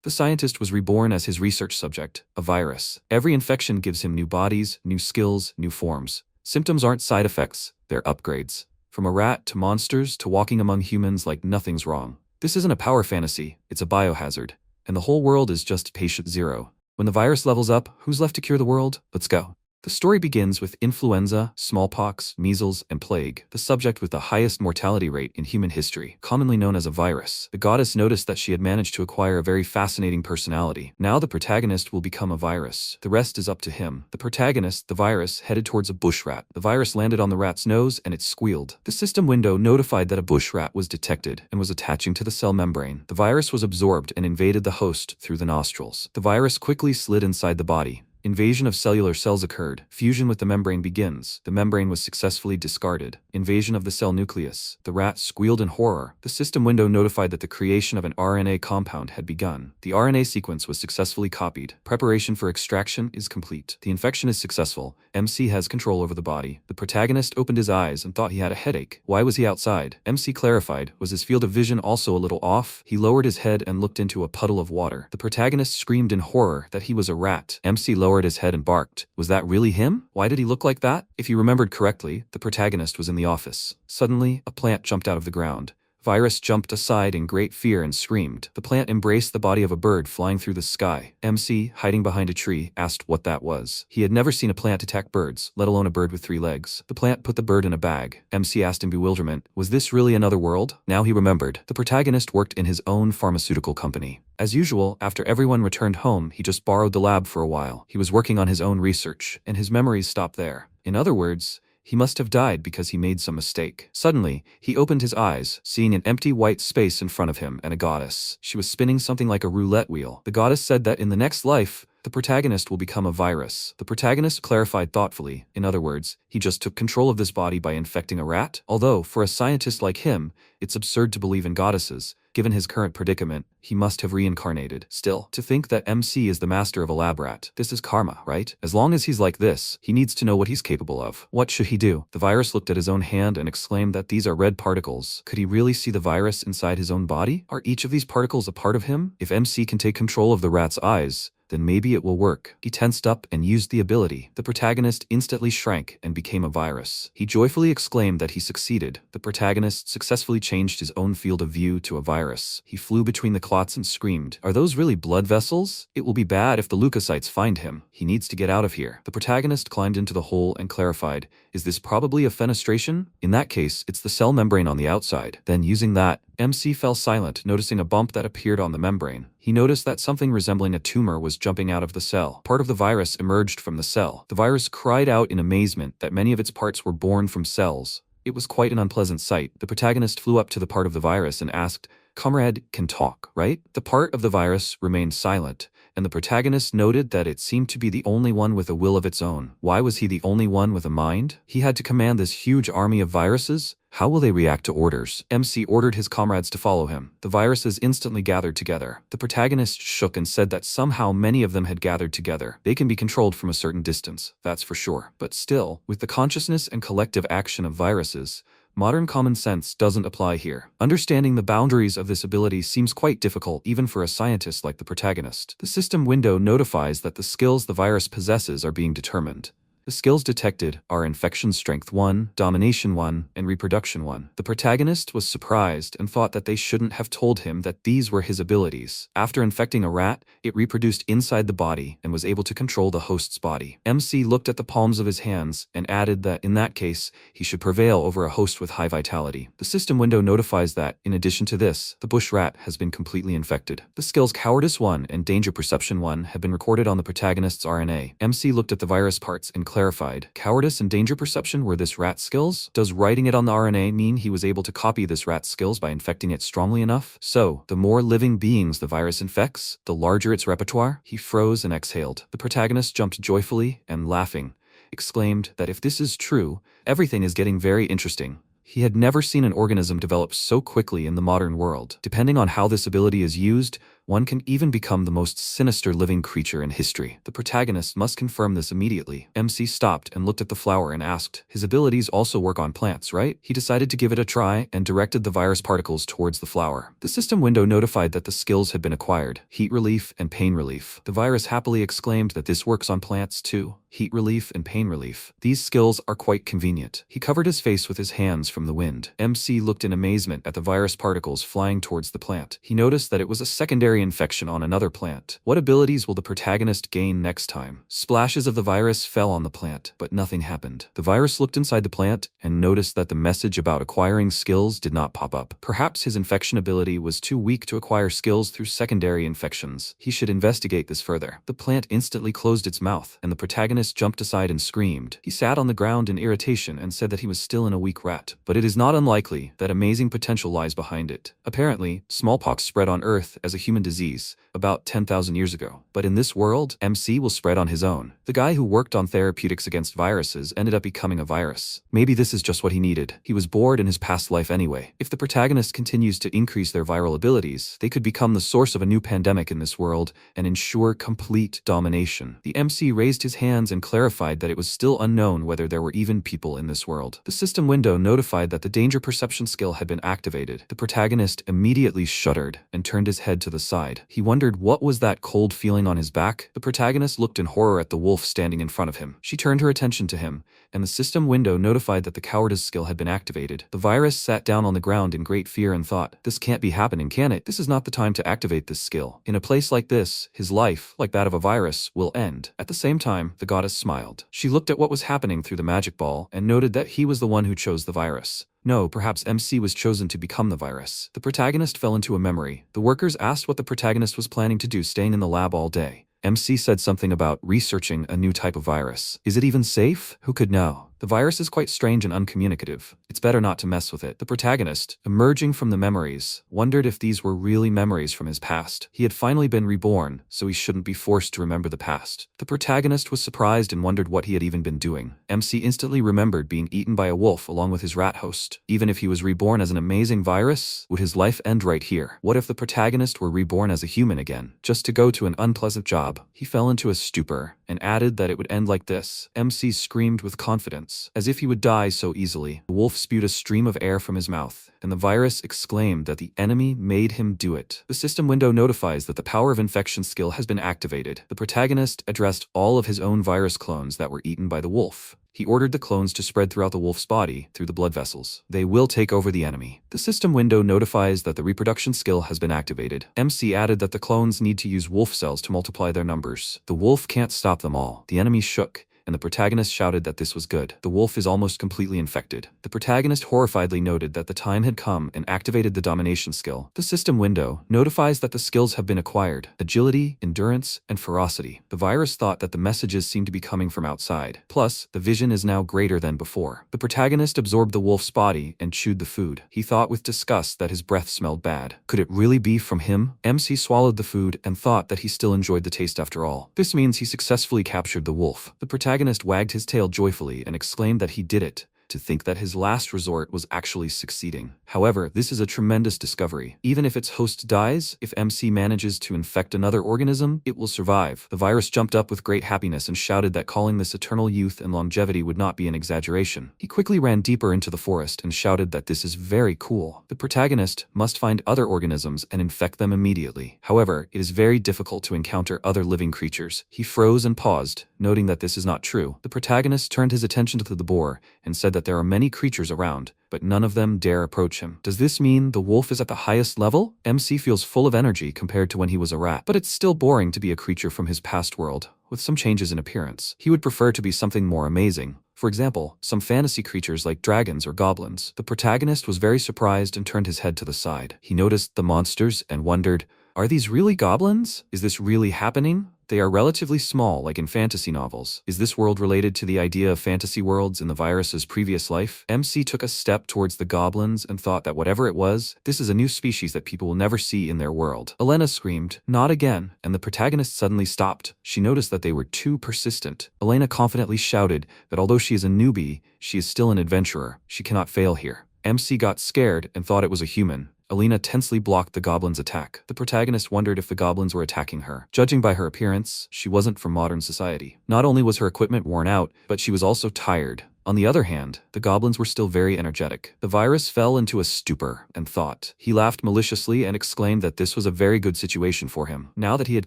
The scientist was reborn as his research subject, a virus. Every infection gives him new bodies, new skills, new forms. Symptoms aren't side effects, they're upgrades. From a rat to monsters to walking among humans like nothing's wrong. This isn't a power fantasy, it's a biohazard. And the whole world is just patient zero. When the virus levels up, who's left to cure the world? Let's go. The story begins with influenza, smallpox, measles, and plague, the subject with the highest mortality rate in human history, commonly known as a virus. The goddess noticed that she had managed to acquire a very fascinating personality. Now the protagonist will become a virus. The rest is up to him. The protagonist, the virus, headed towards a bush rat. The virus landed on the rat's nose and it squealed. The system window notified that a bush rat was detected and was attaching to the cell membrane. The virus was absorbed and invaded the host through the nostrils. The virus quickly slid inside the body. Invasion of cellular cells occurred. Fusion with the membrane begins. The membrane was successfully discarded. Invasion of the cell nucleus. The rat squealed in horror. The system window notified that the creation of an RNA compound had begun. The RNA sequence was successfully copied. Preparation for extraction is complete. The infection is successful. MC has control over the body. The protagonist opened his eyes and thought he had a headache. Why was he outside? MC clarified. Was his field of vision also a little off? He lowered his head and looked into a puddle of water. The protagonist screamed in horror that he was a rat. MC lowered his head and barked. Was that really him? Why did he look like that? If he remembered correctly, the protagonist was in the office. Suddenly, a plant jumped out of the ground. Virus jumped aside in great fear and screamed. The plant embraced the body of a bird flying through the sky. MC, hiding behind a tree, asked what that was. He had never seen a plant attack birds, let alone a bird with 3 legs. The plant put the bird in a bag. MC asked in bewilderment, was this really another world? Now he remembered. The protagonist worked in his own pharmaceutical company. As usual, after everyone returned home, he just borrowed the lab for a while. He was working on his own research, and his memories stopped there. In other words, he must have died because he made some mistake. Suddenly, he opened his eyes, seeing an empty white space in front of him and a goddess. She was spinning something like a roulette wheel. The goddess said that in the next life, the protagonist will become a virus. The protagonist clarified thoughtfully. In other words, he just took control of this body by infecting a rat. Although, for a scientist like him, it's absurd to believe in goddesses. Given his current predicament, he must have reincarnated. Still, to think that MC is the master of a lab rat. This is karma, right? As long as he's like this, he needs to know what he's capable of. What should he do? The virus looked at his own hand and exclaimed that these are red particles. Could he really see the virus inside his own body? Are each of these particles a part of him? If MC can take control of the rat's eyes, then maybe it will work. He tensed up and used the ability. The protagonist instantly shrank and became a virus. He joyfully exclaimed that he succeeded. The protagonist successfully changed his own field of view to a virus. He flew between the clots and screamed, "Are those really blood vessels? It will be bad if the leukocytes find him. He needs to get out of here." The protagonist climbed into the hole and clarified, "Is this probably a fenestration? In that case, it's the cell membrane on the outside." Then using that, MC fell silent, noticing a bump that appeared on the membrane. He noticed that something resembling a tumor was jumping out of the cell. Part of the virus emerged from the cell. The virus cried out in amazement that many of its parts were born from cells. It was quite an unpleasant sight. The protagonist flew up to the part of the virus and asked, "Comrade can talk, right?" The part of the virus remained silent, and the protagonist noted that it seemed to be the only one with a will of its own. Why was he the only one with a mind? He had to command this huge army of viruses? How will they react to orders? MC ordered his comrades to follow him. The viruses instantly gathered together. The protagonist shook and said that somehow many of them had gathered together. They can be controlled from a certain distance, that's for sure. But still, with the consciousness and collective action of viruses, modern common sense doesn't apply here. Understanding the boundaries of this ability seems quite difficult even for a scientist like the protagonist. The system window notifies that the skills the virus possesses are being determined. The skills detected are Infection Strength 1, Domination 1, and Reproduction 1. The protagonist was surprised and thought that they shouldn't have told him that these were his abilities. After infecting a rat, it reproduced inside the body and was able to control the host's body. MC looked at the palms of his hands and added that in that case, he should prevail over a host with high vitality. The system window notifies that, in addition to this, the bush rat has been completely infected. The skills Cowardice 1 and Danger Perception 1 have been recorded on the protagonist's RNA. MC looked at the virus parts and clarified. Cowardice and Danger Perception were this rat's skills? Does writing it on the RNA mean he was able to copy this rat's skills by infecting it strongly enough? So, the more living beings the virus infects, the larger its repertoire? He froze and exhaled. The protagonist jumped joyfully and, laughing, exclaimed that if this is true, everything is getting very interesting. He had never seen an organism develop so quickly in the modern world. Depending on how this ability is used, One can even become the most sinister living creature in history. The protagonist must confirm this immediately. MC stopped and looked at the flower and asked, his abilities also work on plants, right? He decided to give it a try and directed the virus particles towards the flower. The system window notified that the skills had been acquired: heat relief and pain relief. The virus happily exclaimed that this works on plants too. Heat relief and pain relief. These skills are quite convenient. He covered his face with his hands from the wind. MC looked in amazement at the virus particles flying towards the plant. He noticed that it was a secondary infection on another plant. What abilities will the protagonist gain next time? Splashes of the virus fell on the plant, but nothing happened. The virus looked inside the plant and noticed that the message about acquiring skills did not pop up. Perhaps his infection ability was too weak to acquire skills through secondary infections. He should investigate this further. The plant instantly closed its mouth, and the protagonist jumped aside and screamed. He sat on the ground in irritation and said that he was still in a weak rut. But it is not unlikely that amazing potential lies behind it. Apparently, smallpox spread on Earth as a human disease about 10,000 years ago. But in this world, MC will spread on his own. The guy who worked on therapeutics against viruses ended up becoming a virus. Maybe this is just what he needed. He was bored in his past life anyway. If the protagonist continues to increase their viral abilities, they could become the source of a new pandemic in this world and ensure complete domination. The MC raised his hands and clarified that it was still unknown whether there were even people in this world. The system window notified that the danger perception skill had been activated. The protagonist immediately shuddered and turned his head to the side. He wondered what was that cold feeling on his back. The protagonist looked in horror at the wolf standing in front of him. She turned her attention to him, and the system window notified that the cowardice skill had been activated. The virus sat down on the ground in great fear and thought, this can't be happening, can it? This is not the time to activate this skill. In a place like this, his life, like that of a virus, will end. At the same time, the goddess smiled. She looked at what was happening through the magic ball and noted that he was the one who chose the virus. No, perhaps MC was chosen to become the virus. The protagonist fell into a memory. The workers asked what the protagonist was planning to do staying in the lab all day. MC said something about researching a new type of virus. Is it even safe? Who could know? The virus is quite strange and uncommunicative. It's better not to mess with it. The protagonist, emerging from the memories, wondered if these were really memories from his past. He had finally been reborn, so he shouldn't be forced to remember the past. The protagonist was surprised and wondered what he had even been doing. MC instantly remembered being eaten by a wolf along with his rat host. Even if he was reborn as an amazing virus, would his life end right here? What if the protagonist were reborn as a human again, just to go to an unpleasant job? He fell into a stupor and added that it would end like this. MC screamed with confidence, as if he would die so easily. The wolf spewed a stream of air from his mouth, and the virus exclaimed that the enemy made him do it. The system window notifies that the power of infection skill has been activated. The protagonist addressed all of his own virus clones that were eaten by the wolf. He ordered the clones to spread throughout the wolf's body through the blood vessels. They will take over the enemy. The system window notifies that the reproduction skill has been activated. MC added that the clones need to use wolf cells to multiply their numbers. The wolf can't stop them all. The enemy shook, and the protagonist shouted that this was good. The wolf is almost completely infected. The protagonist horrifiedly noted that the time had come and activated the domination skill. The system window notifies that the skills have been acquired: agility, endurance, and ferocity. The virus thought that the messages seemed to be coming from outside. Plus, the vision is now greater than before. The protagonist absorbed the wolf's body and chewed the food. He thought with disgust that his breath smelled bad. Could it really be from him? MC swallowed the food and thought that he still enjoyed the taste after all. This means he successfully captured the wolf. The protagonist wagged his tail joyfully and exclaimed that he did it. To think that his last resort was actually succeeding. However, this is a tremendous discovery. Even if its host dies, if MC manages to infect another organism, it will survive. The virus jumped up with great happiness and shouted that calling this eternal youth and longevity would not be an exaggeration. He quickly ran deeper into the forest and shouted that this is very cool. The protagonist must find other organisms and infect them immediately. However, it is very difficult to encounter other living creatures. He froze and paused, noting that this is not true. The protagonist turned his attention to the boar and said that there are many creatures around, but none of them dare approach him. Does this mean the wolf is at the highest level? MC feels full of energy compared to when he was a rat, but it's still boring to be a creature from his past world, with some changes in appearance. He would prefer to be something more amazing. For example, some fantasy creatures like dragons or goblins. The protagonist was very surprised and turned his head to the side. He noticed the monsters and wondered, are these really goblins? Is this really happening? They are relatively small, like in fantasy novels. Is this world related to the idea of fantasy worlds in the virus's previous life? MC took a step towards the goblins and thought that whatever it was, this is a new species that people will never see in their world. Elena screamed, "Not again," and the protagonist suddenly stopped. She noticed that they were too persistent. Elena confidently shouted that although she is a newbie, she is still an adventurer. She cannot fail here. MC got scared and thought it was a human. Elena tensely blocked the goblin's attack. The protagonist wondered if the goblins were attacking her. Judging by her appearance, she wasn't from modern society. Not only was her equipment worn out, but she was also tired. On the other hand, the goblins were still very energetic. The virus fell into a stupor and thought. He laughed maliciously and exclaimed that this was a very good situation for him. Now that he had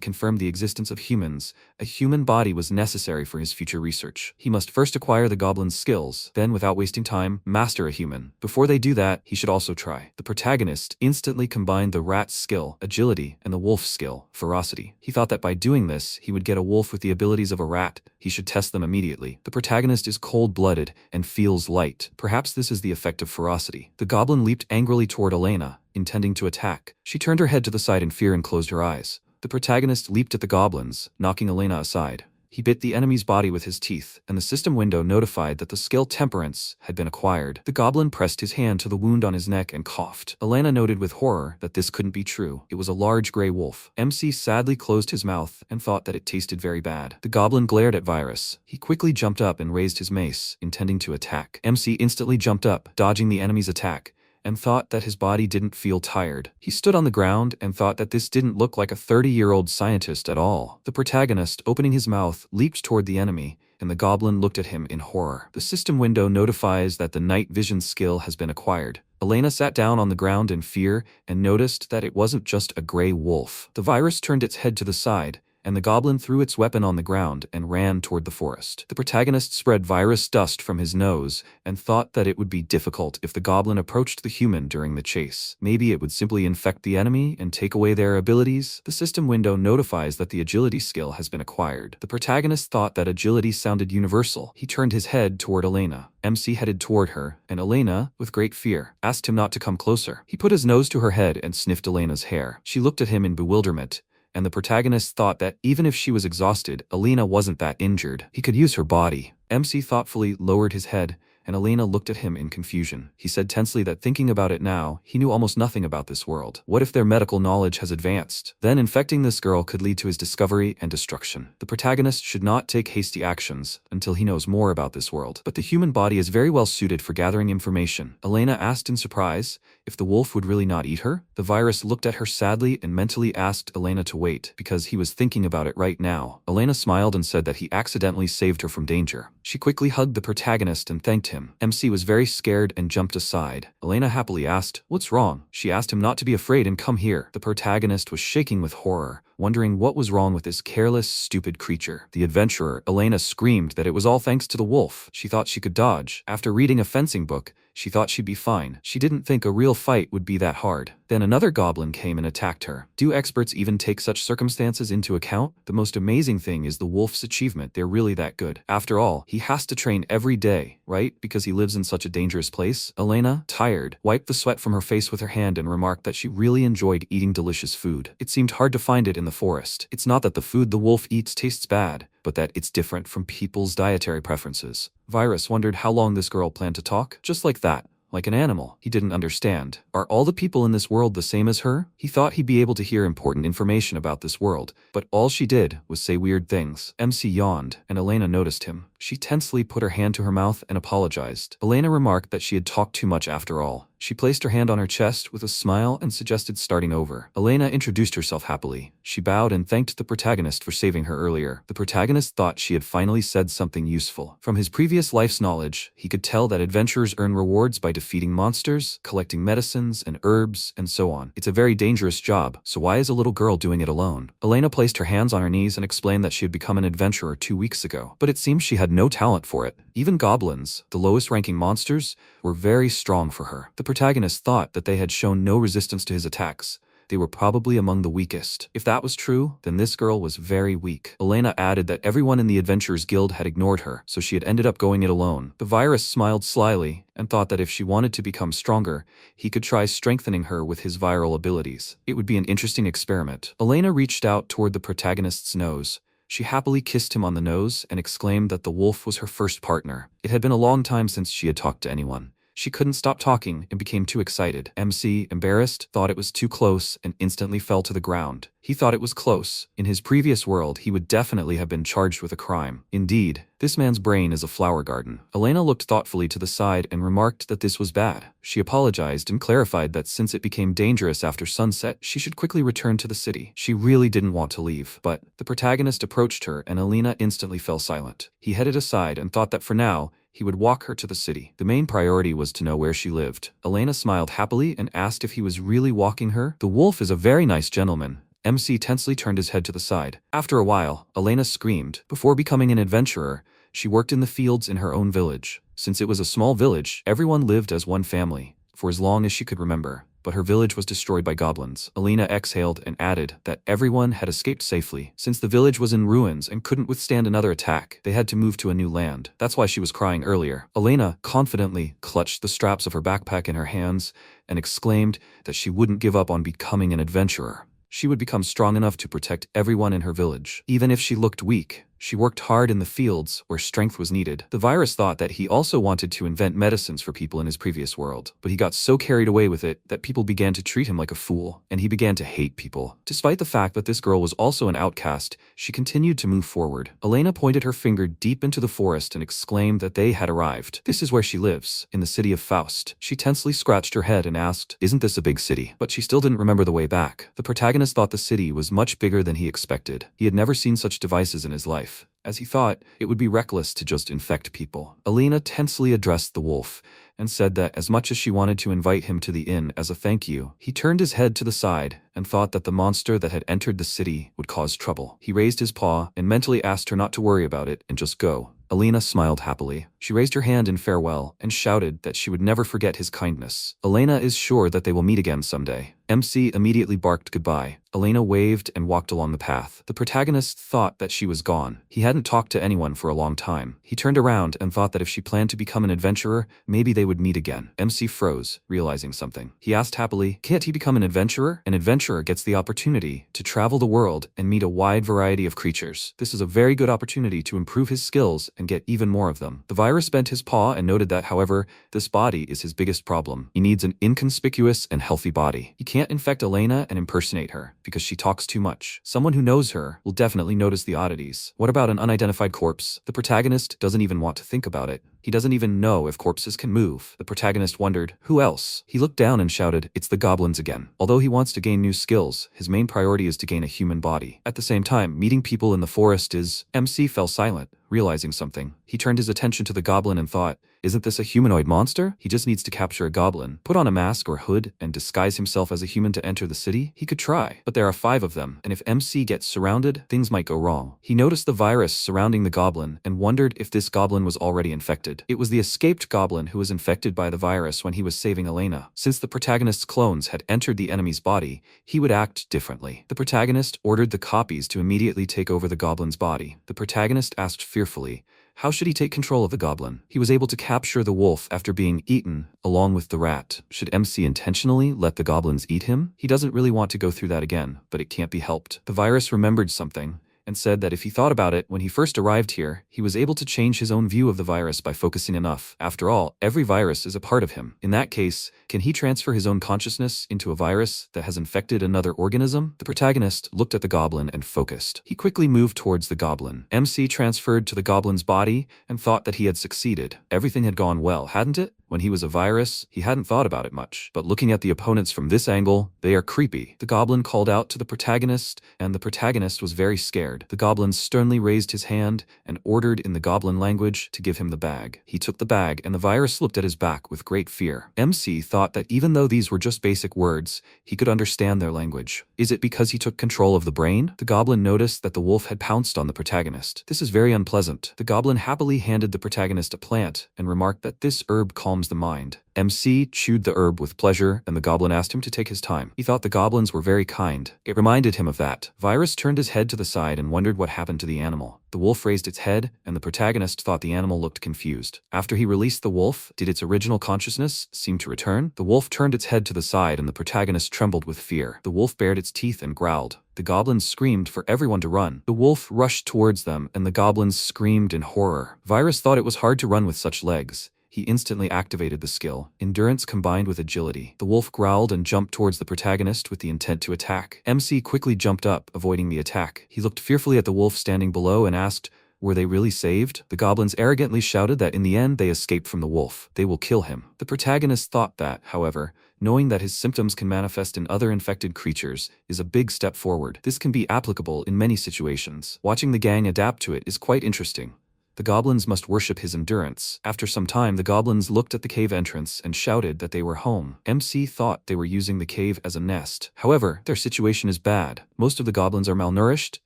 confirmed the existence of humans, a human body was necessary for his future research. He must first acquire the goblin's skills, then without wasting time, master a human. Before they do that, he should also try. The protagonist instantly combined the rat's skill, agility, and the wolf's skill, ferocity. He thought that by doing this, he would get a wolf with the abilities of a rat. He should test them immediately. The protagonist is cold-blooded and feels light. Perhaps this is the effect of ferocity. The goblin leaped angrily toward Elena, intending to attack. She turned her head to the side in fear and closed her eyes. The protagonist leaped at the goblins, knocking Elena aside. He bit the enemy's body with his teeth, and the system window notified that the skill Temperance had been acquired. The goblin pressed his hand to the wound on his neck and coughed. Elena noted with horror that this couldn't be true. It was a large gray wolf. MC sadly closed his mouth and thought that it tasted very bad. The goblin glared at Virus. He quickly jumped up and raised his mace, intending to attack. MC instantly jumped up, dodging the enemy's attack, and thought that his body didn't feel tired. He stood on the ground and thought that this didn't look like a 30-year-old scientist at all. The protagonist, opening his mouth, leaped toward the enemy, and the goblin looked at him in horror. The system window notifies that the night vision skill has been acquired. Elena sat down on the ground in fear and noticed that it wasn't just a gray wolf. The virus turned its head to the side, and the goblin threw its weapon on the ground and ran toward the forest. The protagonist spread virus dust from his nose and thought that it would be difficult if the goblin approached the human during the chase. Maybe it would simply infect the enemy and take away their abilities. The system window notifies that the agility skill has been acquired. The protagonist thought that agility sounded universal. He turned his head toward Elena. MC headed toward her, and Elena, with great fear, asked him not to come closer. He put his nose to her head and sniffed Elena's hair. She looked at him in bewilderment, and the protagonist thought that even if she was exhausted, Elena wasn't that injured. He could use her body. MC thoughtfully lowered his head, and Elena looked at him in confusion. He said tensely that thinking about it now, he knew almost nothing about this world. What if their medical knowledge has advanced? Then infecting this girl could lead to his discovery and destruction. The protagonist should not take hasty actions until he knows more about this world. But the human body is very well suited for gathering information. Elena asked in surprise if the wolf would really not eat her. The virus looked at her sadly and mentally asked Elena to wait, because he was thinking about it right now. Elena smiled and said that he accidentally saved her from danger. She quickly hugged the protagonist and thanked him. MC was very scared and jumped aside. Elena happily asked, "What's wrong?" She asked him not to be afraid and come here. The protagonist was shaking with horror, wondering what was wrong with this careless, stupid creature. The adventurer, Elena, screamed that it was all thanks to the wolf. She thought she could dodge. After reading a fencing book, she thought she'd be fine. She didn't think a real fight would be that hard. Then another goblin came and attacked her. Do experts even take such circumstances into account? The most amazing thing is the wolf's achievement. They're really that good. After all, he has to train every day, right? Because he lives in such a dangerous place. Elena, tired, wiped the sweat from her face with her hand and remarked that she really enjoyed eating delicious food. It seemed hard to find it in the forest. It's not that the food the wolf eats tastes bad, but that it's different from people's dietary preferences. Virus wondered how long this girl planned to talk. Just like that. Like an animal. He didn't understand. Are all the people in this world the same as her? He thought he'd be able to hear important information about this world, but all she did was say weird things. MC yawned, and Elena noticed him. She tensely put her hand to her mouth and apologized. Elena remarked that she had talked too much after all. She placed her hand on her chest with a smile and suggested starting over. Elena introduced herself happily. She bowed and thanked the protagonist for saving her earlier. The protagonist thought she had finally said something useful. From his previous life's knowledge, he could tell that adventurers earn rewards by defeating monsters, collecting medicines and herbs, and so on. It's a very dangerous job, so why is a little girl doing it alone? Elena placed her hands on her knees and explained that she had become an adventurer 2 weeks ago, but it seems she had no talent for it. Even goblins, the lowest-ranking monsters, were very strong for her. The protagonist thought that they had shown no resistance to his attacks. They were probably among the weakest. If that was true, then this girl was very weak. Elena added that everyone in the Adventurers Guild had ignored her, so she had ended up going it alone. The virus smiled slyly and thought that if she wanted to become stronger, he could try strengthening her with his viral abilities. It would be an interesting experiment. Elena reached out toward the protagonist's nose. She happily kissed him on the nose and exclaimed that the wolf was her first partner. It had been a long time since she had talked to anyone. She couldn't stop talking and became too excited. MC, embarrassed, thought it was too close and instantly fell to the ground. He thought it was close. In his previous world, he would definitely have been charged with a crime. Indeed, this man's brain is a flower garden. Elena looked thoughtfully to the side and remarked that this was bad. She apologized and clarified that since it became dangerous after sunset, she should quickly return to the city. She really didn't want to leave, but the protagonist approached her and Elena instantly fell silent. He headed aside and thought that for now, he would walk her to the city. The main priority was to know where she lived. Elena smiled happily and asked if he was really walking her. The wolf is a very nice gentleman. MC tensely turned his head to the side. After a while, Elena screamed. Before becoming an adventurer, she worked in the fields in her own village. Since it was a small village, everyone lived as one family, for as long as she could remember. But her village was destroyed by goblins. Elena exhaled and added that everyone had escaped safely. Since the village was in ruins and couldn't withstand another attack, they had to move to a new land. That's why she was crying earlier. Elena confidently clutched the straps of her backpack in her hands and exclaimed that she wouldn't give up on becoming an adventurer. She would become strong enough to protect everyone in her village. Even if she looked weak, she worked hard in the fields where strength was needed. The virus thought that he also wanted to invent medicines for people in his previous world, but he got so carried away with it that people began to treat him like a fool, and he began to hate people. Despite the fact that this girl was also an outcast, she continued to move forward. Elena pointed her finger deep into the forest and exclaimed that they had arrived. This is where she lives, in the city of Faust. She tensely scratched her head and asked, "Isn't this a big city?" But she still didn't remember the way back. The protagonist thought the city was much bigger than he expected. He had never seen such devices in his life. As he thought, it would be reckless to just infect people. Elena tensely addressed the wolf and said that as much as she wanted to invite him to the inn as a thank you, he turned his head to the side and thought that the monster that had entered the city would cause trouble. He raised his paw and mentally asked her not to worry about it and just go. Elena smiled happily. She raised her hand in farewell and shouted that she would never forget his kindness. Elena is sure that they will meet again someday. MC immediately barked goodbye. Elena waved and walked along the path. The protagonist thought that she was gone. He hadn't talked to anyone for a long time. He turned around and thought that if she planned to become an adventurer, maybe they would meet again. MC froze, realizing something. He asked happily, "Can't he become an adventurer?" An adventurer gets the opportunity to travel the world and meet a wide variety of creatures. This is a very good opportunity to improve his skills and get even more of them. The virus bent his paw and noted that, however, this body is his biggest problem. He needs an inconspicuous and healthy body. He can't infect Elena and impersonate her, because she talks too much. Someone who knows her will definitely notice the oddities. What about an unidentified corpse? The protagonist doesn't even want to think about it. He doesn't even know if corpses can move. The protagonist wondered, who else? He looked down and shouted, "It's the goblins again." Although he wants to gain new skills, his main priority is to gain a human body. At the same time, meeting people in the forest is... MC fell silent, realizing something. He turned his attention to the goblin and thought, isn't this a humanoid monster? He just needs to capture a goblin, put on a mask or hood, and disguise himself as a human to enter the city? He could try, but there are 5 of them, and if MC gets surrounded, things might go wrong. He noticed the virus surrounding the goblin and wondered if this goblin was already infected. It was the escaped goblin who was infected by the virus when he was saving Elena. Since the protagonist's clones had entered the enemy's body, he would act differently. The protagonist ordered the copies to immediately take over the goblin's body. The protagonist asked fearfully, how should he take control of the goblin? He was able to capture the wolf after being eaten, along with the rat. Should MC intentionally let the goblins eat him? He doesn't really want to go through that again, but it can't be helped. The virus remembered something and said that if he thought about it when he first arrived here, he was able to change his own view of the virus by focusing enough. After all, every virus is a part of him. In that case, can he transfer his own consciousness into a virus that has infected another organism? The protagonist looked at the goblin and focused. He quickly moved towards the goblin. MC transferred to the goblin's body and thought that he had succeeded. Everything had gone well, hadn't it? When he was a virus, he hadn't thought about it much. But looking at the opponents from this angle, they are creepy. The goblin called out to the protagonist, and the protagonist was very scared. The goblin sternly raised his hand and ordered in the goblin language to give him the bag. He took the bag, and the virus looked at his back with great fear. MC thought that even though these were just basic words, he could understand their language. Is it because he took control of the brain? The goblin noticed that the wolf had pounced on the protagonist. This is very unpleasant. The goblin happily handed the protagonist a plant and remarked that this herb calms the mind. MC chewed the herb with pleasure, and the goblin asked him to take his time. He thought the goblins were very kind. It reminded him of that. Virus turned his head to the side and wondered what happened to the animal. The wolf raised its head, and the protagonist thought the animal looked confused. After he released the wolf, did its original consciousness seem to return? The wolf turned its head to the side, and the protagonist trembled with fear. The wolf bared its teeth and growled. The goblins screamed for everyone to run. The wolf rushed towards them, and the goblins screamed in horror. Virus thought it was hard to run with such legs. He instantly activated the skill, endurance combined with agility. The wolf growled and jumped towards the protagonist with the intent to attack. MC quickly jumped up, avoiding the attack. He looked fearfully at the wolf standing below and asked, "Were they really saved?" The goblins arrogantly shouted that in the end they escaped from the wolf. They will kill him. The protagonist thought that, however, knowing that his symptoms can manifest in other infected creatures is a big step forward. This can be applicable in many situations. Watching the gang adapt to it is quite interesting. The goblins must worship his endurance. After some time, the goblins looked at the cave entrance and shouted that they were home. MC thought they were using the cave as a nest. However, their situation is bad. Most of the goblins are malnourished,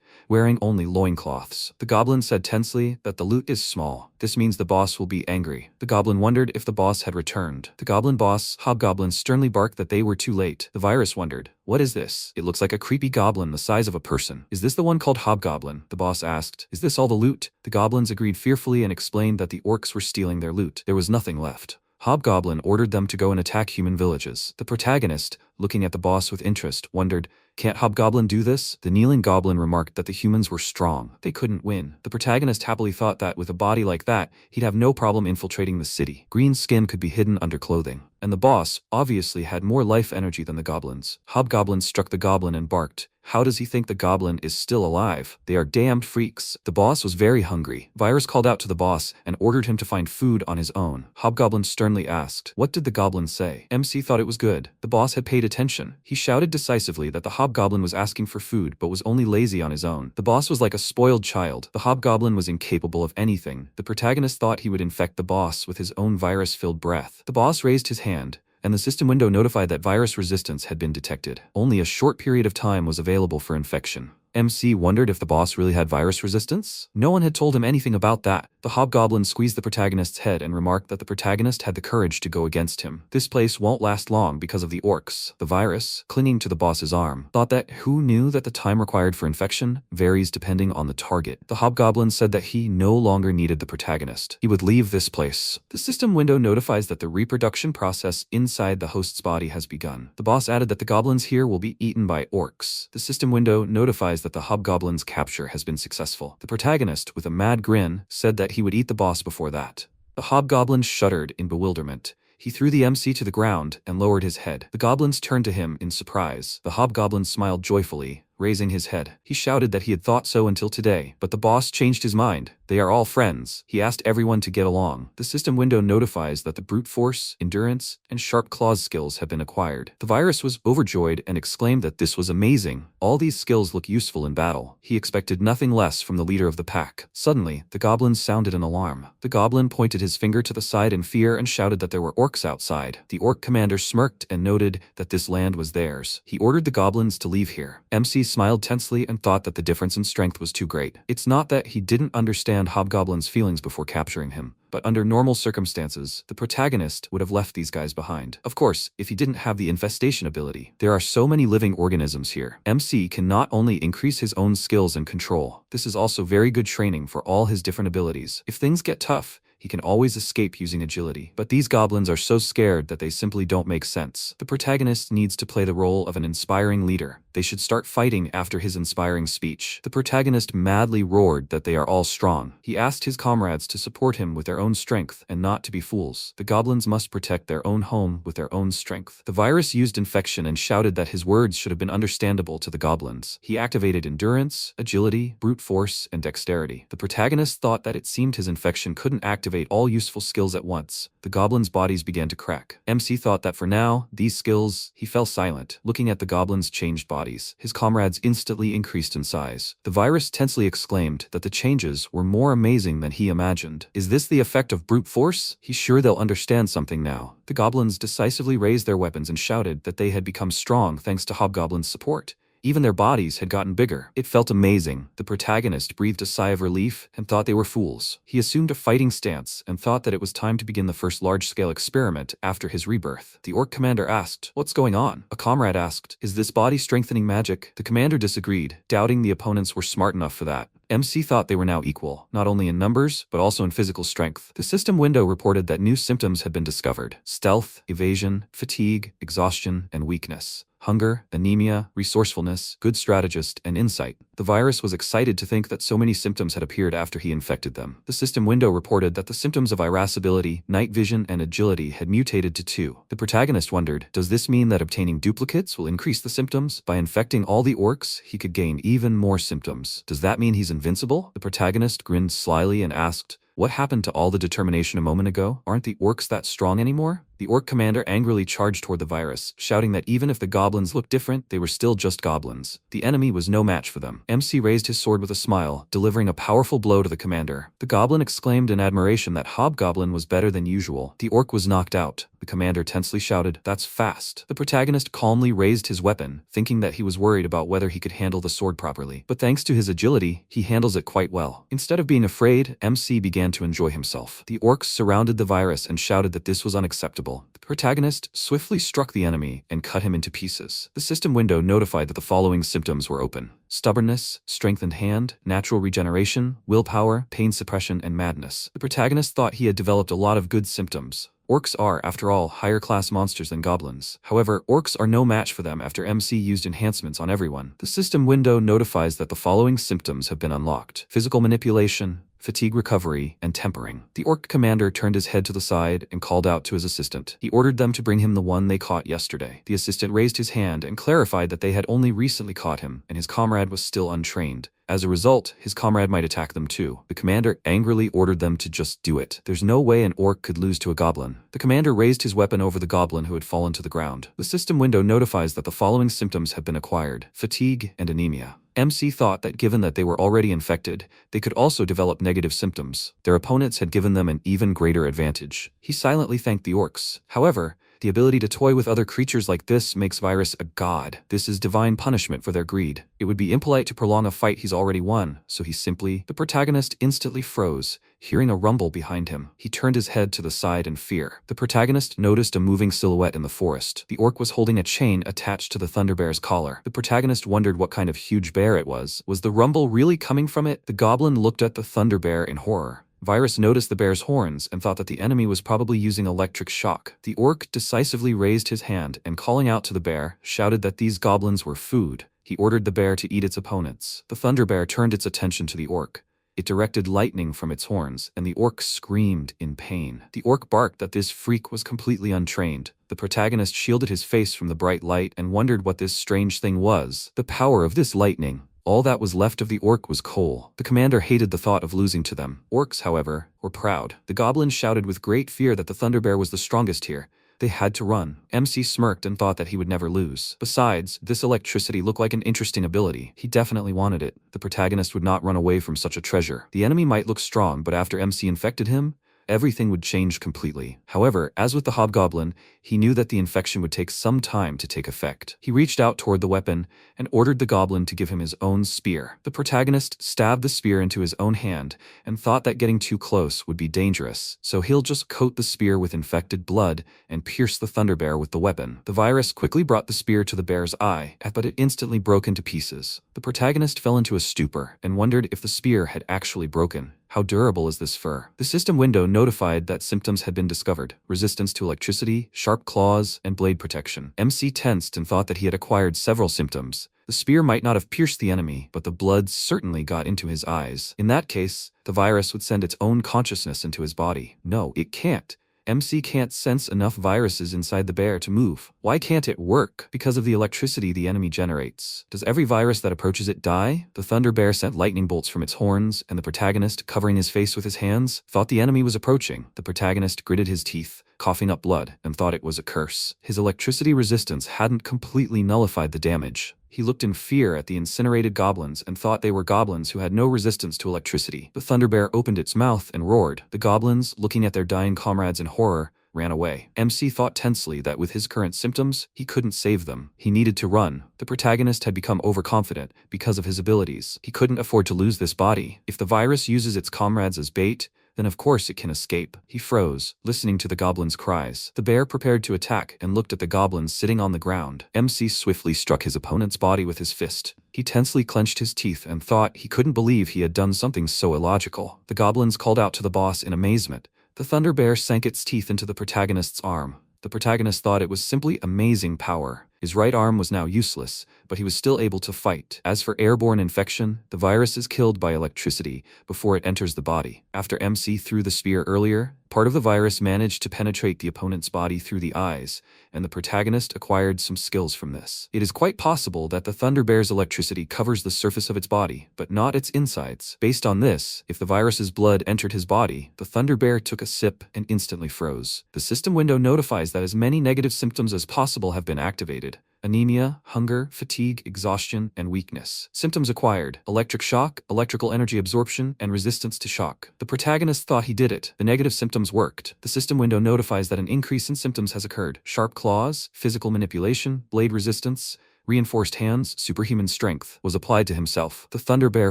wearing only loincloths. The goblin said tensely that the loot is small. This means the boss will be angry. The goblin wondered if the boss had returned. The goblin boss, Hobgoblin, sternly barked that they were too late. The virus wondered, "What is this? It looks like a creepy goblin the size of a person. Is this the one called Hobgoblin?" The boss asked, "Is this all the loot?" The goblins agreed fearfully and explained that the orcs were stealing their loot. There was nothing left. Hobgoblin ordered them to go and attack human villages. The protagonist, looking at the boss with interest, wondered, "Can't Hobgoblin do this?" The kneeling goblin remarked that the humans were strong. They couldn't win. The protagonist happily thought that with a body like that, he'd have no problem infiltrating the city. Green skin could be hidden under clothing. And the boss, obviously, had more life energy than the goblins. Hobgoblin struck the goblin and barked, "How does he think the goblin is still alive? They are damned freaks." The boss was very hungry. Virus called out to the boss and ordered him to find food on his own. Hobgoblin sternly asked, "What did the goblin say?" MC thought it was good. The boss had paid attention. He shouted decisively that the hobgoblin was asking for food but was only lazy on his own. The boss was like a spoiled child. The hobgoblin was incapable of anything. The protagonist thought he would infect the boss with his own virus-filled breath. The boss raised his hand, and the system window notified that virus resistance had been detected. Only a short period of time was available for infection. MC wondered if the boss really had virus resistance. No one had told him anything about that. The hobgoblin squeezed the protagonist's head and remarked that the protagonist had the courage to go against him. This place won't last long because of the orcs. The virus, clinging to the boss's arm, thought that who knew that the time required for infection varies depending on the target. The hobgoblin said that he no longer needed the protagonist. He would leave this place. The system window notifies that the reproduction process inside the host's body has begun. The boss added that the goblins here will be eaten by orcs. The system window notifies that the hobgoblin's capture has been successful. The protagonist, with a mad grin, said that he would eat the boss before that. The hobgoblin shuddered in bewilderment. He threw the MC to the ground and lowered his head. The goblins turned to him in surprise. The hobgoblin smiled joyfully, raising his head. He shouted that he had thought so until today, but the boss changed his mind. They are all friends. He asked everyone to get along. The system window notifies that the brute force, endurance, and sharp claws skills have been acquired. The virus was overjoyed and exclaimed that this was amazing. All these skills look useful in battle. He expected nothing less from the leader of the pack. Suddenly, the goblins sounded an alarm. The goblin pointed his finger to the side in fear and shouted that there were orcs outside. The orc commander smirked and noted that this land was theirs. He ordered the goblins to leave here. MC smiled tensely and thought that the difference in strength was too great. It's not that he didn't understand Hobgoblin's feelings before capturing him, but under normal circumstances, the protagonist would have left these guys behind. Of course, if he didn't have the infestation ability. There are so many living organisms here. MC can not only increase his own skills and control, this is also very good training for all his different abilities. If things get tough, he can always escape using agility. But these goblins are so scared that they simply don't make sense. The protagonist needs to play the role of an inspiring leader. They should start fighting after his inspiring speech. The protagonist madly roared that they are all strong. He asked his comrades to support him with their own strength and not to be fools. The goblins must protect their own home with their own strength. The virus used infection and shouted that his words should have been understandable to the goblins. He activated endurance, agility, brute force, and dexterity. The protagonist thought that it seemed his infection couldn't activate all useful skills at once. The goblins' bodies began to crack. MC thought that for now, these skills, he fell silent, looking at the goblins' changed bodies. His comrades instantly increased in size. The virus tensely exclaimed that the changes were more amazing than he imagined. Is this the effect of brute force? He's sure they'll understand something now. The goblins decisively raised their weapons and shouted that they had become strong thanks to Hobgoblin's support. Even their bodies had gotten bigger. It felt amazing. The protagonist breathed a sigh of relief and thought they were fools. He assumed a fighting stance and thought that it was time to begin the first large-scale experiment after his rebirth. The orc commander asked, "What's going on?" A comrade asked, "Is this body strengthening magic?" The commander disagreed, doubting the opponents were smart enough for that. MC thought they were now equal, not only in numbers, but also in physical strength. The system window reported that new symptoms had been discovered: stealth, evasion, fatigue, exhaustion, and weakness. Hunger, anemia, resourcefulness, good strategist, and insight. The virus was excited to think that so many symptoms had appeared after he infected them. The system window reported that the symptoms of irascibility, night vision, and agility had mutated to 2. The protagonist wondered, does this mean that obtaining duplicates will increase the symptoms? By infecting all the orcs, he could gain even more symptoms. Does that mean he's invincible? The protagonist grinned slyly and asked, what happened to all the determination a moment ago? Aren't the orcs that strong anymore? The orc commander angrily charged toward the virus, shouting that even if the goblins looked different, they were still just goblins. The enemy was no match for them. MC raised his sword with a smile, delivering a powerful blow to the commander. The goblin exclaimed in admiration that Hobgoblin was better than usual. The orc was knocked out. The commander tensely shouted, "That's fast." The protagonist calmly raised his weapon, thinking that he was worried about whether he could handle the sword properly. But thanks to his agility, he handles it quite well. Instead of being afraid, MC began to enjoy himself. The orcs surrounded the virus and shouted that this was unacceptable. The protagonist swiftly struck the enemy and cut him into pieces. The system window notified that the following symptoms were open: stubbornness, strengthened hand, natural regeneration, willpower, pain suppression, and madness. The protagonist thought he had developed a lot of good symptoms. Orcs are, after all, higher-class monsters than goblins. However, orcs are no match for them after MC used enhancements on everyone. The system window notifies that the following symptoms have been unlocked: physical manipulation, fatigue recovery, and tempering. The orc commander turned his head to the side and called out to his assistant. He ordered them to bring him the one they caught yesterday. The assistant raised his hand and clarified that they had only recently caught him, and his comrade was still untrained. As a result, his comrade might attack them too. The commander angrily ordered them to just do it. There's no way an orc could lose to a goblin. The commander raised his weapon over the goblin who had fallen to the ground. The system window notifies that the following symptoms have been acquired: fatigue and anemia. MC thought that given that they were already infected, they could also develop negative symptoms. Their opponents had given them an even greater advantage. He silently thanked the orcs. However, the ability to toy with other creatures like this makes Virus a god. This is divine punishment for their greed. It would be impolite to prolong a fight he's already won, so he simply... The protagonist instantly froze, hearing a rumble behind him. He turned his head to the side in fear. The protagonist noticed a moving silhouette in the forest. The orc was holding a chain attached to the Thunderbear's collar. The protagonist wondered what kind of huge bear it was. Was the rumble really coming from it? The goblin looked at the Thunderbear in horror. Virus noticed the bear's horns and thought that the enemy was probably using electric shock. The orc decisively raised his hand and, calling out to the bear, shouted that these goblins were food. He ordered the bear to eat its opponents. The Thunderbear turned its attention to the orc. It directed lightning from its horns, and the orc screamed in pain. The orc barked that this freak was completely untrained. The protagonist shielded his face from the bright light and wondered what this strange thing was. The power of this lightning. All that was left of the orc was coal. The commander hated the thought of losing to them. Orcs, however, were proud. The goblins shouted with great fear that the Thunderbear was the strongest here. They had to run. MC smirked and thought that he would never lose. Besides, this electricity looked like an interesting ability. He definitely wanted it. The protagonist would not run away from such a treasure. The enemy might look strong, but after MC infected him, everything would change completely. However, as with the hobgoblin, he knew that the infection would take some time to take effect. He reached out toward the weapon and ordered the goblin to give him his own spear. The protagonist stabbed the spear into his own hand and thought that getting too close would be dangerous, so he'll just coat the spear with infected blood and pierce the Thunderbear with the weapon. The virus quickly brought the spear to the bear's eye, but it instantly broke into pieces. The protagonist fell into a stupor and wondered if the spear had actually broken. How durable is this fur? The system window notified that symptoms had been discovered: resistance to electricity, sharp claws, and blade protection. MC tensed and thought that he had acquired several symptoms. The spear might not have pierced the enemy, but the blood certainly got into his eyes. In that case, the virus would send its own consciousness into his body. No, it can't. MC can't sense enough viruses inside the bear to move. Why can't it work? Because of the electricity the enemy generates. Does every virus that approaches it die? The Thunderbear sent lightning bolts from its horns, and the protagonist, covering his face with his hands, thought the enemy was approaching. The protagonist gritted his teeth, coughing up blood, and thought it was a curse. His electricity resistance hadn't completely nullified the damage. He looked in fear at the incinerated goblins and thought they were goblins who had no resistance to electricity. The Thunderbear opened its mouth and roared. The goblins, looking at their dying comrades in horror, ran away. MC thought tensely that with his current symptoms, he couldn't save them. He needed to run. The protagonist had become overconfident because of his abilities. He couldn't afford to lose this body. If the virus uses its comrades as bait, then of course it can escape. He froze, listening to the goblins' cries. The bear prepared to attack and looked at the goblins sitting on the ground. MC swiftly struck his opponent's body with his fist. He tensely clenched his teeth and thought he couldn't believe he had done something so illogical. The goblins called out to the boss in amazement. The Thunder Bear sank its teeth into the protagonist's arm. The protagonist thought it was simply amazing power. His right arm was now useless, but he was still able to fight. As for airborne infection, the virus is killed by electricity before it enters the body. After MC threw the spear earlier, part of the virus managed to penetrate the opponent's body through the eyes, and the protagonist acquired some skills from this. It is quite possible that the Thunder Bear's electricity covers the surface of its body, but not its insides. Based on this, if the virus's blood entered his body, the Thunder Bear took a sip and instantly froze. The system window notifies that as many negative symptoms as possible have been activated. Anemia, hunger, fatigue, exhaustion, and weakness. Symptoms acquired: electric shock, electrical energy absorption, and resistance to shock. The protagonist thought he did it. The negative symptoms worked. The system window notifies that an increase in symptoms has occurred: sharp claws, physical manipulation, blade resistance, reinforced hands, superhuman strength was applied to himself. The Thunder Bear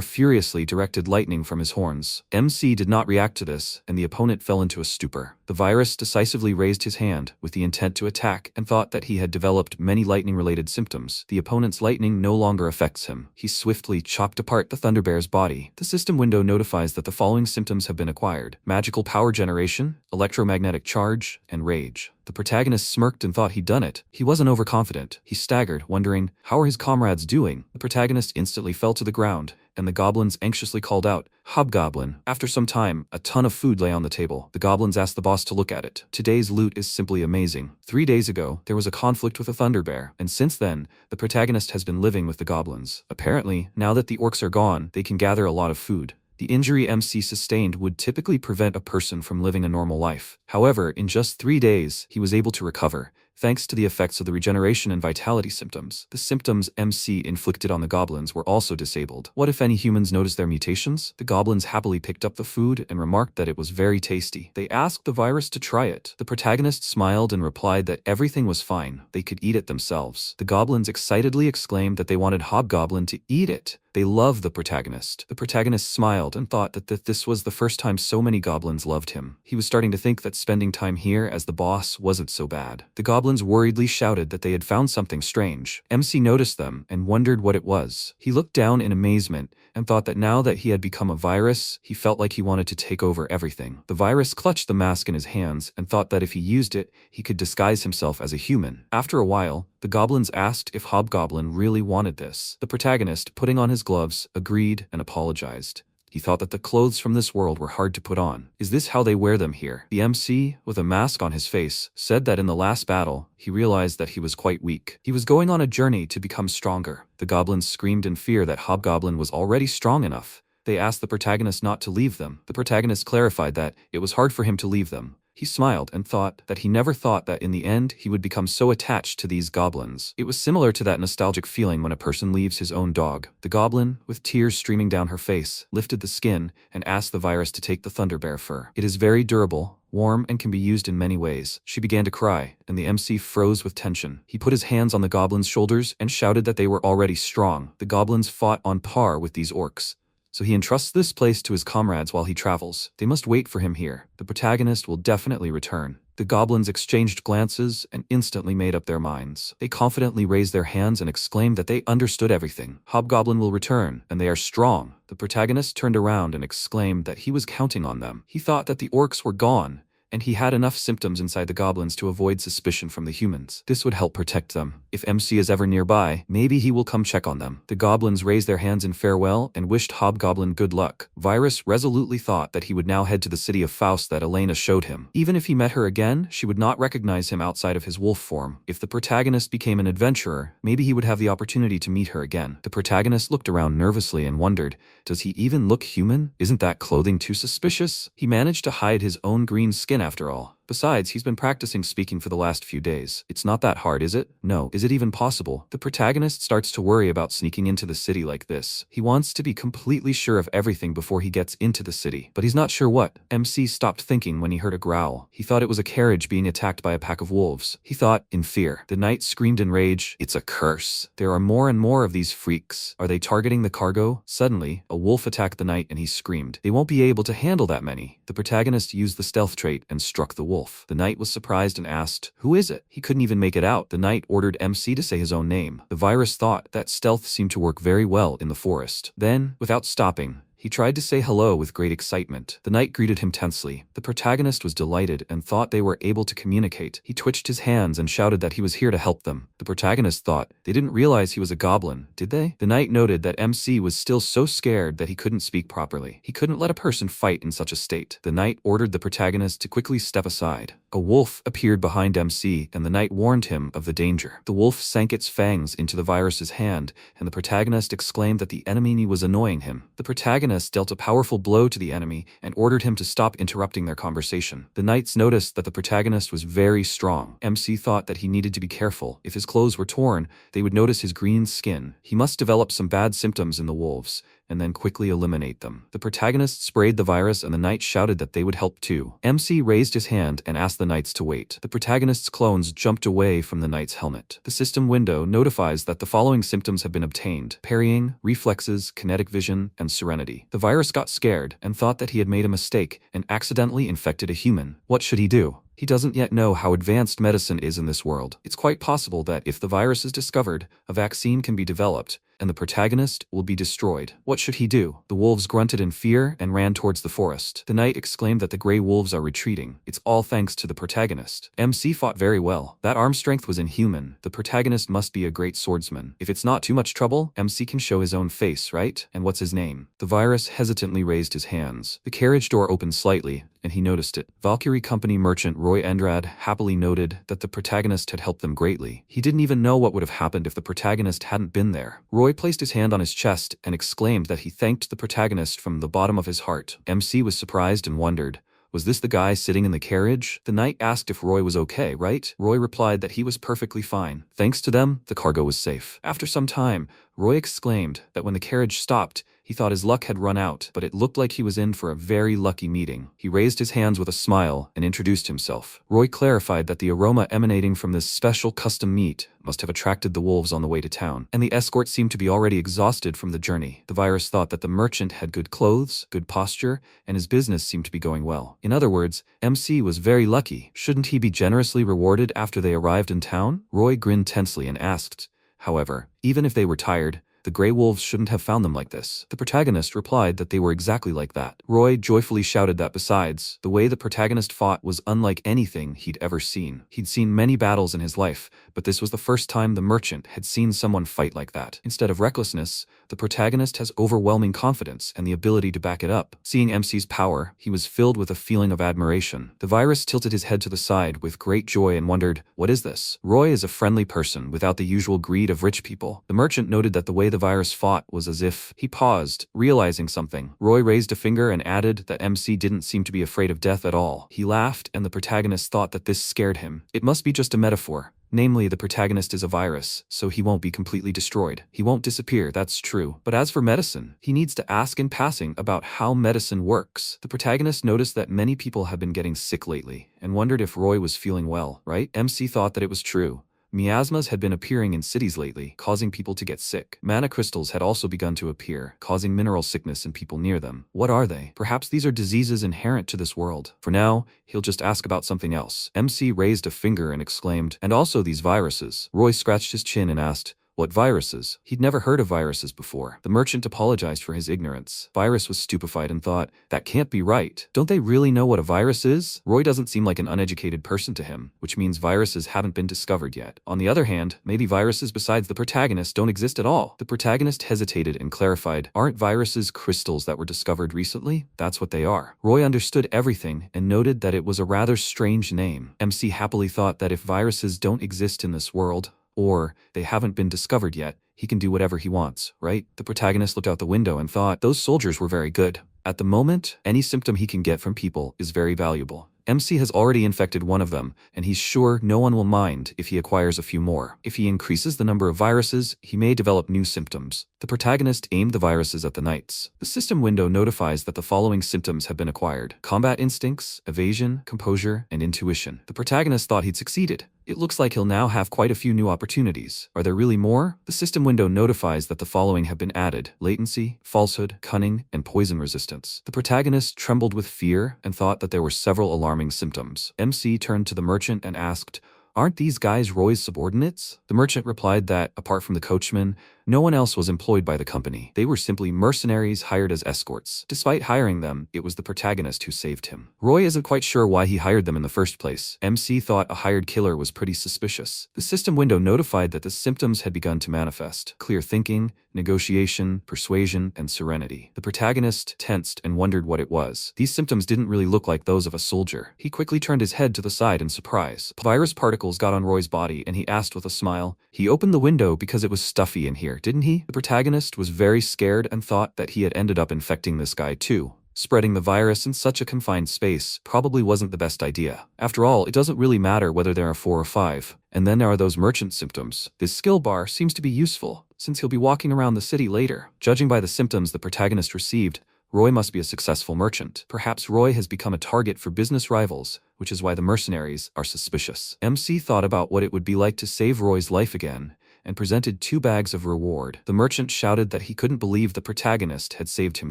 furiously directed lightning from his horns. MC did not react to this, and the opponent fell into a stupor. The virus decisively raised his hand with the intent to attack and thought that he had developed many lightning-related symptoms. The opponent's lightning no longer affects him. He swiftly chopped apart the Thunder Bear's body. The system window notifies that the following symptoms have been acquired: magical power generation, electromagnetic charge, and rage. The protagonist smirked and thought he'd done it. He wasn't overconfident. He staggered, wondering, how are his comrades doing? The protagonist instantly fell to the ground, and the goblins anxiously called out, "Hobgoblin." After some time, a ton of food lay on the table. The goblins asked the boss to look at it. Today's loot is simply amazing. 3 days ago, there was a conflict with a Thunder Bear, and since then, the protagonist has been living with the goblins. Apparently, now that the orcs are gone, they can gather a lot of food. The injury MC sustained would typically prevent a person from living a normal life. However, in just 3 days, he was able to recover, thanks to the effects of the regeneration and vitality symptoms. The symptoms MC inflicted on the goblins were also disabled. What if any humans noticed their mutations? The goblins happily picked up the food and remarked that it was very tasty. They asked the virus to try it. The protagonist smiled and replied that everything was fine. They could eat it themselves. The goblins excitedly exclaimed that they wanted Hobgoblin to eat it. They loved the protagonist. The protagonist smiled and thought that this was the first time so many goblins loved him. He was starting to think that spending time here as the boss wasn't so bad. The goblins worriedly shouted that they had found something strange. MC noticed them and wondered what it was. He looked down in amazement and thought that now that he had become a virus, he felt like he wanted to take over everything. The virus clutched the mask in his hands and thought that if he used it, he could disguise himself as a human. After a while, the goblins asked if Hobgoblin really wanted this. The protagonist, putting on his gloves, agreed and apologized. He thought that the clothes from this world were hard to put on. Is this how they wear them here? The MC, with a mask on his face, said that in the last battle, he realized that he was quite weak. He was going on a journey to become stronger. The goblins screamed in fear that Hobgoblin was already strong enough. They asked the protagonist not to leave them. The protagonist clarified that it was hard for him to leave them. He smiled and thought that he never thought that in the end he would become so attached to these goblins. It was similar to that nostalgic feeling when a person leaves his own dog. The goblin, with tears streaming down her face, lifted the skin and asked the virus to take the Thunder Bear fur. It is very durable, warm, and can be used in many ways. She began to cry, and the MC froze with tension. He put his hands on the goblins' shoulders and shouted that they were already strong. The goblins fought on par with these orcs. So he entrusts this place to his comrades while he travels. They must wait for him here. The protagonist will definitely return. The goblins exchanged glances and instantly made up their minds. They confidently raised their hands and exclaimed that they understood everything. Hobgoblin will return, and they are strong. The protagonist turned around and exclaimed that he was counting on them. He thought that the orcs were gone, and he had enough symptoms inside the goblins to avoid suspicion from the humans. This would help protect them. If MC is ever nearby, maybe he will come check on them. The goblins raised their hands in farewell and wished Hobgoblin good luck. Virus resolutely thought that he would now head to the city of Faust that Elena showed him. Even if he met her again, she would not recognize him outside of his wolf form. If the protagonist became an adventurer, maybe he would have the opportunity to meet her again. The protagonist looked around nervously and wondered, does he even look human? Isn't that clothing too suspicious? He managed to hide his own green skin after all. Besides, he's been practicing speaking for the last few days. It's not that hard, is it? No. Is it even possible? The protagonist starts to worry about sneaking into the city like this. He wants to be completely sure of everything before he gets into the city, but he's not sure what. MC stopped thinking when he heard a growl. He thought it was a carriage being attacked by a pack of wolves. He thought in fear. The knight screamed in rage, "It's a curse. There are more and more of these freaks. Are they targeting the cargo?" Suddenly, a wolf attacked the knight and he screamed. They won't be able to handle that many. The protagonist used the stealth trait and struck the wolf. wolf. The knight was surprised and asked, "Who is it?" He couldn't even make it out. The knight ordered MC to say his own name. The virus thought that stealth seemed to work very well in the forest. Then, without stopping, he tried to say hello with great excitement. The knight greeted him tensely. The protagonist was delighted and thought they were able to communicate. He twitched his hands and shouted that he was here to help them. The protagonist thought they didn't realize he was a goblin, did they? The knight noted that MC was still so scared that he couldn't speak properly. He couldn't let a person fight in such a state. The knight ordered the protagonist to quickly step aside. A wolf appeared behind MC, and the knight warned him of the danger. The wolf sank its fangs into the virus's hand, and the protagonist exclaimed that the enemy was annoying him. The protagonist dealt a powerful blow to the enemy and ordered him to stop interrupting their conversation. The knights noticed that the protagonist was very strong. MC thought that he needed to be careful. If his clothes were torn, they would notice his green skin. He must develop some bad symptoms in the wolves and then quickly eliminate them. The protagonist sprayed the virus and the knight shouted that they would help too. MC raised his hand and asked the knights to wait. The protagonist's clones jumped away from the knight's helmet. The system window notifies that the following symptoms have been obtained: parrying, reflexes, kinetic vision, and serenity. The virus got scared and thought that he had made a mistake and accidentally infected a human. What should he do? He doesn't yet know how advanced medicine is in this world. It's quite possible that if the virus is discovered, a vaccine can be developed, and the protagonist will be destroyed. What should he do? The wolves grunted in fear and ran towards the forest. The knight exclaimed that the grey wolves are retreating. It's all thanks to the protagonist. MC fought very well. That arm strength was inhuman. The protagonist must be a great swordsman. If it's not too much trouble, MC can show his own face, right? And what's his name? The virus hesitantly raised his hands. The carriage door opened slightly, and he noticed it. Valkyrie Company merchant Roy Endrad happily noted that the protagonist had helped them greatly. He didn't even know what would have happened if the protagonist hadn't been there. Roy placed his hand on his chest and exclaimed that he thanked the protagonist from the bottom of his heart. MC was surprised and wondered, was this the guy sitting in the carriage? The knight asked if Roy was okay, right? Roy replied that he was perfectly fine. Thanks to them, the cargo was safe. After some time, Roy exclaimed that when the carriage stopped, he thought his luck had run out, but it looked like he was in for a very lucky meeting. He raised his hands with a smile and introduced himself. Roy clarified that the aroma emanating from this special custom meat must have attracted the wolves on the way to town, and the escort seemed to be already exhausted from the journey. The virus thought that the merchant had good clothes, good posture, and his business seemed to be going well. In other words, MC was very lucky. Shouldn't he be generously rewarded after they arrived in town? Roy grinned tensely and asked, however, even if they were tired, the grey wolves shouldn't have found them like this. The protagonist replied that they were exactly like that. Roy joyfully shouted that besides, the way the protagonist fought was unlike anything he'd ever seen. He'd seen many battles in his life, but this was the first time the merchant had seen someone fight like that. Instead of recklessness, the protagonist has overwhelming confidence and the ability to back it up. Seeing MC's power, he was filled with a feeling of admiration. The virus tilted his head to the side with great joy and wondered, what is this? Roy is a friendly person without the usual greed of rich people. The merchant noted that the way the virus fought was as if he paused, realizing something. Roy raised a finger and added that MC didn't seem to be afraid of death at all. He laughed, and the protagonist thought that this scared him. It must be just a metaphor. Namely, the protagonist is a virus, so he won't be completely destroyed. He won't disappear, that's true. But as for medicine, he needs to ask in passing about how medicine works. The protagonist noticed that many people have been getting sick lately, and wondered if Roy was feeling well, right? MC thought that it was true. Miasmas had been appearing in cities lately, causing people to get sick. Mana crystals had also begun to appear, causing mineral sickness in people near them. What are they? Perhaps these are diseases inherent to this world. For now, he'll just ask about something else. MC raised a finger and exclaimed, and also these viruses. Roy scratched his chin and asked, what viruses? He'd never heard of viruses before. The merchant apologized for his ignorance. Virus was stupefied and thought, that can't be right. Don't they really know what a virus is? Roy doesn't seem like an uneducated person to him, which means viruses haven't been discovered yet. On the other hand, maybe viruses besides the protagonist don't exist at all. The protagonist hesitated and clarified, aren't viruses crystals that were discovered recently? That's what they are. Roy understood everything and noted that it was a rather strange name. MC happily thought that if viruses don't exist in this world, or they haven't been discovered yet, he can do whatever he wants, right? The protagonist looked out the window and thought, those soldiers were very good. At the moment, any symptom he can get from people is very valuable. MC has already infected one of them, and he's sure no one will mind if he acquires a few more. If he increases the number of viruses, he may develop new symptoms. The protagonist aimed the viruses at the knights. The system window notifies that the following symptoms have been acquired: combat instincts, evasion, composure, and intuition. The protagonist thought he'd succeeded. It looks like he'll now have quite a few new opportunities. Are there really more? The system window notifies that the following have been added: latency, falsehood, cunning, and poison resistance. The protagonist trembled with fear and thought that there were several alarming symptoms. MC turned to the merchant and asked, "Aren't these guys Roy's subordinates?" The merchant replied that, apart from the coachman, no one else was employed by the company. They were simply mercenaries hired as escorts. Despite hiring them, it was the protagonist who saved him. Roy isn't quite sure why he hired them in the first place. MC thought a hired killer was pretty suspicious. The system window notified that the symptoms had begun to manifest: clear thinking, negotiation, persuasion, and serenity. The protagonist tensed and wondered what it was. These symptoms didn't really look like those of a soldier. He quickly turned his head to the side in surprise. Virus particles got on Roy's body and he asked with a smile, "He opened the window because it was stuffy in here, didn't he?" The protagonist was very scared and thought that he had ended up infecting this guy too. Spreading the virus in such a confined space probably wasn't the best idea. After all, it doesn't really matter whether there are 4 or 5. And then there are those merchant symptoms. This skill bar seems to be useful, since he'll be walking around the city later. Judging by the symptoms the protagonist received, Roy must be a successful merchant. Perhaps Roy has become a target for business rivals, which is why the mercenaries are suspicious. MC thought about what it would be like to save Roy's life again, and presented 2 bags of reward. The merchant shouted that he couldn't believe the protagonist had saved him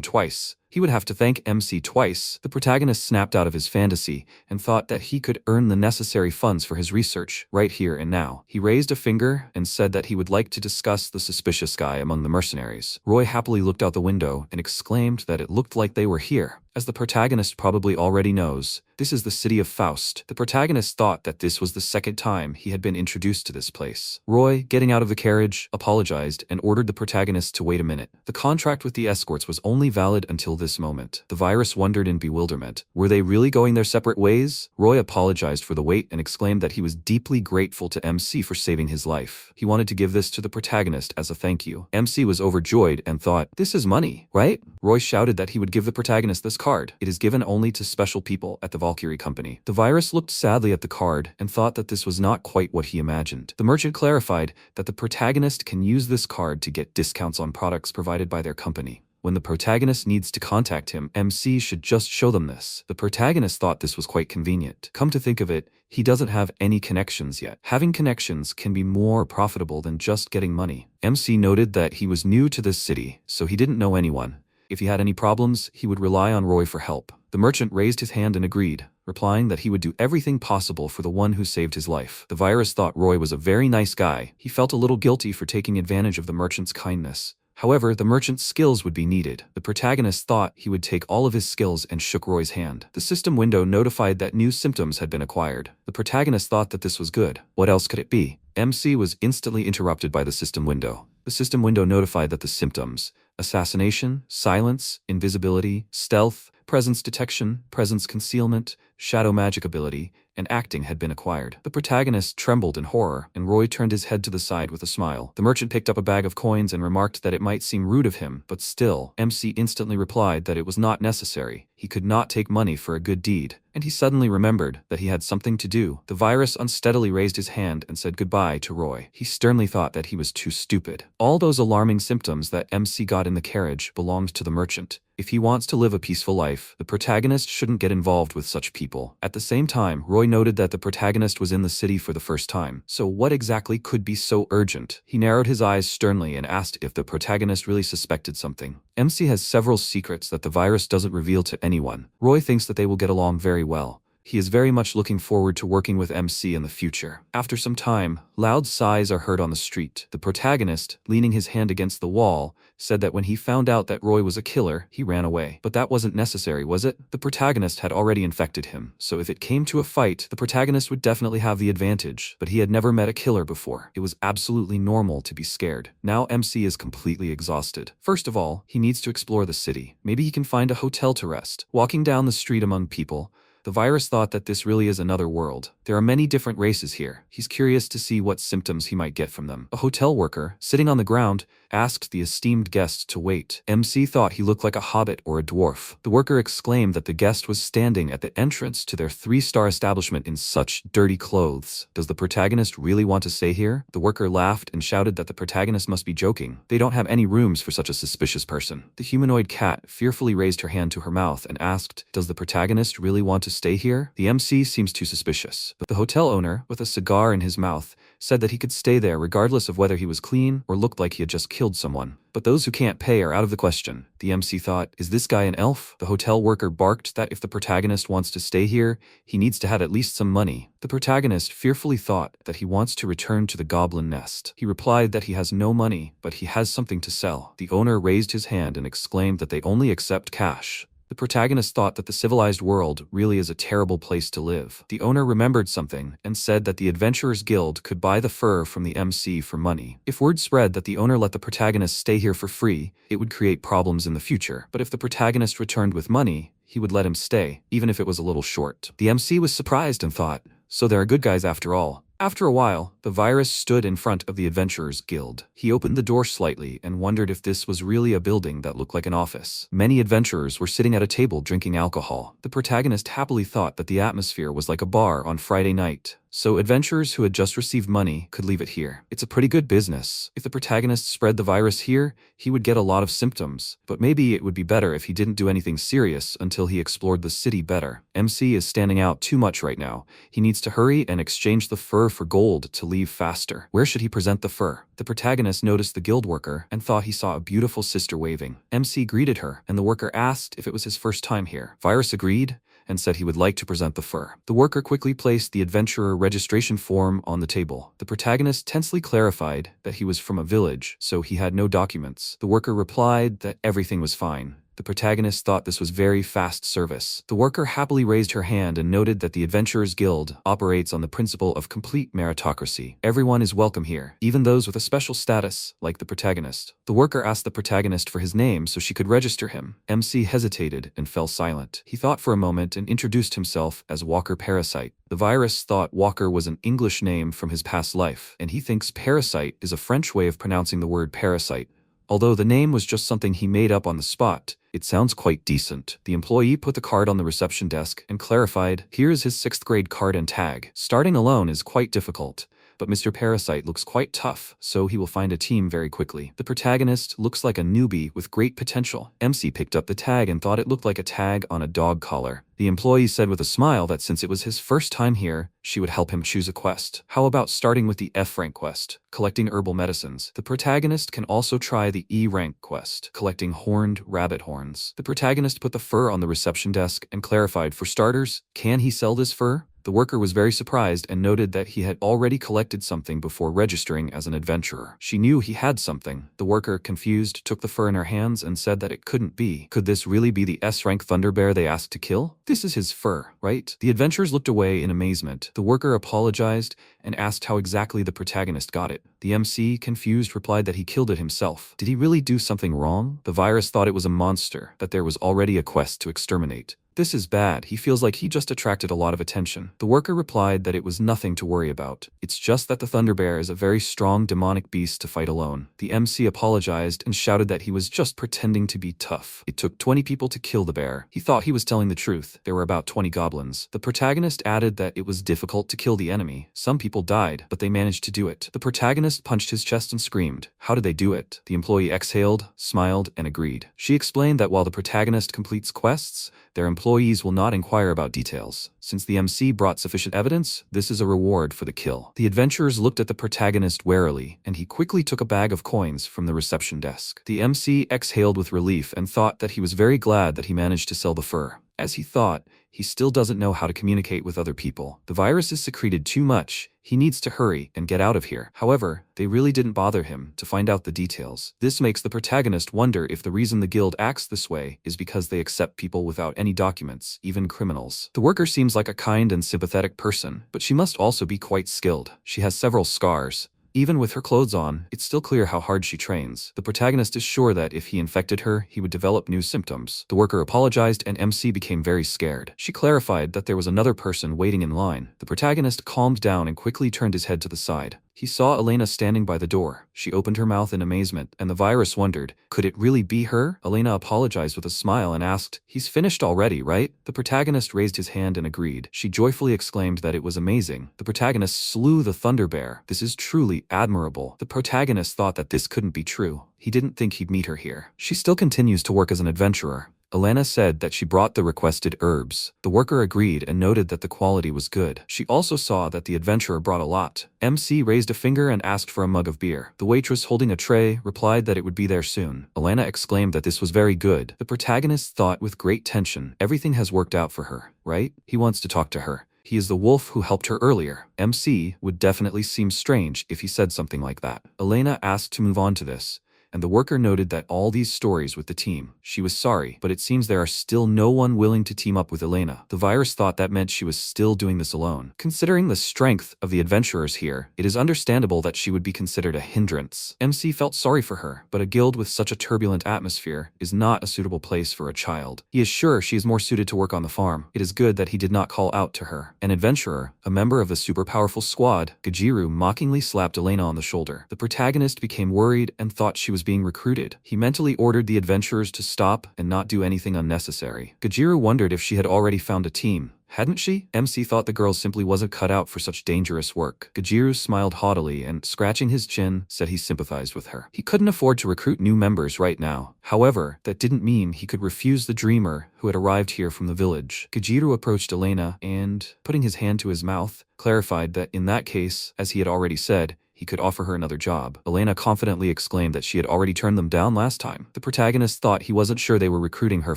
twice. He would have to thank MC twice. The protagonist snapped out of his fantasy and thought that he could earn the necessary funds for his research right here and now. He raised a finger and said that he would like to discuss the suspicious guy among the mercenaries. Roy happily looked out the window and exclaimed that it looked like they were here. As the protagonist probably already knows, this is the city of Faust. The protagonist thought that this was the second time he had been introduced to this place. Roy, getting out of the carriage, apologized and ordered the protagonist to wait a minute. The contract with the escorts was only valid until this moment. The virus wondered in bewilderment. Were they really going their separate ways? Roy apologized for the wait and exclaimed that he was deeply grateful to MC for saving his life. He wanted to give this to the protagonist as a thank you. MC was overjoyed and thought, "This is money, right?" Roy shouted that he would give the protagonist this card. It is given only to special people at the Valkyrie Company. The virus looked sadly at the card and thought that this was not quite what he imagined. The merchant clarified that the protagonist can use this card to get discounts on products provided by their company. When the protagonist needs to contact him, MC should just show them this. The protagonist thought this was quite convenient. Come to think of it, he doesn't have any connections yet. Having connections can be more profitable than just getting money. MC noted that he was new to this city, so he didn't know anyone. If he had any problems, he would rely on Roy for help. The merchant raised his hand and agreed, replying that he would do everything possible for the one who saved his life. The virus thought Roy was a very nice guy. He felt a little guilty for taking advantage of the merchant's kindness. However, the merchant's skills would be needed. The protagonist thought he would take all of his skills and shook Roy's hand. The system window notified that new symptoms had been acquired. The protagonist thought that this was good. What else could it be? MC was instantly interrupted by the system window. The system window notified that the symptoms: assassination, silence, invisibility, stealth, presence detection, presence concealment, shadow magic ability, and acting had been acquired. The protagonist trembled in horror, and Roy turned his head to the side with a smile. The merchant picked up a bag of coins and remarked that it might seem rude of him, but still, MC instantly replied that it was not necessary. He could not take money for a good deed, and he suddenly remembered that he had something to do. The virus unsteadily raised his hand and said goodbye to Roy. He sternly thought that he was too stupid. All those alarming symptoms that MC got in the carriage belonged to the merchant. If he wants to live a peaceful life, the protagonist shouldn't get involved with such people. At the same time, Roy noted that the protagonist was in the city for the first time. So what exactly could be so urgent? He narrowed his eyes sternly and asked if the protagonist really suspected something. MC has several secrets that the virus doesn't reveal to anyone. Roy thinks that they will get along very well. He is very much looking forward to working with MC in the future. After some time, loud sighs are heard on the street. The protagonist, leaning his hand against the wall, said that when he found out that Roy was a killer, he ran away. But that wasn't necessary, was it? The protagonist had already infected him, so if it came to a fight, the protagonist would definitely have the advantage. But he had never met a killer before. It was absolutely normal to be scared. Now MC is completely exhausted. First of all, he needs to explore the city. Maybe he can find a hotel to rest. Walking down the street among people, the virus thought that this really is another world. There are many different races here. He's curious to see what symptoms he might get from them. A hotel worker, sitting on the ground, asked the esteemed guest to wait. MC thought he looked like a hobbit or a dwarf. The worker exclaimed that the guest was standing at the entrance to their 3-star establishment in such dirty clothes. Does the protagonist really want to stay here? The worker laughed and shouted that the protagonist must be joking. They don't have any rooms for such a suspicious person. The humanoid cat fearfully raised her hand to her mouth and asked, does the protagonist really want to stay here? The MC seems too suspicious, but the hotel owner, with a cigar in his mouth, said that he could stay there regardless of whether he was clean or looked like he had just killed someone. But those who can't pay are out of the question. The MC thought, is this guy an elf? The hotel worker barked that if the protagonist wants to stay here, he needs to have at least some money. The protagonist fearfully thought that he wants to return to the goblin nest. He replied that he has no money, but he has something to sell. The owner raised his hand and exclaimed that they only accept cash. The protagonist thought that the civilized world really is a terrible place to live. The owner remembered something and said that the Adventurers Guild could buy the fur from the MC for money. If word spread that the owner let the protagonist stay here for free, it would create problems in the future. But if the protagonist returned with money, he would let him stay, even if it was a little short. The MC was surprised and thought, so there are good guys after all. After a while, the virus stood in front of the Adventurers Guild. He opened the door slightly and wondered if this was really a building that looked like an office. Many adventurers were sitting at a table drinking alcohol. The protagonist happily thought that the atmosphere was like a bar on Friday night. So adventurers who had just received money could leave it here. It's a pretty good business. If the protagonist spread the virus here, he would get a lot of symptoms. But maybe it would be better if he didn't do anything serious until he explored the city better. MC is standing out too much right now. He needs to hurry and exchange the fur for gold to leave faster. Where should he present the fur? The protagonist noticed the guild worker and thought he saw a beautiful sister waving. MC greeted her, and the worker asked if it was his first time here. Virus agreed and said he would like to present the fur. The worker quickly placed the adventurer registration form on the table. The protagonist tensely clarified that he was from a village, so he had no documents. The worker replied that everything was fine. The protagonist thought this was very fast service. The worker happily raised her hand and noted that the Adventurers Guild operates on the principle of complete meritocracy. Everyone is welcome here, even those with a special status, like the protagonist. The worker asked the protagonist for his name so she could register him. MC hesitated and fell silent. He thought for a moment and introduced himself as Walker Parasite. The virus thought Walker was an English name from his past life, and he thinks parasite is a French way of pronouncing the word parasite. Although the name was just something he made up on the spot, it sounds quite decent. The employee put the card on the reception desk and clarified, here is his 6th grade card and tag. Starting alone is quite difficult, but Mr. Parasite looks quite tough, so he will find a team very quickly. The protagonist looks like a newbie with great potential. MC picked up the tag and thought it looked like a tag on a dog collar. The employee said with a smile that since it was his first time here, she would help him choose a quest. How about starting with the F rank quest, collecting herbal medicines? The protagonist can also try the E rank quest, collecting horned rabbit horns. The protagonist put the fur on the reception desk and clarified, for starters, can he sell this fur? The worker was very surprised and noted that he had already collected something before registering as an adventurer. She knew he had something. The worker, confused, took the fur in her hands and said that it couldn't be. Could this really be the S-rank Thunderbear they asked to kill? This is his fur, right? The adventurers looked away in amazement. The worker apologized and asked how exactly the protagonist got it. The MC, confused, replied that he killed it himself. Did he really do something wrong? The virus thought it was a monster, that there was already a quest to exterminate. This is bad. He feels like he just attracted a lot of attention. The worker replied that it was nothing to worry about. It's just that the Thunderbear is a very strong demonic beast to fight alone. The MC apologized and shouted that he was just pretending to be tough. It took 20 people to kill the bear. He thought he was telling the truth. There were about 20 goblins. The protagonist added that it was difficult to kill the enemy. Some people died, but they managed to do it. The protagonist punched his chest and screamed. How did they do it? The employee exhaled, smiled, and agreed. She explained that while the protagonist completes quests, their employees will not inquire about details. Since the MC brought sufficient evidence, this is a reward for the kill. The adventurers looked at the protagonist warily, and he quickly took a bag of coins from the reception desk. The MC exhaled with relief and thought that he was very glad that he managed to sell the fur. As he thought, he still doesn't know how to communicate with other people. The virus is secreted too much. He needs to hurry and get out of here. However, they really didn't bother him to find out the details. This makes the protagonist wonder if the reason the guild acts this way is because they accept people without any documents, even criminals. The worker seems like a kind and sympathetic person, but she must also be quite skilled. She has several scars. Even with her clothes on, it's still clear how hard she trains. The protagonist is sure that if he infected her, he would develop new symptoms. The worker apologized and MC became very scared. She clarified that there was another person waiting in line. The protagonist calmed down and quickly turned his head to the side. He saw Elena standing by the door. She opened her mouth in amazement, and the virus wondered, could it really be her? Elena apologized with a smile and asked, he's finished already, right? The protagonist raised his hand and agreed. She joyfully exclaimed that it was amazing. The protagonist slew the Thunderbear. This is truly admirable. The protagonist thought that this couldn't be true. He didn't think he'd meet her here. She still continues to work as an adventurer. Elena said that she brought the requested herbs. The worker agreed and noted that the quality was good. She also saw that the adventurer brought a lot. MC raised a finger and asked for a mug of beer. The waitress holding a tray replied that it would be there soon. Elena exclaimed that this was very good. The protagonist thought with great tension, everything has worked out for her, right? He wants to talk to her. He is the wolf who helped her earlier. MC would definitely seem strange if he said something like that. Elena asked to move on to this, and the worker noted that all these stories with the team. She was sorry, but it seems there are still no one willing to team up with Elena. The virus thought that meant she was still doing this alone. Considering the strength of the adventurers here, it is understandable that she would be considered a hindrance. MC felt sorry for her, but a guild with such a turbulent atmosphere is not a suitable place for a child. He is sure she is more suited to work on the farm. It is good that he did not call out to her. An adventurer, a member of the super powerful squad, Gajiru mockingly slapped Elena on the shoulder. The protagonist became worried and thought she was being recruited. He mentally ordered the adventurers to stop and not do anything unnecessary. Gajiru wondered if she had already found a team. Hadn't she? MC thought the girl simply wasn't cut out for such dangerous work. Gajiru smiled haughtily and, scratching his chin, said he sympathized with her. He couldn't afford to recruit new members right now. However, that didn't mean he could refuse the dreamer who had arrived here from the village. Gajiru approached Elena and, putting his hand to his mouth, clarified that in that case, as he had already said, he could offer her another job. Elena confidently exclaimed that she had already turned them down last time. The protagonist thought he wasn't sure they were recruiting her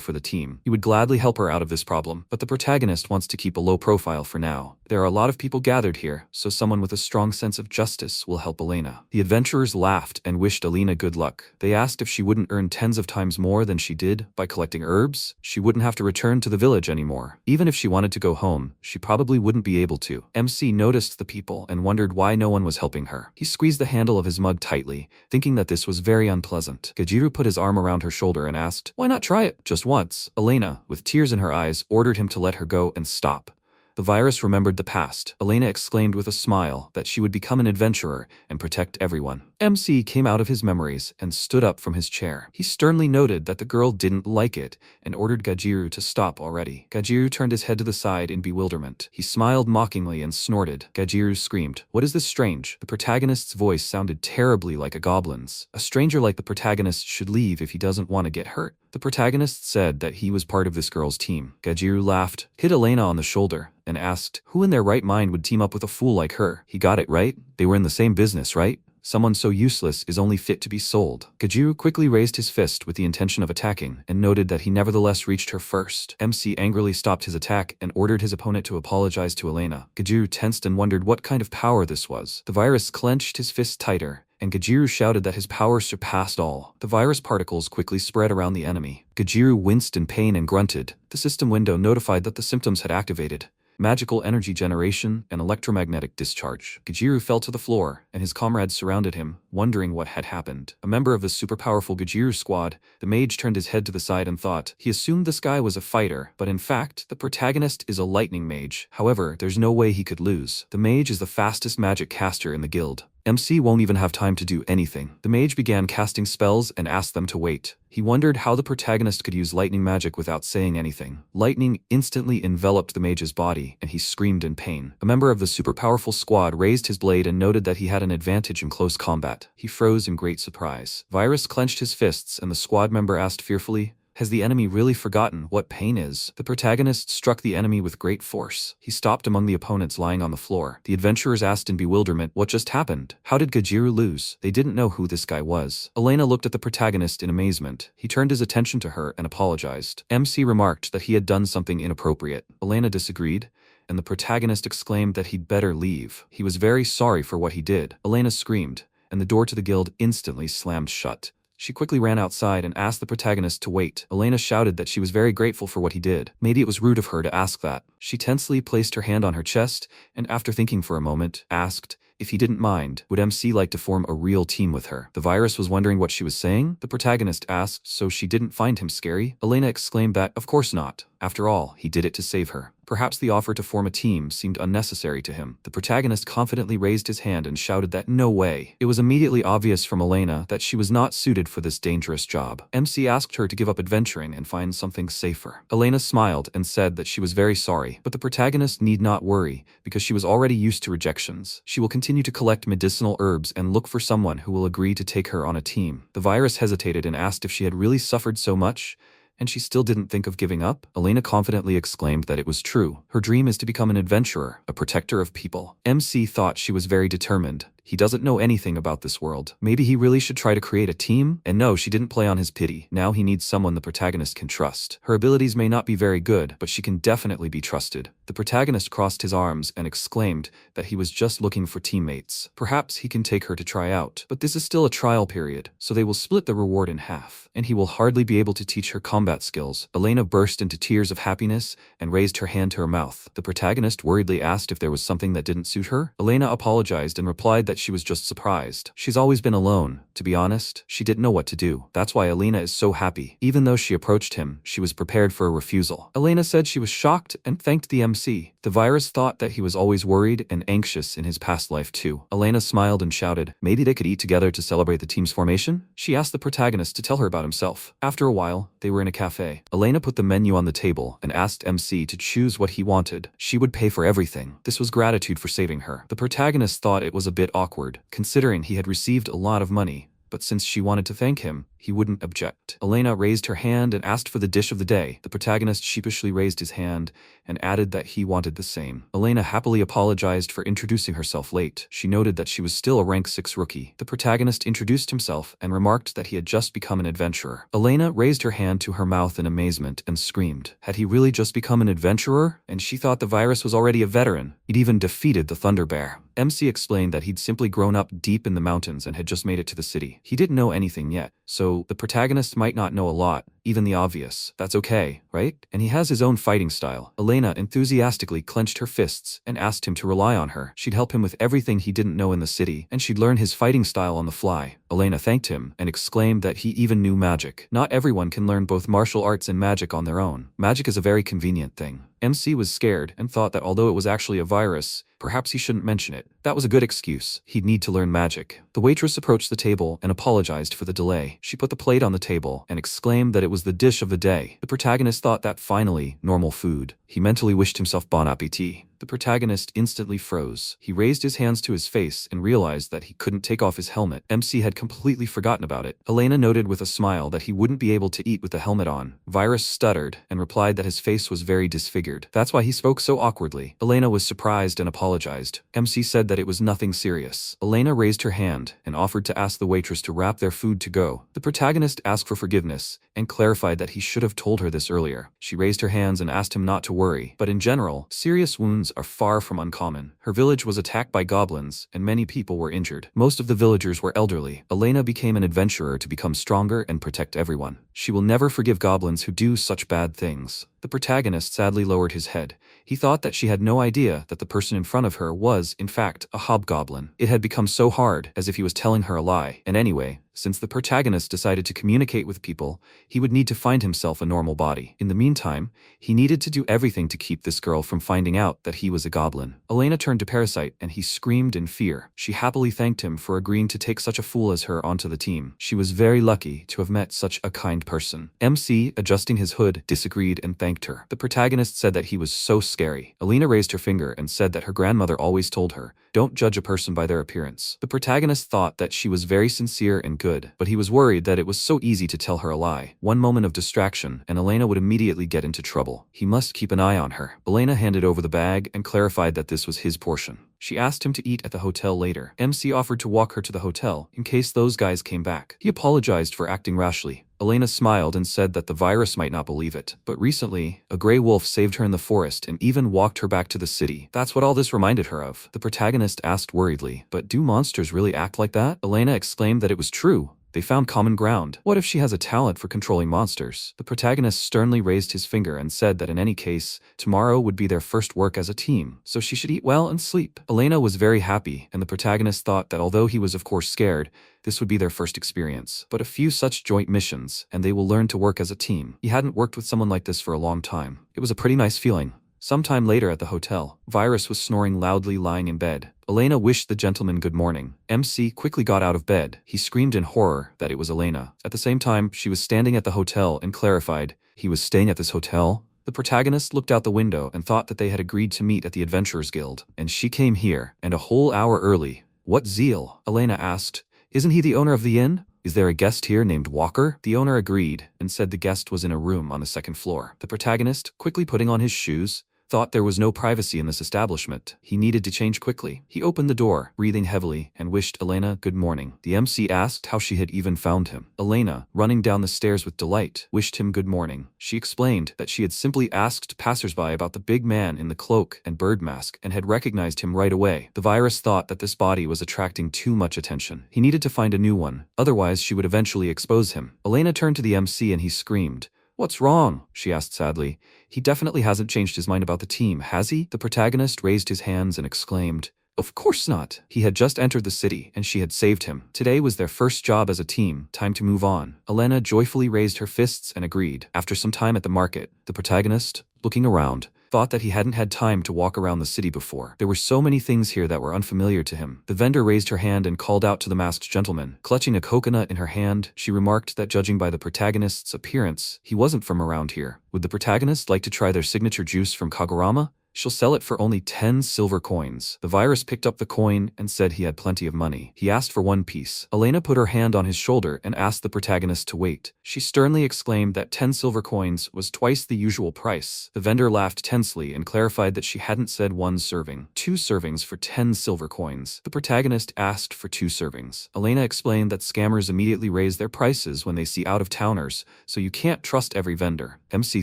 for the team. He would gladly help her out of this problem, but the protagonist wants to keep a low profile for now. There are a lot of people gathered here, so someone with a strong sense of justice will help Elena. The adventurers laughed and wished Elena good luck. They asked if she wouldn't earn tens of times more than she did by collecting herbs. She wouldn't have to return to the village anymore. Even if she wanted to go home, she probably wouldn't be able to. MC noticed the people and wondered why no one was helping her. He squeezed the handle of his mug tightly, thinking that this was very unpleasant. Gajiru put his arm around her shoulder and asked, "Why not try it? Just once." Elena, with tears in her eyes, ordered him to let her go and stop. The virus remembered the past. Elena exclaimed with a smile that she would become an adventurer and protect everyone. MC came out of his memories and stood up from his chair. He sternly noted that the girl didn't like it and ordered Gajiru to stop already. Gajiru turned his head to the side in bewilderment. He smiled mockingly and snorted. Gajiru screamed, "What is this strange?" The protagonist's voice sounded terribly like a goblin's. A stranger like the protagonist should leave if he doesn't want to get hurt. The protagonist said that he was part of this girl's team. Gajiru laughed, hit Elena on the shoulder, and asked, who in their right mind would team up with a fool like her? He got it right. They were in the same business, right? Someone so useless is only fit to be sold. Gajiru quickly raised his fist with the intention of attacking, and noted that he nevertheless reached her first. MC angrily stopped his attack and ordered his opponent to apologize to Elena. Gajiru tensed and wondered what kind of power this was. The virus clenched his fist tighter, and Gajiru shouted that his power surpassed all. The virus particles quickly spread around the enemy. Gajiru winced in pain and grunted. The system window notified that the symptoms had activated. Magical energy generation and electromagnetic discharge. Gajiru fell to the floor, and his comrades surrounded him, wondering what had happened. A member of the super-powerful Gajiru squad, the mage turned his head to the side and thought. He assumed this guy was a fighter, but in fact, the protagonist is a lightning mage. However, there's no way he could lose. The mage is the fastest magic caster in the guild. MC won't even have time to do anything. The mage began casting spells and asked them to wait. He wondered how the protagonist could use lightning magic without saying anything. Lightning instantly enveloped the mage's body, and he screamed in pain. A member of the super-powerful squad raised his blade and noted that he had an advantage in close combat. He froze in great surprise. Virus clenched his fists, and the squad member asked fearfully, has the enemy really forgotten what pain is? The protagonist struck the enemy with great force. He stopped among the opponents lying on the floor. The adventurers asked in bewilderment, what just happened? How did Gajiru lose? They didn't know who this guy was. Elena looked at the protagonist in amazement. He turned his attention to her and apologized. MC remarked that he had done something inappropriate. Elena disagreed, and the protagonist exclaimed that he'd better leave. He was very sorry for what he did. Elena screamed, and the door to the guild instantly slammed shut. She quickly ran outside and asked the protagonist to wait. Elena shouted that she was very grateful for what he did. Maybe it was rude of her to ask that. She tensely placed her hand on her chest and, after thinking for a moment, asked if he didn't mind, would MC like to form a real team with her? The virus was wondering what she was saying. The protagonist asked, so she didn't find him scary? Elena exclaimed that, of course not. After all, he did it to save her. Perhaps the offer to form a team seemed unnecessary to him. The protagonist confidently raised his hand and shouted that no way. It was immediately obvious from Elena that she was not suited for this dangerous job. MC asked her to give up adventuring and find something safer. Elena smiled and said that she was very sorry, but the protagonist need not worry because she was already used to rejections. She will continue to collect medicinal herbs and look for someone who will agree to take her on a team. The virus hesitated and asked if she had really suffered so much, And she still didn't think of giving up? Elena confidently exclaimed that it was true. Her dream is to become an adventurer, a protector of people. MC thought she was very determined. He doesn't know anything about this world. Maybe he really should try to create a team? And no, she didn't play on his pity. Now he needs someone the protagonist can trust. Her abilities may not be very good, but she can definitely be trusted. The protagonist crossed his arms and exclaimed that he was just looking for teammates. Perhaps he can take her to try out. But this is still a trial period, so they will split the reward in half. And he will hardly be able to teach her combat skills. Elena burst into tears of happiness and raised her hand to her mouth. The protagonist worriedly asked if there was something that didn't suit her. Elena apologized and replied that she was just surprised. She's always been alone. To be honest, she didn't know what to do. That's why Elena is so happy. Even though she approached him, she was prepared for a refusal. Elena said she was shocked and thanked the MC. The virus thought that he was always worried and anxious in his past life too. Elena smiled and shouted, maybe they could eat together to celebrate the team's formation? She asked the protagonist to tell her about himself. After a while, they were in a cafe. Elena put the menu on the table and asked MC to choose what he wanted. She would pay for everything. This was gratitude for saving her. The protagonist thought it was a bit awkward, considering he had received a lot of money, but since she wanted to thank him, he wouldn't object. Elena raised her hand and asked for the dish of the day. The protagonist sheepishly raised his hand and added that he wanted the same. Elena happily apologized for introducing herself late. She noted that she was still a rank 6 rookie. The protagonist introduced himself and remarked that he had just become an adventurer. Elena raised her hand to her mouth in amazement and screamed. Had he really just become an adventurer? And she thought the virus was already a veteran. He'd even defeated the Thunder Bear. MC explained that he'd simply grown up deep in the mountains and had just made it to the city. He didn't know anything yet, so the protagonist might not know a lot, even the obvious. That's okay, right? And he has his own fighting style. Elena enthusiastically clenched her fists and asked him to rely on her. She'd help him with everything he didn't know in the city, and she'd learn his fighting style on the fly. Elena thanked him and exclaimed that he even knew magic. Not everyone can learn both martial arts and magic on their own. Magic is a very convenient thing. MC was scared and thought that although it was actually a virus, perhaps he shouldn't mention it. That was a good excuse. He'd need to learn magic. The waitress approached the table and apologized for the delay. She put the plate on the table and exclaimed that it was the dish of the day. The protagonist thought that finally, normal food. He mentally wished himself bon appetit. The protagonist instantly froze. He raised his hands to his face and realized that he couldn't take off his helmet. MC had completely forgotten about it. Elena noted with a smile that he wouldn't be able to eat with the helmet on. Virus stuttered and replied that his face was very disfigured. That's why he spoke so awkwardly. Elena was surprised and apologized. MC said that it was nothing serious. Elena raised her hand and offered to ask the waitress to wrap their food to go. The protagonist asked for forgiveness and clarified that he should have told her this earlier. She raised her hands and asked him not to worry, but in general, serious wounds are far from uncommon. Her village was attacked by goblins, and many people were injured. Most of the villagers were elderly. Elena became an adventurer to become stronger and protect everyone. She will never forgive goblins who do such bad things. The protagonist sadly lowered his head. He thought that she had no idea that the person in front of her was, in fact, a hobgoblin. It had become so hard, as if he was telling her a lie. And anyway, since the protagonist decided to communicate with people, he would need to find himself a normal body. In the meantime, he needed to do everything to keep this girl from finding out that he was a goblin. Elena turned to Parasite and he screamed in fear. She happily thanked him for agreeing to take such a fool as her onto the team. She was very lucky to have met such a kind person. MC, adjusting his hood, disagreed and thanked her. The protagonist said that he was so scary. Elena raised her finger and said that her grandmother always told her, "Don't judge a person by their appearance." The protagonist thought that she was very sincere and good, but he was worried that it was so easy to tell her a lie. One moment of distraction, and Elena would immediately get into trouble. He must keep an eye on her. Elena handed over the bag and clarified that this was his portion. She asked him to eat at the hotel later. MC offered to walk her to the hotel in case those guys came back. He apologized for acting rashly. Elena smiled and said that the virus might not believe it, but recently, a gray wolf saved her in the forest and even walked her back to the city. That's what all this reminded her of. The protagonist asked worriedly, "But do monsters really act like that?" Elena exclaimed that it was true. They found common ground. What if she has a talent for controlling monsters? The protagonist sternly raised his finger and said that in any case, tomorrow would be their first work as a team, so she should eat well and sleep. Elena was very happy, and the protagonist thought that although he was of course scared, this would be their first experience. But a few such joint missions, and they will learn to work as a team. He hadn't worked with someone like this for a long time. It was a pretty nice feeling. Sometime later at the hotel, Virus was snoring loudly lying in bed. Elena wished the gentleman good morning. MC quickly got out of bed. He screamed in horror that it was Elena. At the same time, she was standing at the hotel and clarified, "He was staying at this hotel?" The protagonist looked out the window and thought that they had agreed to meet at the Adventurers Guild. And she came here, and a whole hour early. "What zeal?" Elena asked. "Isn't he the owner of the inn? "Is there a guest here named Walker?" The owner agreed and said the guest was in a room on the second floor. The protagonist, quickly putting on his shoes, thought there was no privacy in this establishment. He needed to change quickly. He opened the door, breathing heavily, and wished Elena good morning. The MC asked how she had even found him. Elena, running down the stairs with delight, wished him good morning. She explained that she had simply asked passersby about the big man in the cloak and bird mask and had recognized him right away. The virus thought that this body was attracting too much attention. He needed to find a new one, otherwise she would eventually expose him. Elena turned to the MC and he screamed. "What's wrong?" she asked sadly. "He definitely hasn't changed his mind about the team, has he?" The protagonist raised his hands and exclaimed, "Of course not. He had just entered the city, and she had saved him. Today was their first job as a team. Time to move on." Elena joyfully raised her fists and agreed. After some time at the market, the protagonist, looking around, thought that he hadn't had time to walk around the city before. There were so many things here that were unfamiliar to him. The vendor raised her hand and called out to the masked gentleman. Clutching a coconut in her hand, she remarked that judging by the protagonist's appearance, he wasn't from around here. Would the protagonist like to try their signature juice from Kagurama? She'll sell it for only 10 silver coins. The virus picked up the coin and said he had plenty of money. He asked for 1 piece. Elena put her hand on his shoulder and asked the protagonist to wait. She sternly exclaimed that 10 silver coins was twice the usual price. The vendor laughed tensely and clarified that she hadn't said 1 serving. 2 servings for 10 silver coins. The protagonist asked for 2 servings. Elena explained that scammers immediately raise their prices when they see out-of-towners, so you can't trust every vendor. MC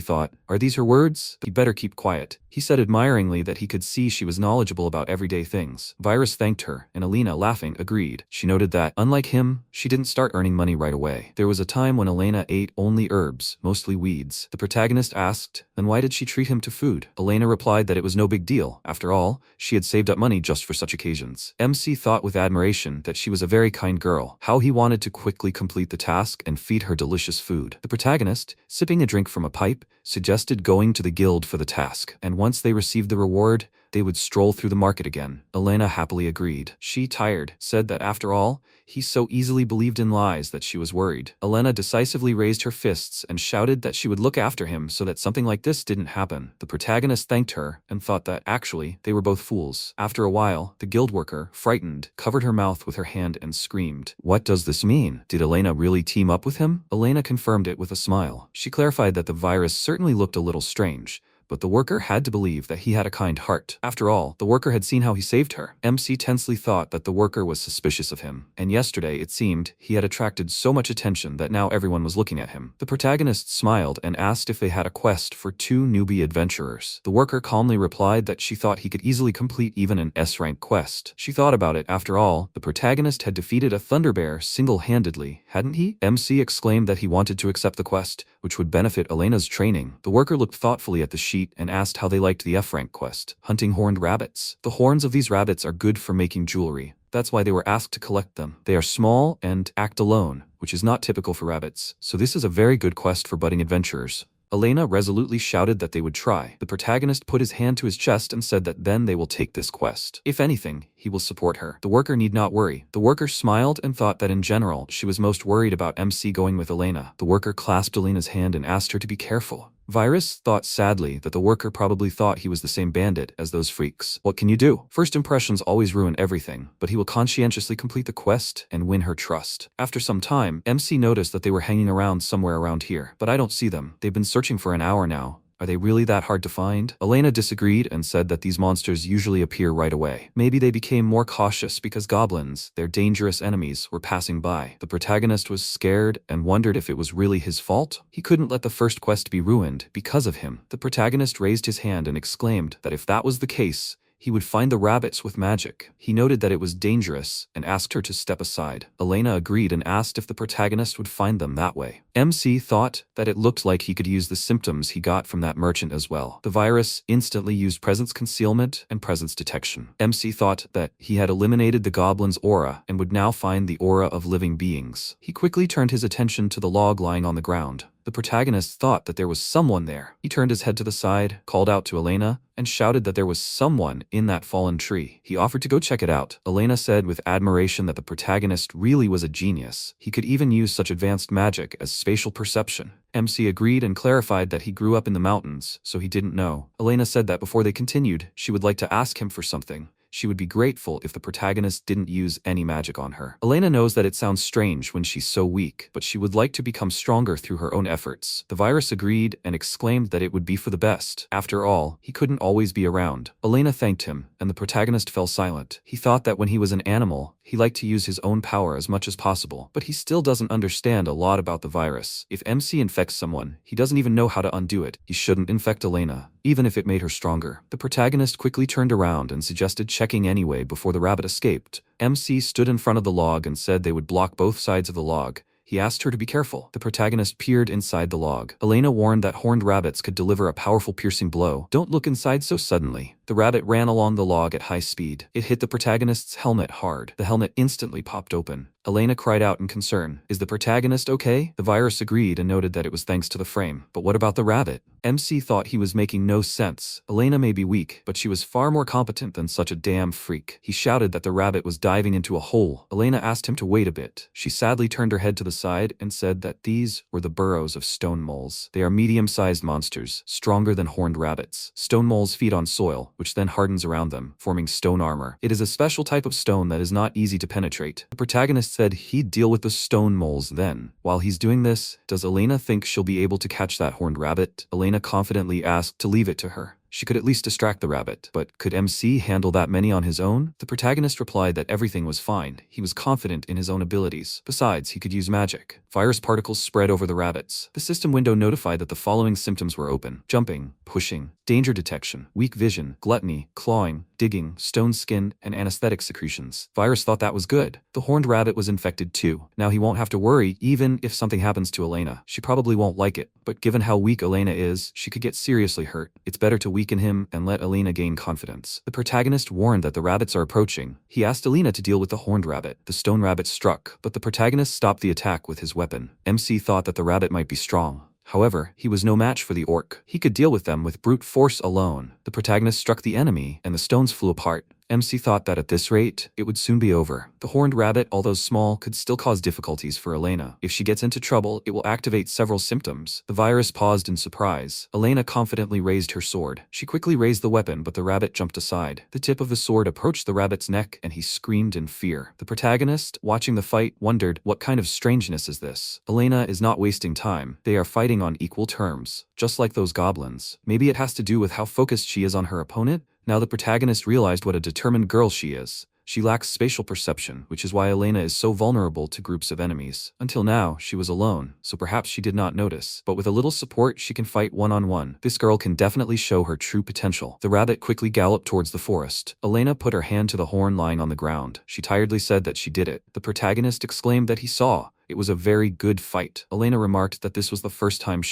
thought, "Are these her words? He better keep quiet." He said admiringly that he could see she was knowledgeable about everyday things. Virus thanked her, and Elena, laughing, agreed. She noted that, unlike him, she didn't start earning money right away. There was a time when Elena ate only herbs, mostly weeds. The protagonist asked, then why did she treat him to food? Elena replied that it was no big deal. After all, she had saved up money just for such occasions. MC thought with admiration that she was a very kind girl. How he wanted to quickly complete the task and feed her delicious food. The protagonist, sipping a drink from a pipe, suggested going to the guild for the task, and once they received the reward, they would stroll through the market again. Elena happily agreed. She, tired, said that after all, he so easily believed in lies that she was worried. Elena decisively raised her fists and shouted that she would look after him so that something like this didn't happen. The protagonist thanked her and thought that, actually, they were both fools. After a while, the guild worker, frightened, covered her mouth with her hand and screamed. What does this mean? Did Elena really team up with him? Elena confirmed it with a smile. She clarified that the virus certainly looked a little strange, but the worker had to believe that he had a kind heart. After all, the worker had seen how he saved her. MC tensely thought that the worker was suspicious of him, and yesterday, it seemed, he had attracted so much attention that now everyone was looking at him. The protagonist smiled and asked if they had a quest for 2 newbie adventurers. The worker calmly replied that she thought he could easily complete even an S-rank quest. She thought about it. After all, the protagonist had defeated a Thunderbear single-handedly, hadn't he? MC exclaimed that he wanted to accept the quest, which would benefit Elena's training. The worker looked thoughtfully at the sheet and asked how they liked the F-rank quest. Hunting horned rabbits. The horns of these rabbits are good for making jewelry. That's why they were asked to collect them. They are small and act alone, which is not typical for rabbits, so this is a very good quest for budding adventurers. Elena resolutely shouted that they would try. The protagonist put his hand to his chest and said that then they will take this quest. If anything, he will support her. The worker need not worry. The worker smiled and thought that in general, she was most worried about MC going with Elena. The worker clasped Elena's hand and asked her to be careful. Virus thought sadly that the worker probably thought he was the same bandit as those freaks. What can you do? First impressions always ruin everything, but he will conscientiously complete the quest and win her trust. After some time, MC noticed that they were hanging around somewhere around here, but I don't see them. They've been searching for an hour now. Are they really that hard to find? Elena disagreed and said that these monsters usually appear right away. Maybe they became more cautious because goblins, their dangerous enemies, were passing by. The protagonist was scared and wondered if it was really his fault. He couldn't let the first quest be ruined because of him. The protagonist raised his hand and exclaimed that if that was the case, he would find the rabbits with magic. He noted that it was dangerous and asked her to step aside. Elena agreed and asked if the protagonist would find them that way. MC thought that it looked like he could use the symptoms he got from that merchant as well. The virus instantly used presence concealment and presence detection. MC thought that he had eliminated the goblin's aura and would now find the aura of living beings. He quickly turned his attention to the log lying on the ground. The protagonist thought that there was someone there. He turned his head to the side, called out to Elena, and shouted that there was someone in that fallen tree. He offered to go check it out. Elena said with admiration that the protagonist really was a genius. He could even use such advanced magic as spatial perception. MC agreed and clarified that he grew up in the mountains, so he didn't know. Elena said that before they continued, she would like to ask him for something. She would be grateful if the protagonist didn't use any magic on her. Elena knows that it sounds strange when she's so weak, but she would like to become stronger through her own efforts. The virus agreed and exclaimed that it would be for the best. After all, he couldn't always be around. Elena thanked him, and the protagonist fell silent. He thought that when he was an animal, he liked to use his own power as much as possible, but he still doesn't understand a lot about the virus. If MC infects someone, he doesn't even know how to undo it. He shouldn't infect Elena, even if it made her stronger. The protagonist quickly turned around and suggested checking anyway before the rabbit escaped. MC stood in front of the log and said they would block both sides of the log. He asked her to be careful. The protagonist peered inside the log. Elena warned that horned rabbits could deliver a powerful piercing blow. Don't look inside so suddenly. The rabbit ran along the log at high speed. It hit the protagonist's helmet hard. The helmet instantly popped open. Elena cried out in concern. Is the protagonist okay? The virus agreed and noted that it was thanks to the frame. But what about the rabbit? MC thought he was making no sense. Elena may be weak, but she was far more competent than such a damn freak. He shouted that the rabbit was diving into a hole. Elena asked him to wait a bit. She sadly turned her head to the side and said that these were the burrows of stone moles. They are medium-sized monsters, stronger than horned rabbits. Stone moles feed on soil, which then hardens around them, forming stone armor. It is a special type of stone that is not easy to penetrate. The protagonist said he'd deal with the stone moles then. While he's doing this, does Elena think she'll be able to catch that horned rabbit? Elena confidently asked to leave it to her. She could at least distract the rabbit, but could MC handle that many on his own? The protagonist replied that everything was fine. He was confident in his own abilities. Besides, he could use magic. Virus particles spread over the rabbits. The system window notified that the following symptoms were open: jumping, pushing, danger detection, weak vision, gluttony, clawing, digging, stone skin, and anesthetic secretions. Virus thought that was good. The horned rabbit was infected too. Now he won't have to worry even if something happens to Elena. She probably won't like it, but given how weak Elena is, she could get seriously hurt. It's better to weaken him and let Elena gain confidence. The protagonist warned that the rabbits are approaching. He asked Elena to deal with the horned rabbit. The stone rabbit struck, but the protagonist stopped the attack with his weapon. MC thought that the rabbit might be strong. However, he was no match for the orc. He could deal with them with brute force alone. The protagonist struck the enemy, and the stones flew apart. MC thought that at this rate, it would soon be over. The horned rabbit, although small, could still cause difficulties for Elena. If she gets into trouble, it will activate several symptoms. The virus paused in surprise. Elena confidently raised her sword. She quickly raised the weapon, but the rabbit jumped aside. The tip of the sword approached the rabbit's neck, and he screamed in fear. The protagonist, watching the fight, wondered, what kind of strangeness is this? Elena is not wasting time. They are fighting on equal terms, just like those goblins. Maybe it has to do with how focused she is on her opponent? Now the protagonist realized what a determined girl she is. She lacks spatial perception, which is why Elena is so vulnerable to groups of enemies. Until now, she was alone, so perhaps she did not notice. But with a little support, she can fight one-on-one. This girl can definitely show her true potential. The rabbit quickly galloped towards the forest. Elena put her hand to the horn lying on the ground. She tiredly said that she did it. The protagonist exclaimed that he saw. It was a very good fight. Elena remarked that this was the first time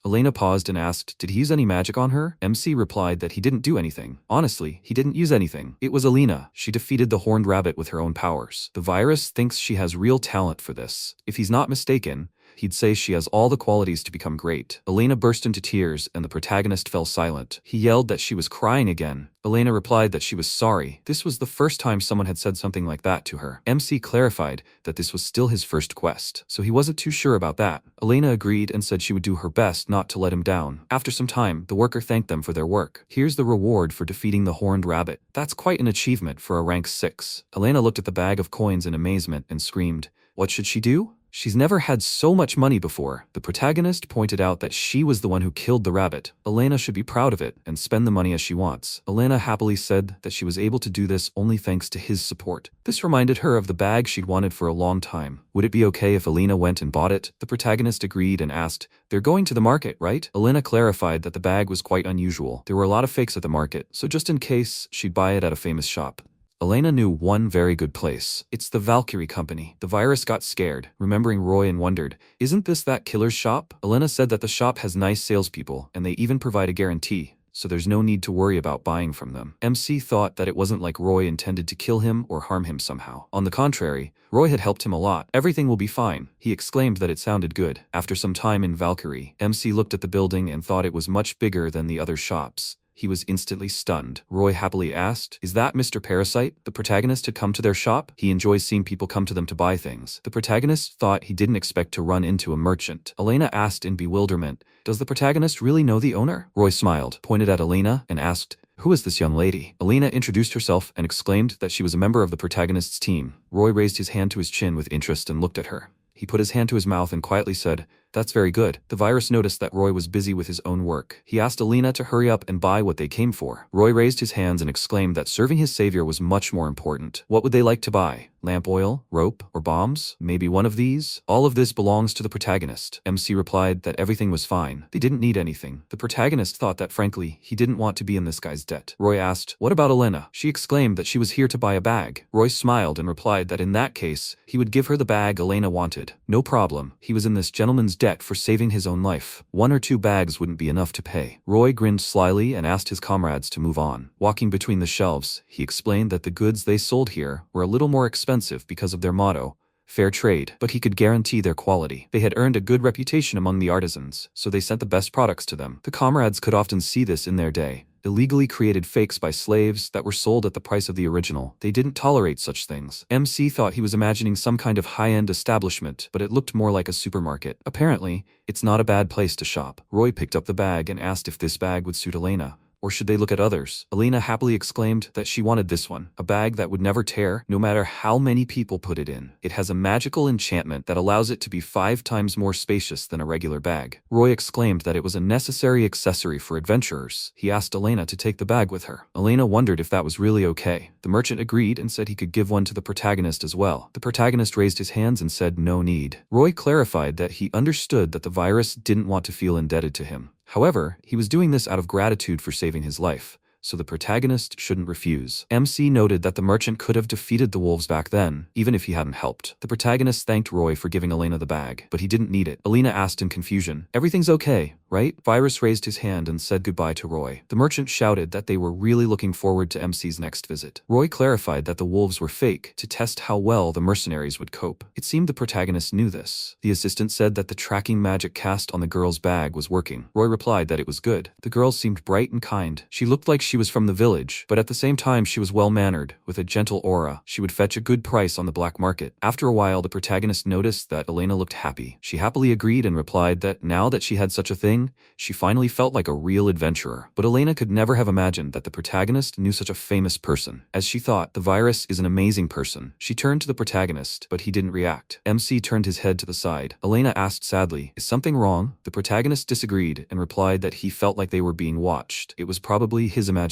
Elena paused and asked, did he use any magic on her? MC replied that he didn't do anything. Honestly, he didn't use anything. It was Elena. She defeated the horned rabbit with her own powers. The virus thinks she has real talent for this. If he's not mistaken, he'd say she has all the qualities to become great. Elena burst into tears and the protagonist fell silent. He yelled that she was crying again. Elena replied that she was sorry. This was the first time someone had said something like that to her. MC clarified that this was still his first quest, so he wasn't too sure about that. Elena agreed and said she would do her best not to let him down. After some time, the worker thanked them for their work. Here's the reward for defeating the horned rabbit. That's quite an achievement for a rank 6. Elena looked at the bag of coins in amazement and screamed, what should she do? She's never had so much money before. The protagonist pointed out that she was the one who killed the rabbit. Elena should be proud of it and spend the money as she wants. Elena happily said that she was able to do this only thanks to his support. This reminded her of the bag she'd wanted for a long time. Would it be okay if Elena went and bought it? The protagonist agreed and asked, they're going to the market, right? Elena clarified that the bag was quite unusual. There were a lot of fakes at the market, so just in case, she'd buy it at a famous shop. Elena knew one very good place. It's the Valkyrie Company. The virus got scared, remembering Roy, and wondered, isn't this that killer's shop? Elena said that the shop has nice salespeople, and they even provide a guarantee, so there's no need to worry about buying from them. MC thought that it wasn't like Roy intended to kill him or harm him somehow. On the contrary, Roy had helped him a lot. Everything will be fine. He exclaimed that it sounded good. After some time in Valkyrie, MC looked at the building and thought it was much bigger than the other shops. He was instantly stunned. Roy happily asked, is that Mr. Parasite? The protagonist had come to their shop. He enjoys seeing people come to them to buy things. The protagonist thought he didn't expect to run into a merchant. Elena asked in bewilderment, does the protagonist really know the owner? Roy smiled, pointed at Elena, and asked, "Who is this young lady?" Elena introduced herself and exclaimed that she was a member of the protagonist's team. Roy raised his hand to his chin with interest and looked at her. He put his hand to his mouth and quietly said, "That's very good." The virus noticed that Roy was busy with his own work. He asked Elena to hurry up and buy what they came for. Roy raised his hands and exclaimed that serving his savior was much more important. What would they like to buy? Lamp oil, rope, or bombs? Maybe one of these? All of this belongs to the protagonist. MC replied that everything was fine. They didn't need anything. The protagonist thought that frankly, he didn't want to be in this guy's debt. Roy asked, "What about Elena?" She exclaimed that she was here to buy a bag. Roy smiled and replied that in that case, he would give her the bag Elena wanted. No problem. He was in this gentleman's debt for saving his own life. 1 or 2 bags wouldn't be enough to pay. Roy grinned slyly and asked his comrades to move on. Walking between the shelves, he explained that the goods they sold here were a little more expensive because of their motto, fair trade, but he could guarantee their quality. They had earned a good reputation among the artisans, so they sent the best products to them. The comrades could often see this in their day. Illegally created fakes by slaves that were sold at the price of the original. They didn't tolerate such things. MC thought he was imagining some kind of high-end establishment, but it looked more like a supermarket. Apparently, it's not a bad place to shop. Roy picked up the bag and asked if this bag would suit Elena. Or should they look at others? Elena happily exclaimed that she wanted this one, a bag that would never tear, no matter how many people put it in. It has a magical enchantment that allows it to be 5 times more spacious than a regular bag. Roy exclaimed that it was a necessary accessory for adventurers. He asked Elena to take the bag with her. Elena wondered if that was really okay. The merchant agreed and said he could give one to the protagonist as well. The protagonist raised his hands and said no need. Roy clarified that he understood that the virus didn't want to feel indebted to him. However, he was doing this out of gratitude for saving his life, so the protagonist shouldn't refuse. MC noted that the merchant could have defeated the wolves back then, even if he hadn't helped. The protagonist thanked Roy for giving Elena the bag, but he didn't need it. Elena asked in confusion, "Everything's okay, right?" Virus raised his hand and said goodbye to Roy. The merchant shouted that they were really looking forward to MC's next visit. Roy clarified that the wolves were fake to test how well the mercenaries would cope. It seemed the protagonist knew this. The assistant said that the tracking magic cast on the girl's bag was working. Roy replied that it was good. The girl seemed bright and kind. She looked like she was from the village, but at the same time she was well-mannered, with a gentle aura. She would fetch a good price on the black market. After a while, the protagonist noticed that Elena looked happy. She happily agreed and replied that now that she had such a thing, she finally felt like a real adventurer. But Elena could never have imagined that the protagonist knew such a famous person. As she thought, the virus is an amazing person. She turned to the protagonist, but he didn't react. MC turned his head to the side. Elena asked sadly, "Is something wrong?" The protagonist disagreed and replied that he felt like they were being watched. It was probably his imagination.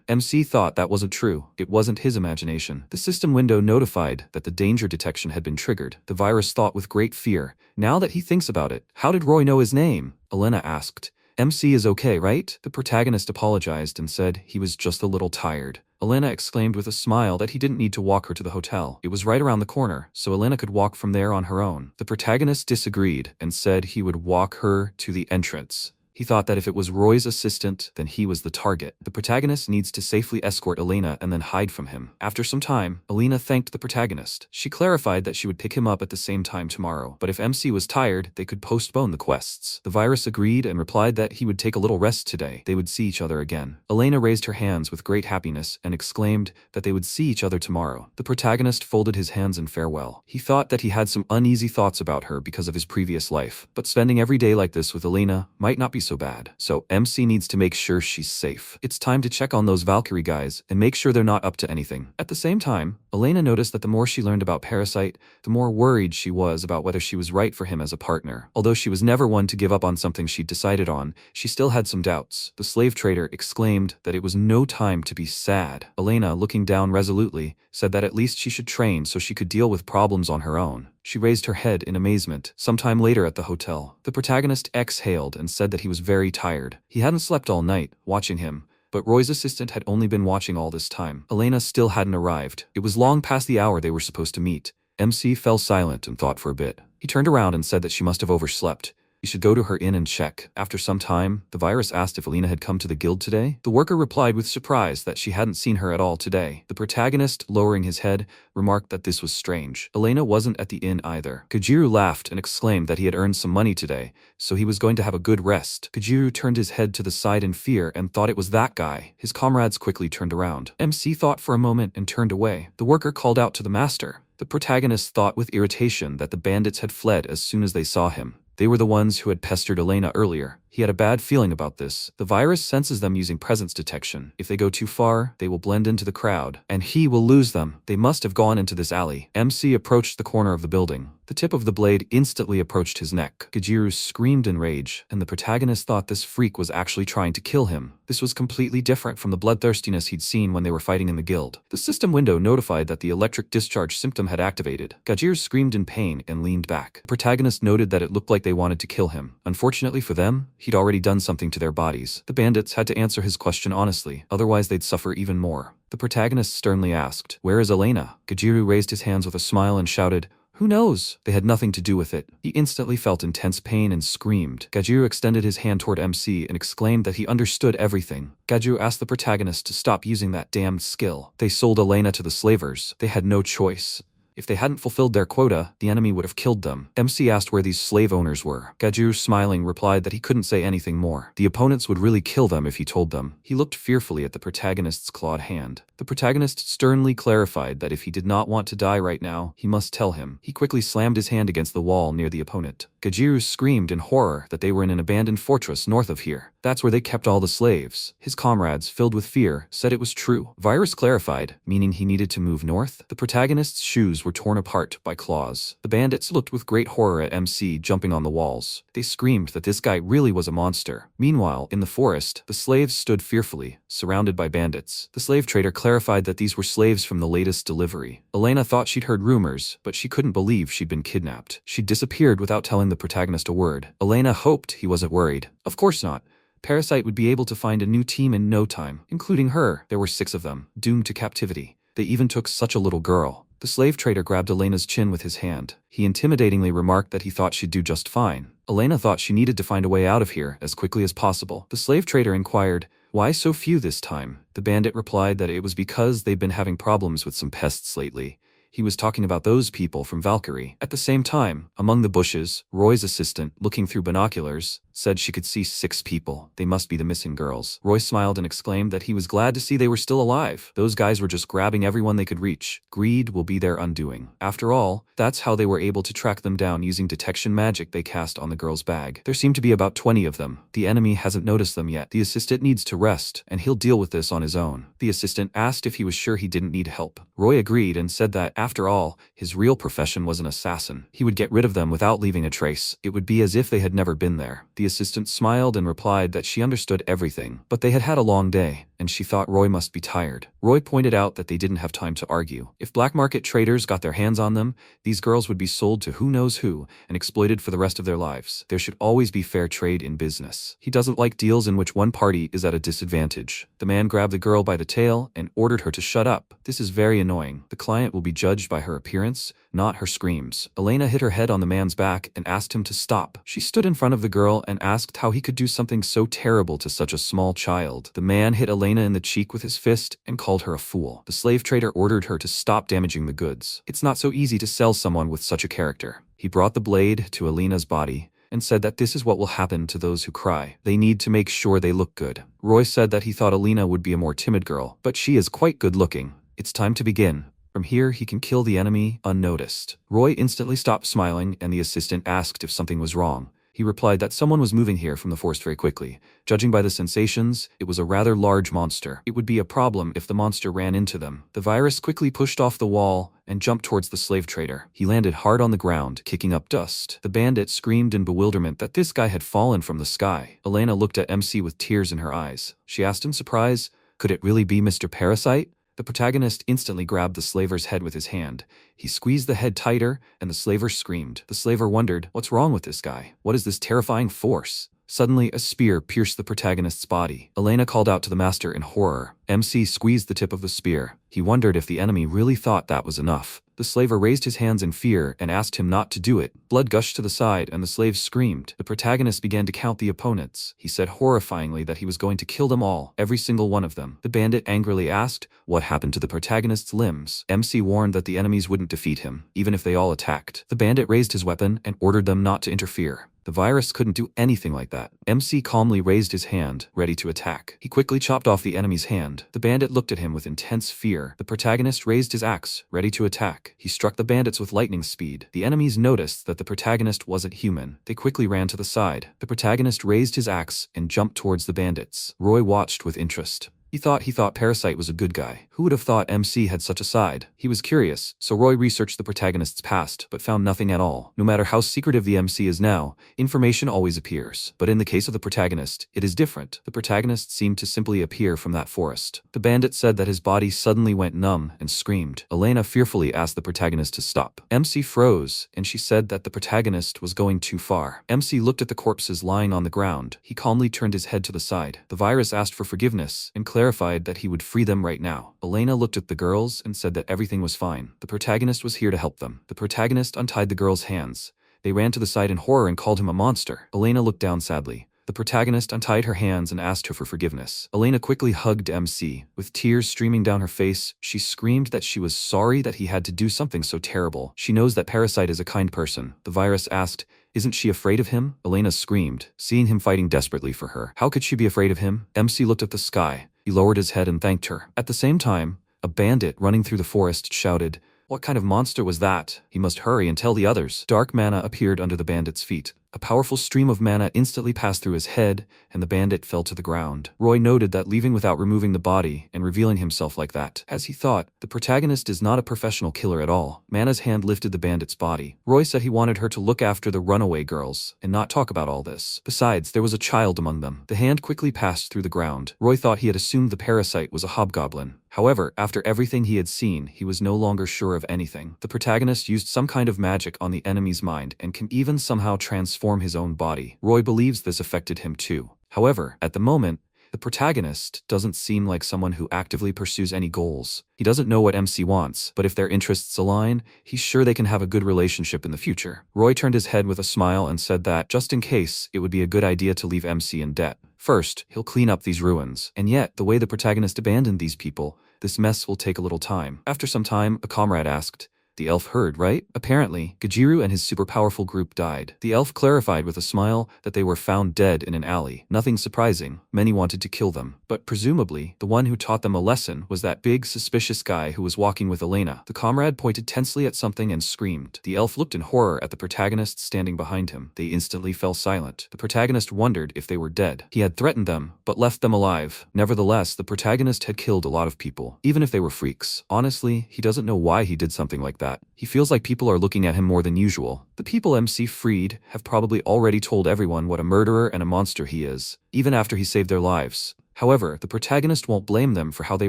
MC thought that wasn't true. It wasn't his imagination. The system window notified that the danger detection had been triggered. The virus thought with great fear. Now that he thinks about it, how did Roy know his name? Elena asked. "MC is okay, right?" The protagonist apologized and said he was just a little tired. Elena exclaimed with a smile that he didn't need to walk her to the hotel. It was right around the corner, so Elena could walk from there on her own. The protagonist disagreed and said he would walk her to the entrance. He thought that if it was Roy's assistant, then he was the target. The protagonist needs to safely escort Elena and then hide from him. After some time, Elena thanked the protagonist. She clarified that she would pick him up at the same time tomorrow, but if MC was tired, they could postpone the quests. The virus agreed and replied that he would take a little rest today. They would see each other again. Elena raised her hands with great happiness and exclaimed that they would see each other tomorrow. The protagonist folded his hands in farewell. He thought that he had some uneasy thoughts about her because of his previous life, but spending every day like this with Elena might not be so bad. So MC needs to make sure she's safe. It's time to check on those Valkyrie guys and make sure they're not up to anything. At the same time, Elena noticed that the more she learned about Parasite, the more worried she was about whether she was right for him as a partner. Although she was never one to give up on something she'd decided on, she still had some doubts. The slave trader exclaimed that it was no time to be sad. Elena, looking down resolutely, said that at least she should train so she could deal with problems on her own. She raised her head in amazement. Sometime later at the hotel, the protagonist exhaled and said that he was very tired. He hadn't slept all night, watching him, but Roy's assistant had only been watching all this time. Elena still hadn't arrived. It was long past the hour they were supposed to meet. MC fell silent and thought for a bit. He turned around and said that she must have overslept. He should go to her inn and check. After some time, the virus asked if Elena had come to the guild today. The worker replied with surprise that she hadn't seen her at all today. The protagonist, lowering his head, remarked that this was strange. Elena wasn't at the inn either. Kajiru laughed and exclaimed that he had earned some money today, so he was going to have a good rest. Kajiru turned his head to the side in fear and thought it was that guy. His comrades quickly turned around. MC thought for a moment and turned away. The worker called out to the master. The protagonist thought with irritation that the bandits had fled as soon as they saw him. They were the ones who had pestered Elena earlier. He had a bad feeling about this. The virus senses them using presence detection. If they go too far, they will blend into the crowd, and he will lose them. They must have gone into this alley. MC approached the corner of the building. The tip of the blade instantly approached his neck. Gajiru screamed in rage, and the protagonist thought this freak was actually trying to kill him. This was completely different from the bloodthirstiness he'd seen when they were fighting in the guild. The system window notified that the electric discharge symptom had activated. Gajiru screamed in pain and leaned back. The protagonist noted that it looked like they wanted to kill him. Unfortunately for them, he'd already done something to their bodies. The bandits had to answer his question honestly, otherwise they'd suffer even more. The protagonist sternly asked, "Where is Elena?" Gajiru raised his hands with a smile and shouted, "Who knows? They had nothing to do with it." He instantly felt intense pain and screamed. Gajiru extended his hand toward MC and exclaimed that he understood everything. Gajiru asked the protagonist to stop using that damned skill. They sold Elena to the slavers. They had no choice. If they hadn't fulfilled their quota, the enemy would have killed them. MC asked where these slave owners were. Gajiru, smiling, replied that he couldn't say anything more. The opponents would really kill them if he told them. He looked fearfully at the protagonist's clawed hand. The protagonist sternly clarified that if he did not want to die right now, he must tell him. He quickly slammed his hand against the wall near the opponent. Gajiru screamed in horror that they were in an abandoned fortress north of here. That's where they kept all the slaves. His comrades, filled with fear, said it was true. Virus clarified, meaning he needed to move north. The protagonist's shoes were torn apart by claws. The bandits looked with great horror at MC jumping on the walls. They screamed that this guy really was a monster. Meanwhile, in the forest, the slaves stood fearfully, surrounded by bandits. The slave trader clarified that these were slaves from the latest delivery. Elena thought she'd heard rumors, but she couldn't believe she'd been kidnapped. She'd disappeared without telling the protagonist a word. Elena hoped he wasn't worried. Of course not. Parasite would be able to find a new team in no time, including her. There were 6 of them, doomed to captivity. They even took such a little girl. The slave trader grabbed Elena's chin with his hand. He intimidatingly remarked that he thought she'd do just fine. Elena thought she needed to find a way out of here as quickly as possible. The slave trader inquired, "Why so few this time?" The bandit replied that it was because they'd been having problems with some pests lately. He was talking about those people from Valkyrie. At the same time, among the bushes, Roy's assistant, looking through binoculars, said she could see 6 people. They must be the missing girls. Roy smiled and exclaimed that he was glad to see they were still alive. Those guys were just grabbing everyone they could reach. Greed will be their undoing. After all, that's how they were able to track them down using detection magic they cast on the girl's bag. There seemed to be about 20 of them. The enemy hasn't noticed them yet. The assistant needs to rest, and he'll deal with this on his own. The assistant asked if he was sure he didn't need help. Roy agreed and said that, after all, his real profession was an assassin. He would get rid of them without leaving a trace. It would be as if they had never been there. The assistant smiled and replied that she understood everything, but they had had a long day, and she thought Roy must be tired. Roy pointed out that they didn't have time to argue. If black market traders got their hands on them, these girls would be sold to who knows who and exploited for the rest of their lives. There should always be fair trade in business. He doesn't like deals in which one party is at a disadvantage. The man grabbed the girl by the tail and ordered her to shut up. This is very annoying. The client will be judged by her appearance, not her screams. Elena hit her head on the man's back and asked him to stop. She stood in front of the girl and asked how he could do something so terrible to such a small child. The man hit Elena in the cheek with his fist and called her a fool. The slave trader ordered her to stop damaging the goods. It's not so easy to sell someone with such a character. He brought the blade to Elena's body and said that this is what will happen to those who cry. They need to make sure they look good. Roy said that he thought Elena would be a more timid girl, but she is quite good looking. It's time to begin. From here, he can kill the enemy unnoticed. Roy instantly stopped smiling, and the assistant asked if something was wrong. He replied that someone was moving here from the forest very quickly. Judging by the sensations, it was a rather large monster. It would be a problem if the monster ran into them. The virus quickly pushed off the wall and jumped towards the slave trader. He landed hard on the ground, kicking up dust. The bandit screamed in bewilderment that this guy had fallen from the sky. Elena looked at MC with tears in her eyes. She asked in surprise, "Could it really be Mr. Parasite?" The protagonist instantly grabbed the slaver's head with his hand. He squeezed the head tighter, and the slaver screamed. The slaver wondered, what's wrong with this guy? What is this terrifying force? Suddenly, a spear pierced the protagonist's body. Elena called out to the master in horror. MC squeezed the tip of the spear. He wondered if the enemy really thought that was enough. The slaver raised his hands in fear and asked him not to do it. Blood gushed to the side and the slave screamed. The protagonist began to count the opponents. He said horrifyingly that he was going to kill them all, every single one of them. The bandit angrily asked what happened to the protagonist's limbs. MC warned that the enemies wouldn't defeat him, even if they all attacked. The bandit raised his weapon and ordered them not to interfere. The virus couldn't do anything like that. MC calmly raised his hand, ready to attack. He quickly chopped off the enemy's hand. The bandit looked at him with intense fear. The protagonist raised his axe, ready to attack. He struck the bandits with lightning speed. The enemies noticed that the protagonist wasn't human. They quickly ran to the side. The protagonist raised his axe and jumped towards the bandits. Roy watched with interest. He thought Parasite was a good guy. Who would have thought MC had such a side? He was curious, so Roy researched the protagonist's past, but found nothing at all. No matter how secretive the MC is now, information always appears. But in the case of the protagonist, it is different. The protagonist seemed to simply appear from that forest. The bandit said that his body suddenly went numb and screamed. Elena fearfully asked the protagonist to stop. MC froze, and she said that the protagonist was going too far. MC looked at the corpses lying on the ground. He calmly turned his head to the side. The virus asked for forgiveness and clarified that he would free them right now. Elena looked at the girls and said that everything was fine. The protagonist was here to help them. The protagonist untied the girls' hands. They ran to the side in horror and called him a monster. Elena looked down sadly. The protagonist untied her hands and asked her for forgiveness. Elena quickly hugged MC. With tears streaming down her face, she screamed that she was sorry that he had to do something so terrible. She knows that Parasite is a kind person. The virus asked, "Isn't she afraid of him?" Elena screamed, seeing him fighting desperately for her. How could she be afraid of him? MC looked at the sky. He lowered his head and thanked her. At the same time, a bandit running through the forest shouted, "What kind of monster was that? He must hurry and tell the others." Dark mana appeared under the bandit's feet. A powerful stream of mana instantly passed through his head, and the bandit fell to the ground. Roy noted that leaving without removing the body and revealing himself like that. As he thought, the protagonist is not a professional killer at all. Mana's hand lifted the bandit's body. Roy said he wanted her to look after the runaway girls and not talk about all this. Besides, there was a child among them. The hand quickly passed through the ground. Roy thought he had assumed the parasite was a hobgoblin. However, after everything he had seen, he was no longer sure of anything. The protagonist used some kind of magic on the enemy's mind and can even somehow transform his own body. Roy believes this affected him too. However, at the moment, the protagonist doesn't seem like someone who actively pursues any goals. He doesn't know what MC wants, but if their interests align, he's sure they can have a good relationship in the future. Roy turned his head with a smile and said that, just in case, it would be a good idea to leave MC in debt. First, he'll clean up these ruins. And yet, the way the protagonist abandoned these people, this mess will take a little time. After some time, a comrade asked, "The elf heard, right?" Apparently, Gajiru and his super powerful group died. The elf clarified with a smile that they were found dead in an alley. Nothing surprising, many wanted to kill them. But presumably, the one who taught them a lesson was that big, suspicious guy who was walking with Elena. The comrade pointed tensely at something and screamed. The elf looked in horror at the protagonist standing behind him. They instantly fell silent. The protagonist wondered if they were dead. He had threatened them, but left them alive. Nevertheless, the protagonist had killed a lot of people, even if they were freaks. Honestly, he doesn't know why he did something like that. He feels like people are looking at him more than usual. The people MC freed have probably already told everyone what a murderer and a monster he is, even after he saved their lives. However, the protagonist won't blame them for how they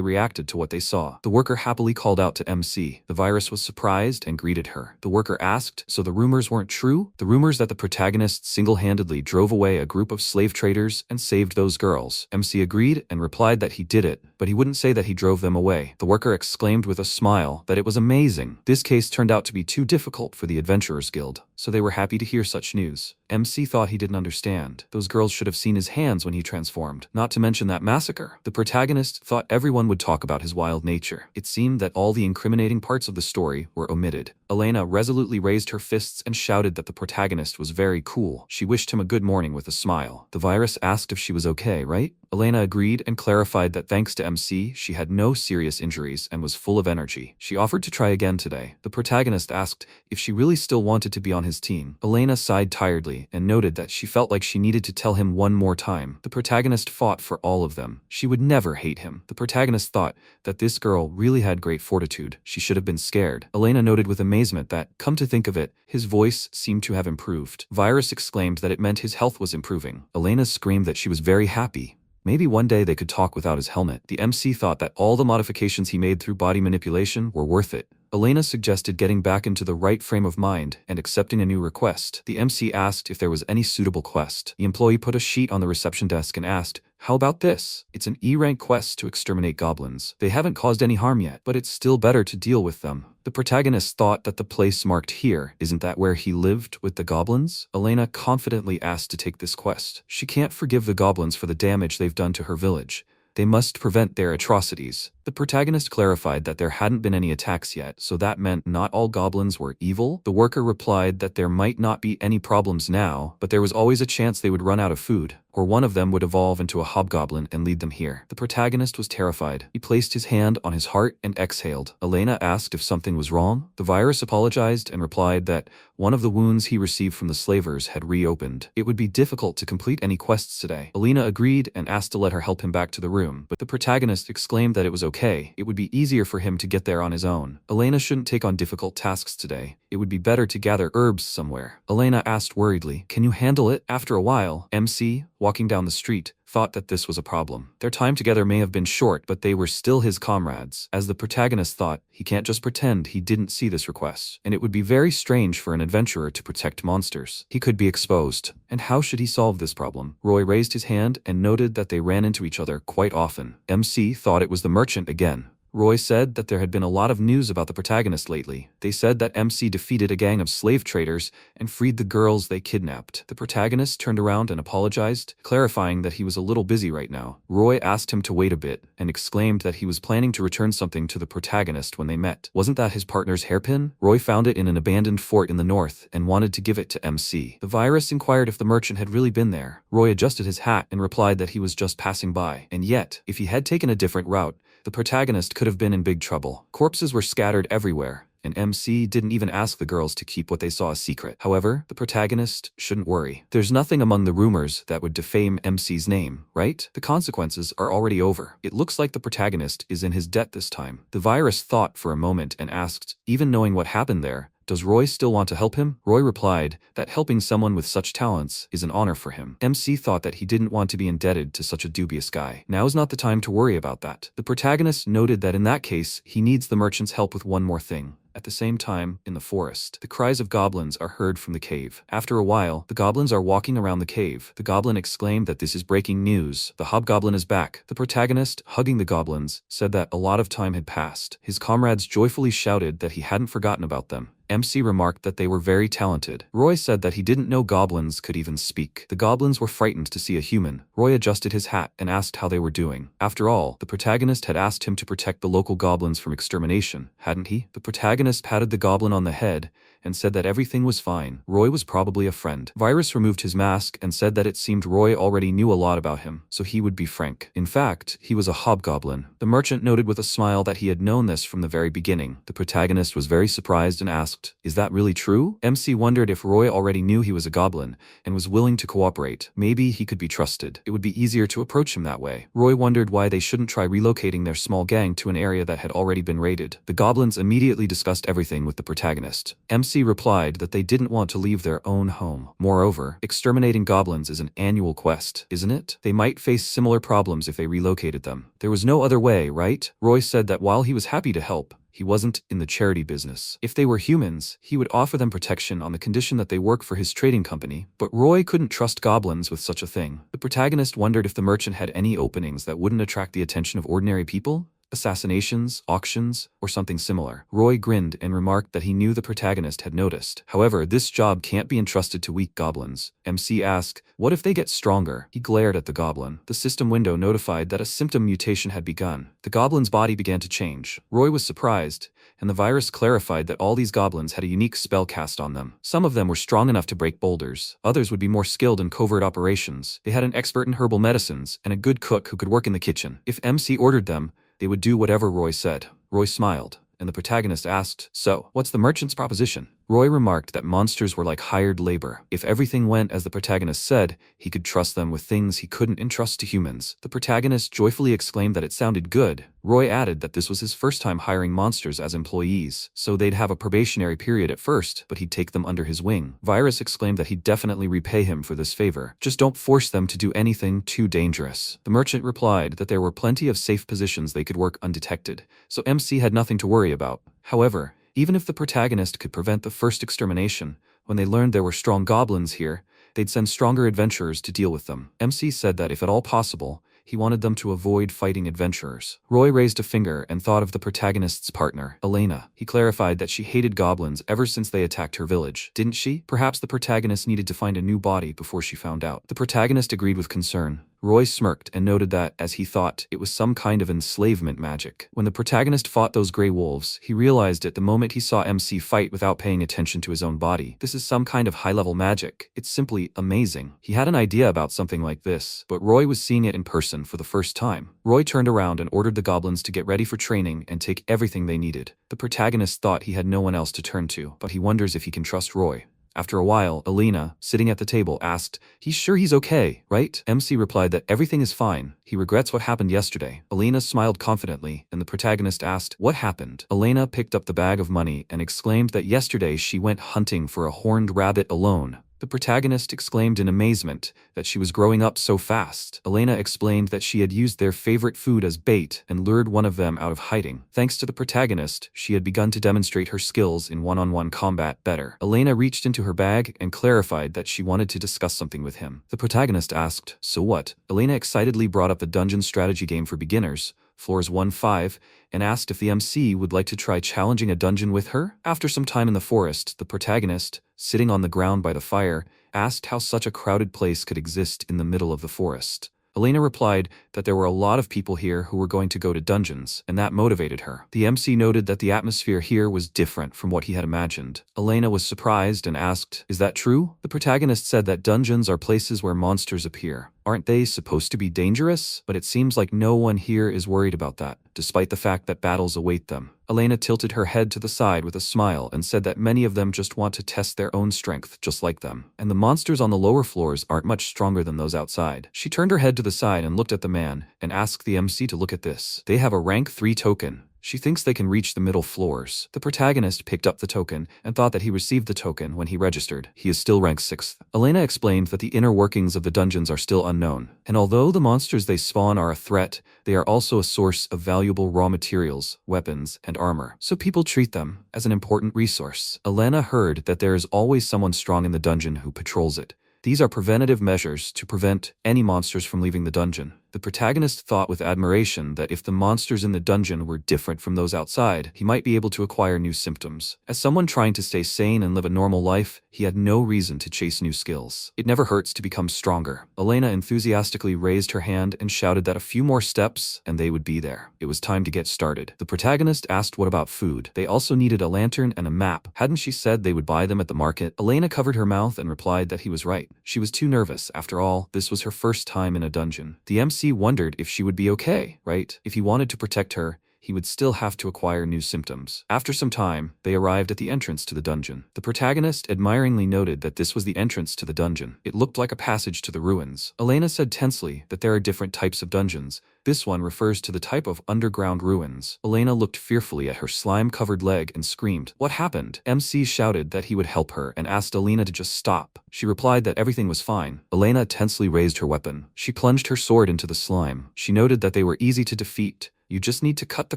reacted to what they saw. The worker happily called out to MC. The virus was surprised and greeted her. The worker asked, "So the rumors weren't true?" The rumors that the protagonist single-handedly drove away a group of slave traders and saved those girls. MC agreed and replied that he did it, but he wouldn't say that he drove them away. The worker exclaimed with a smile that it was amazing. This case turned out to be too difficult for the Adventurers Guild, so they were happy to hear such news. MC thought he didn't understand. Those girls should have seen his hands when he transformed, not to mention that massacre. The protagonist thought everyone would talk about his wild nature. It seemed that all the incriminating parts of the story were omitted. Elena resolutely raised her fists and shouted that the protagonist was very cool. She wished him a good morning with a smile. The virus asked if she was okay, right? Elena agreed and clarified that thanks to MC, she had no serious injuries and was full of energy. She offered to try again today. The protagonist asked if she really still wanted to be on his team. Elena sighed tiredly and noted that she felt like she needed to tell him one more time. The protagonist fought for all of them. She would never hate him. The protagonist thought that this girl really had great fortitude. She should have been scared. Elena noted with amazement that, come to think of it, his voice seemed to have improved. Virus exclaimed that it meant his health was improving. Elena screamed that she was very happy. Maybe one day they could talk without his helmet. The MC thought that all the modifications he made through body manipulation were worth it. Elena suggested getting back into the right frame of mind and accepting a new request. The MC asked if there was any suitable quest. The employee put a sheet on the reception desk and asked, "How about this? It's an E-rank quest to exterminate goblins. They haven't caused any harm yet, but it's still better to deal with them." The protagonist thought that the place marked here, isn't that where he lived with the goblins? Elena confidently asked to take this quest. She can't forgive the goblins for the damage they've done to her village. They must prevent their atrocities. The protagonist clarified that there hadn't been any attacks yet, so that meant not all goblins were evil. The worker replied that there might not be any problems now, but there was always a chance they would run out of food, or one of them would evolve into a hobgoblin and lead them here. The protagonist was terrified. He placed his hand on his heart and exhaled. Elena asked if something was wrong. The virus apologized and replied that one of the wounds he received from the slavers had reopened. It would be difficult to complete any quests today. Elena agreed and asked to let her help him back to the room, but the protagonist exclaimed that it was okay. It would be easier for him to get there on his own. Elena shouldn't take on difficult tasks today. It would be better to gather herbs somewhere. Elena asked worriedly, "Can you handle it?" After a while, MC, walking down the street, thought that this was a problem. Their time together may have been short, but they were still his comrades. As the protagonist thought, he can't just pretend he didn't see this request, and it would be very strange for an adventurer to protect monsters. He could be exposed. And how should he solve this problem? Roy raised his hand and noted that they ran into each other quite often. MC thought it was the merchant again. Roy said that there had been a lot of news about the protagonist lately. They said that MC defeated a gang of slave traders and freed the girls they kidnapped. The protagonist turned around and apologized, clarifying that he was a little busy right now. Roy asked him to wait a bit and exclaimed that he was planning to return something to the protagonist when they met. Wasn't that his partner's hairpin? Roy found it in an abandoned fort in the north and wanted to give it to MC. The virus inquired if the merchant had really been there. Roy adjusted his hat and replied that he was just passing by. And yet, if he had taken a different route, the protagonist could have been in big trouble. Corpses were scattered everywhere, and MC didn't even ask the girls to keep what they saw a secret. However, the protagonist shouldn't worry. There's nothing among the rumors that would defame MC's name, right? The consequences are already over. It looks like the protagonist is in his debt this time. The virus thought for a moment and asked, even knowing what happened there, does Roy still want to help him? Roy replied that helping someone with such talents is an honor for him. MC thought that he didn't want to be indebted to such a dubious guy. Now's not the time to worry about that. The protagonist noted that in that case, he needs the merchant's help with one more thing. At the same time, in the forest, the cries of goblins are heard from the cave. After a while, the goblins are walking around the cave. The goblin exclaimed that this is breaking news. The hobgoblin is back. The protagonist, hugging the goblins, said that a lot of time had passed. His comrades joyfully shouted that he hadn't forgotten about them. MC remarked that they were very talented. Roy said that he didn't know goblins could even speak. The goblins were frightened to see a human. Roy adjusted his hat and asked how they were doing. After all, the protagonist had asked him to protect the local goblins from extermination, hadn't he? The protagonist patted the goblin on the head and said that everything was fine. Roy was probably a friend. Virus removed his mask and said that it seemed Roy already knew a lot about him, so he would be frank. In fact, he was a hobgoblin. The merchant noted with a smile that he had known this from the very beginning. The protagonist was very surprised and asked, "Is that really true?" MC wondered if Roy already knew he was a goblin and was willing to cooperate. Maybe he could be trusted. It would be easier to approach him that way. Roy wondered why they shouldn't try relocating their small gang to an area that had already been raided. The goblins immediately discussed everything with the protagonist. MC replied that they didn't want to leave their own home. Moreover, exterminating goblins is an annual quest, isn't it? They might face similar problems if they relocated them. There was no other way, right? Roy said that while he was happy to help, he wasn't in the charity business. If they were humans, he would offer them protection on the condition that they work for his trading company, but Roy couldn't trust goblins with such a thing. The protagonist wondered if the merchant had any openings that wouldn't attract the attention of ordinary people. Assassinations, auctions, or something similar. Roy grinned and remarked that he knew the protagonist had noticed. However, this job can't be entrusted to weak goblins. MC asked, what if they get stronger? He glared at the goblin. The system window notified that a symptom mutation had begun. The goblin's body began to change. Roy was surprised, and the virus clarified that all these goblins had a unique spell cast on them. Some of them were strong enough to break boulders. Others would be more skilled in covert operations. They had an expert in herbal medicines and a good cook who could work in the kitchen. If MC ordered them, they would do whatever Roy said. Roy smiled, and the protagonist asked, "So, what's the merchant's proposition?" Roy remarked that monsters were like hired labor. If everything went as the protagonist said, he could trust them with things he couldn't entrust to humans. The protagonist joyfully exclaimed that it sounded good. Roy added that this was his first time hiring monsters as employees, so they'd have a probationary period at first, but he'd take them under his wing. Virus exclaimed that he'd definitely repay him for this favor. Just don't force them to do anything too dangerous. The merchant replied that there were plenty of safe positions they could work undetected, so MC had nothing to worry about. However, even if the protagonist could prevent the first extermination, when they learned there were strong goblins here, they'd send stronger adventurers to deal with them. MC said that if at all possible, he wanted them to avoid fighting adventurers. Roy raised a finger and thought of the protagonist's partner, Elena. He clarified that she hated goblins ever since they attacked her village. Didn't she? Perhaps the protagonist needed to find a new body before she found out. The protagonist agreed with concern Roy smirked and noted that, as he thought, it was some kind of enslavement magic. When the protagonist fought those grey wolves, he realized it the moment he saw MC fight without paying attention to his own body. This is some kind of high-level magic. It's simply amazing. He had an idea about something like this, but Roy was seeing it in person for the first time. Roy turned around and ordered the goblins to get ready for training and take everything they needed. The protagonist thought he had no one else to turn to, but he wonders if he can trust Roy. After a while, Elena, sitting at the table, asked, "He's sure he's okay, right?" MC replied that everything is fine. He regrets what happened yesterday. Elena smiled confidently, and the protagonist asked, "What happened?" Elena picked up the bag of money and exclaimed that yesterday she went hunting for a horned rabbit alone. The protagonist exclaimed in amazement that she was growing up so fast. Elena explained that she had used their favorite food as bait and lured one of them out of hiding. Thanks to the protagonist, she had begun to demonstrate her skills in one-on-one combat better. Elena reached into her bag and clarified that she wanted to discuss something with him. The protagonist asked, "So what?" Elena excitedly brought up the dungeon strategy game for beginners, floors 1-5, and asked if the MC would like to try challenging a dungeon with her. After some time in the forest, the protagonist, sitting on the ground by the fire, asked how such a crowded place could exist in the middle of the forest. Elena replied that there were a lot of people here who were going to go to dungeons, and that motivated her. The MC noted that the atmosphere here was different from what he had imagined. Elena was surprised and asked, "Is that true?" The protagonist said that dungeons are places where monsters appear. Aren't they supposed to be dangerous? But it seems like no one here is worried about that, despite the fact that battles await them. Elena tilted her head to the side with a smile and said that many of them just want to test their own strength, just like them. And the monsters on the lower floors aren't much stronger than those outside. She turned her head to the side and looked at the man, and asked the MC to look at this. They have a rank 3 token. She thinks they can reach the middle floors. The protagonist picked up the token and thought that he received the token when he registered. He is still rank 6th. Elena explained that the inner workings of the dungeons are still unknown, and although the monsters they spawn are a threat, they are also a source of valuable raw materials, weapons, and armor, so people treat them as an important resource. Elena heard that there is always someone strong in the dungeon who patrols it. These are preventative measures to prevent any monsters from leaving the dungeon. The protagonist thought with admiration that if the monsters in the dungeon were different from those outside, he might be able to acquire new symptoms. As someone trying to stay sane and live a normal life, he had no reason to chase new skills. It never hurts to become stronger. Elena enthusiastically raised her hand and shouted that a few more steps and they would be there. It was time to get started. The protagonist asked what about food. They also needed a lantern and a map. Hadn't she said they would buy them at the market? Elena covered her mouth and replied that he was right. She was too nervous. After all, this was her first time in a dungeon. The MC wondered if she would be okay, right? If he wanted to protect her, he would still have to acquire new symptoms. After some time, they arrived at the entrance to the dungeon. The protagonist admiringly noted that this was the entrance to the dungeon. It looked like a passage to the ruins. Elena said tensely that there are different types of dungeons. This one refers to the type of underground ruins. Elena looked fearfully at her slime-covered leg and screamed, "What happened?" MC shouted that he would help her and asked Elena to just stop. She replied that everything was fine. Elena tensely raised her weapon. She plunged her sword into the slime. She noted that they were easy to defeat. You just need to cut the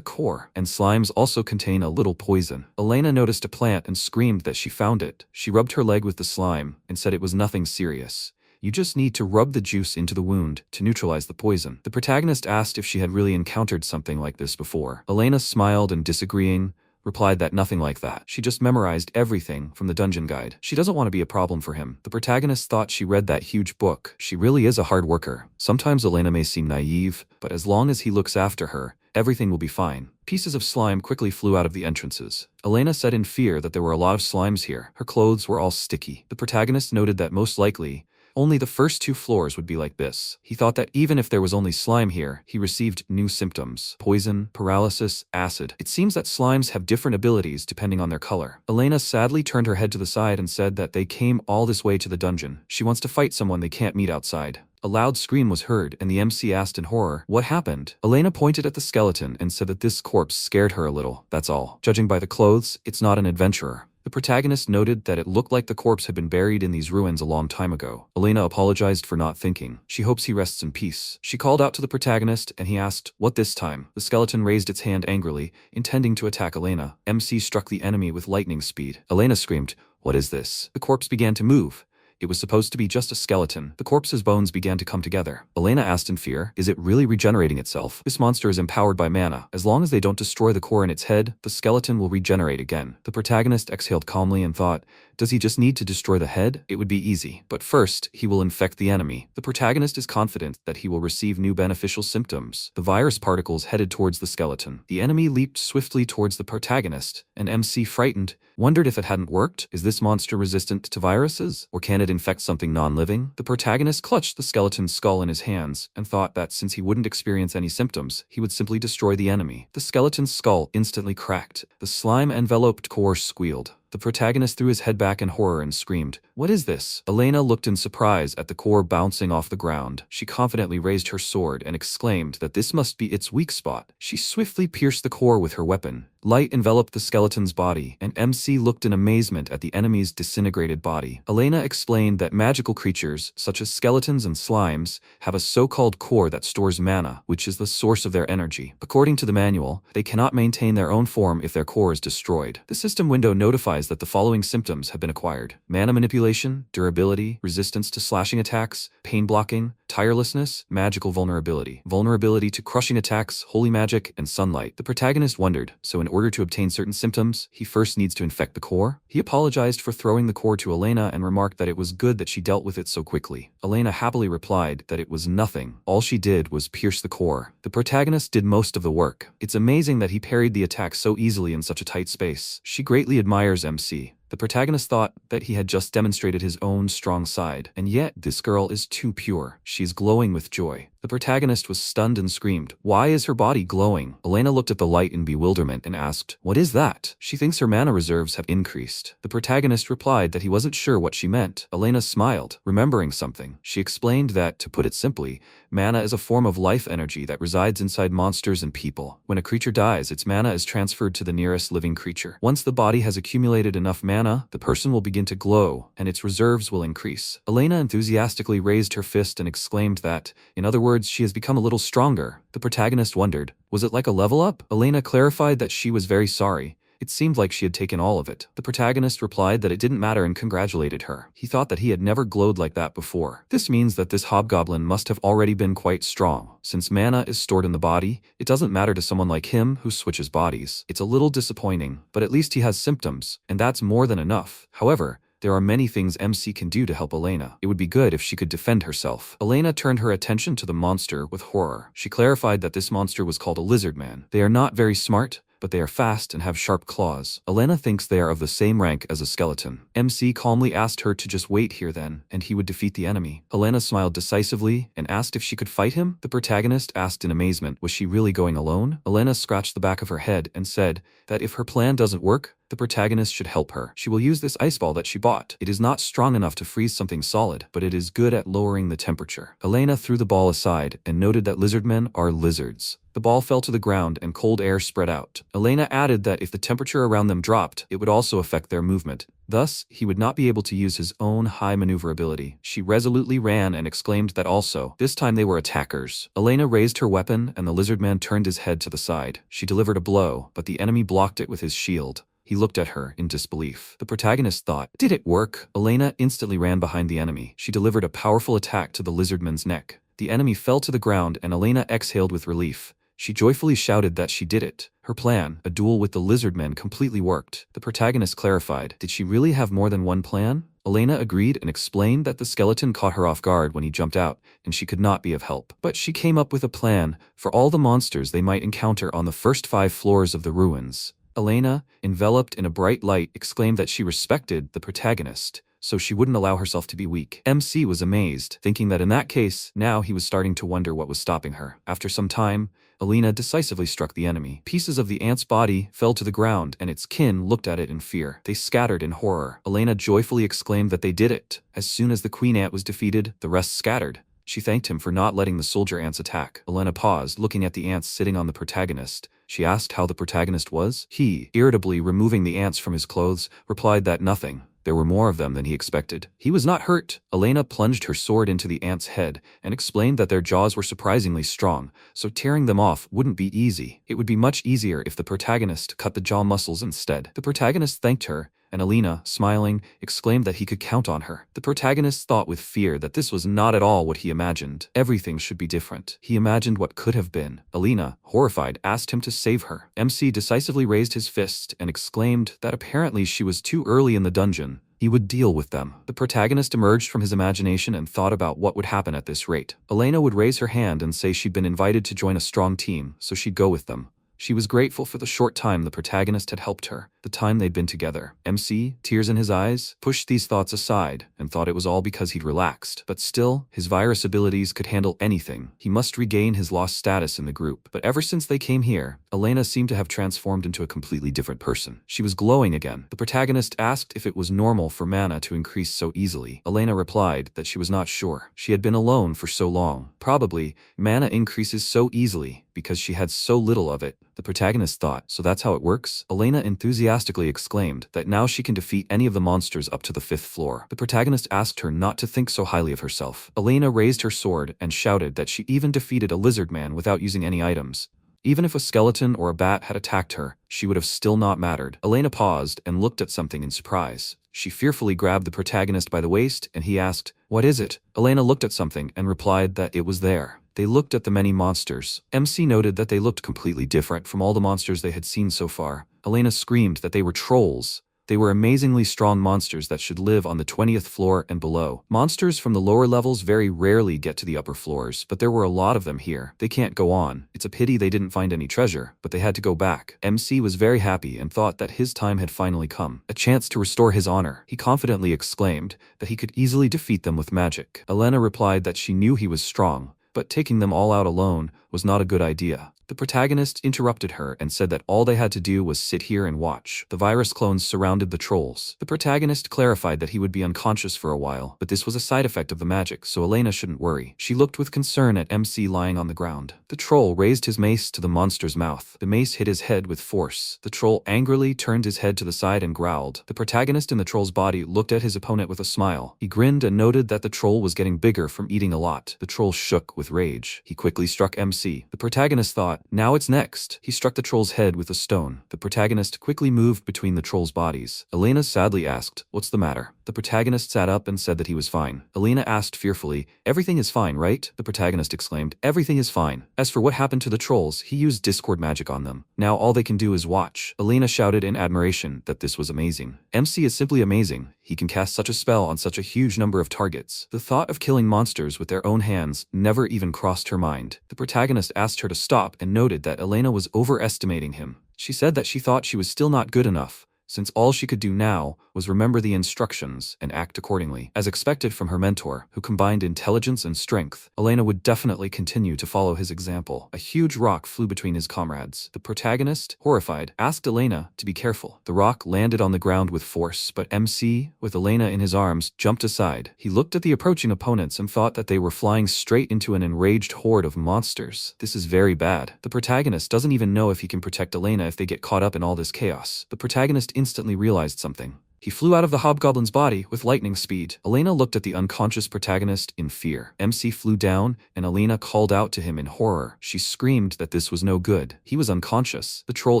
core, and slimes also contain a little poison. Elena noticed a plant and screamed that she found it. She rubbed her leg with the slime and said it was nothing serious. You just need to rub the juice into the wound to neutralize the poison. The protagonist asked if she had really encountered something like this before. Elena smiled and, disagreeing, replied that nothing like that. She just memorized everything from the dungeon guide. She doesn't want to be a problem for him. The protagonist thought she read that huge book. She really is a hard worker. Sometimes Elena may seem naive, but as long as he looks after her, everything will be fine. Pieces of slime quickly flew out of the entrances. Elena said in fear that there were a lot of slimes here. Her clothes were all sticky. The protagonist noted that most likely, only the first 2 floors would be like this. He thought that even if there was only slime here, he received new symptoms: poison, paralysis, acid. It seems that slimes have different abilities depending on their color. Elena sadly turned her head to the side and said that they came all this way to the dungeon. She wants to fight someone they can't meet outside. A loud scream was heard, and the MC asked in horror, "What happened?" Elena pointed at the skeleton and said that this corpse scared her a little, that's all. Judging by the clothes, it's not an adventurer. The protagonist noted that it looked like the corpse had been buried in these ruins a long time ago. Elena apologized for not thinking. She hopes he rests in peace. She called out to the protagonist and he asked, "What this time?" The skeleton raised its hand angrily, intending to attack Elena. MC struck the enemy with lightning speed. Elena screamed, "What is this?" The corpse began to move. It was supposed to be just a skeleton. The corpse's bones began to come together. Elena asked in fear, is it really regenerating itself? This monster is empowered by mana. As long as they don't destroy the core in its head, the skeleton will regenerate again. The protagonist exhaled calmly and thought, does he just need to destroy the head? It would be easy. But first, he will infect the enemy. The protagonist is confident that he will receive new beneficial symptoms. The virus particles headed towards the skeleton. The enemy leaped swiftly towards the protagonist, and MC, frightened, wondered if it hadn't worked. Is this monster resistant to viruses? Or can it infect something non-living? The protagonist clutched the skeleton's skull in his hands and thought that since he wouldn't experience any symptoms, he would simply destroy the enemy. The skeleton's skull instantly cracked. The slime-enveloped core squealed. The protagonist threw his head back in horror and screamed, "What is this?" Elena looked in surprise at the core bouncing off the ground. She confidently raised her sword and exclaimed that this must be its weak spot. She swiftly pierced the core with her weapon. Light enveloped the skeleton's body, and MC looked in amazement at the enemy's disintegrated body. Elena explained that magical creatures, such as skeletons and slimes, have a so-called core that stores mana, which is the source of their energy. According to the manual, they cannot maintain their own form if their core is destroyed. The system window notifies that the following symptoms have been acquired: mana manipulation, durability, resistance to slashing attacks, pain blocking, tirelessness, magical vulnerability, vulnerability to crushing attacks, holy magic, and sunlight. The protagonist wondered, so in order to obtain certain symptoms, he first needs to infect the core? He apologized for throwing the core to Elena and remarked that it was good that she dealt with it so quickly. Elena happily replied that it was nothing. All she did was pierce the core. The protagonist did most of the work. It's amazing that he parried the attack so easily in such a tight space. She greatly admires MC. The protagonist thought that he had just demonstrated his own strong side, and yet this girl is too pure. She's glowing with joy. The protagonist was stunned and screamed, "Why is her body glowing?" Elena looked at the light in bewilderment and asked, "What is that?" She thinks her mana reserves have increased. The protagonist replied that he wasn't sure what she meant. Elena smiled, remembering something. She explained that, to put it simply, mana is a form of life energy that resides inside monsters and people. When a creature dies, its mana is transferred to the nearest living creature. Once the body has accumulated enough mana, the person will begin to glow, and its reserves will increase. Elena enthusiastically raised her fist and exclaimed that, in other words, she has become a little stronger. The protagonist wondered, was it like a level up? Elena clarified that she was very sorry. It seemed like she had taken all of it. The protagonist replied that it didn't matter and congratulated her. He thought that he had never glowed like that before. This means that this hobgoblin must have already been quite strong. Since mana is stored in the body, it doesn't matter to someone like him who switches bodies. It's a little disappointing, but at least he has symptoms, and that's more than enough. However, there are many things MC can do to help Elena. It would be good if she could defend herself. Elena turned her attention to the monster with horror. She clarified that this monster was called a lizard man. They are not very smart, but they are fast and have sharp claws. Elena thinks they are of the same rank as a skeleton. MC calmly asked her to just wait here then, and he would defeat the enemy. Elena smiled decisively and asked if she could fight him. The protagonist asked in amazement, was she really going alone? Elena scratched the back of her head and said that if her plan doesn't work, the protagonist should help her. She will use this ice ball that she bought. It is not strong enough to freeze something solid, but it is good at lowering the temperature. Elena threw the ball aside and noted that lizardmen are lizards. The ball fell to the ground and cold air spread out. Elena added that if the temperature around them dropped, it would also affect their movement. Thus, he would not be able to use his own high maneuverability. She resolutely ran and exclaimed that also, this time they were attackers. Elena raised her weapon and the lizard man turned his head to the side. She delivered a blow, but the enemy blocked it with his shield. He looked at her in disbelief. The protagonist thought, did it work? Elena instantly ran behind the enemy. She delivered a powerful attack to the lizardman's neck. The enemy fell to the ground and Elena exhaled with relief. She joyfully shouted that she did it. Her plan, a duel with the lizardmen, completely worked. The protagonist clarified, did she really have more than one plan? Elena agreed and explained that the skeleton caught her off guard when he jumped out, and she could not be of help. But she came up with a plan for all the monsters they might encounter on the first 5 floors of the ruins. Elena, enveloped in a bright light, exclaimed that she respected the protagonist, so she wouldn't allow herself to be weak. MC was amazed, thinking that in that case, now he was starting to wonder what was stopping her. After some time, Elena decisively struck the enemy. Pieces of the ant's body fell to the ground, and its kin looked at it in fear. They scattered in horror. Elena joyfully exclaimed that they did it. As soon as the queen ant was defeated, the rest scattered. She thanked him for not letting the soldier ants attack. Elena paused, looking at the ants sitting on the protagonist. She asked how the protagonist was. He, irritably removing the ants from his clothes, replied that nothing. There were more of them than he expected. He was not hurt. Elena plunged her sword into the ant's head and explained that their jaws were surprisingly strong, so tearing them off wouldn't be easy. It would be much easier if the protagonist cut the jaw muscles instead. The protagonist thanked her and Elena, smiling, exclaimed that he could count on her. The protagonist thought with fear that this was not at all what he imagined. Everything should be different. He imagined what could have been. Elena, horrified, asked him to save her. MC decisively raised his fist and exclaimed that apparently she was too early in the dungeon. He would deal with them. The protagonist emerged from his imagination and thought about what would happen at this rate. Elena would raise her hand and say she'd been invited to join a strong team, so she'd go with them. She was grateful for the short time the protagonist had helped her, the time they'd been together. MC, tears in his eyes, pushed these thoughts aside and thought it was all because he'd relaxed. But still, his virus abilities could handle anything. He must regain his lost status in the group. But ever since they came here, Elena seemed to have transformed into a completely different person. She was glowing again. The protagonist asked if it was normal for mana to increase so easily. Elena replied that she was not sure. She had been alone for so long. Probably, mana increases so easily because she had so little of it. The protagonist thought, so that's how it works? Elena enthusiastically exclaimed that now she can defeat any of the monsters up to the 5th floor. The protagonist asked her not to think so highly of herself. Elena raised her sword and shouted that she even defeated a lizard man without using any items. Even if a skeleton or a bat had attacked her, she would have still not mattered. Elena paused and looked at something in surprise. She fearfully grabbed the protagonist by the waist and he asked, "What is it?" Elena looked at something and replied that it was there. They looked at the many monsters. MC noted that they looked completely different from all the monsters they had seen so far. Elena screamed that they were trolls. They were amazingly strong monsters that should live on the 20th floor and below. Monsters from the lower levels very rarely get to the upper floors, but there were a lot of them here. They can't go on. It's a pity they didn't find any treasure, but they had to go back. MC was very happy and thought that his time had finally come. A chance to restore his honor. He confidently exclaimed that he could easily defeat them with magic. Elena replied that she knew he was strong, but taking them all out alone was not a good idea. The protagonist interrupted her and said that all they had to do was sit here and watch. The virus clones surrounded the trolls. The protagonist clarified that he would be unconscious for a while, but this was a side effect of the magic, so Elena shouldn't worry. She looked with concern at MC lying on the ground. The troll raised his mace to the monster's mouth. The mace hit his head with force. The troll angrily turned his head to the side and growled. The protagonist in the troll's body looked at his opponent with a smile. He grinned and noted that the troll was getting bigger from eating a lot. The troll shook with rage. He quickly struck MC. The protagonist thought, now it's next. He struck the troll's head with a stone. The protagonist quickly moved between the troll's bodies. Elena sadly asked, "What's the matter?" The protagonist sat up and said that he was fine. Elena asked fearfully, "Everything is fine, right?" The protagonist exclaimed, "Everything is fine. As for what happened to the trolls, he used Discord magic on them. Now all they can do is watch." Elena shouted in admiration that this was amazing. MC is simply amazing. He can cast such a spell on such a huge number of targets. The thought of killing monsters with their own hands never even crossed her mind. The protagonist asked her to stop and noted that Elena was overestimating him. She said that she thought she was still not good enough, since all she could do now was remember the instructions and act accordingly. As expected from her mentor, who combined intelligence and strength, Elena would definitely continue to follow his example. A huge rock flew between his comrades. The protagonist, horrified, asked Elena to be careful. The rock landed on the ground with force, but MC, with Elena in his arms, jumped aside. He looked at the approaching opponents and thought that they were flying straight into an enraged horde of monsters. This is very bad. The protagonist doesn't even know if he can protect Elena if they get caught up in all this chaos. The protagonist instantly realized something. He flew out of the hobgoblin's body with lightning speed. Elena looked at the unconscious protagonist in fear. MC flew down, and Elena called out to him in horror. She screamed that this was no good. He was unconscious. The troll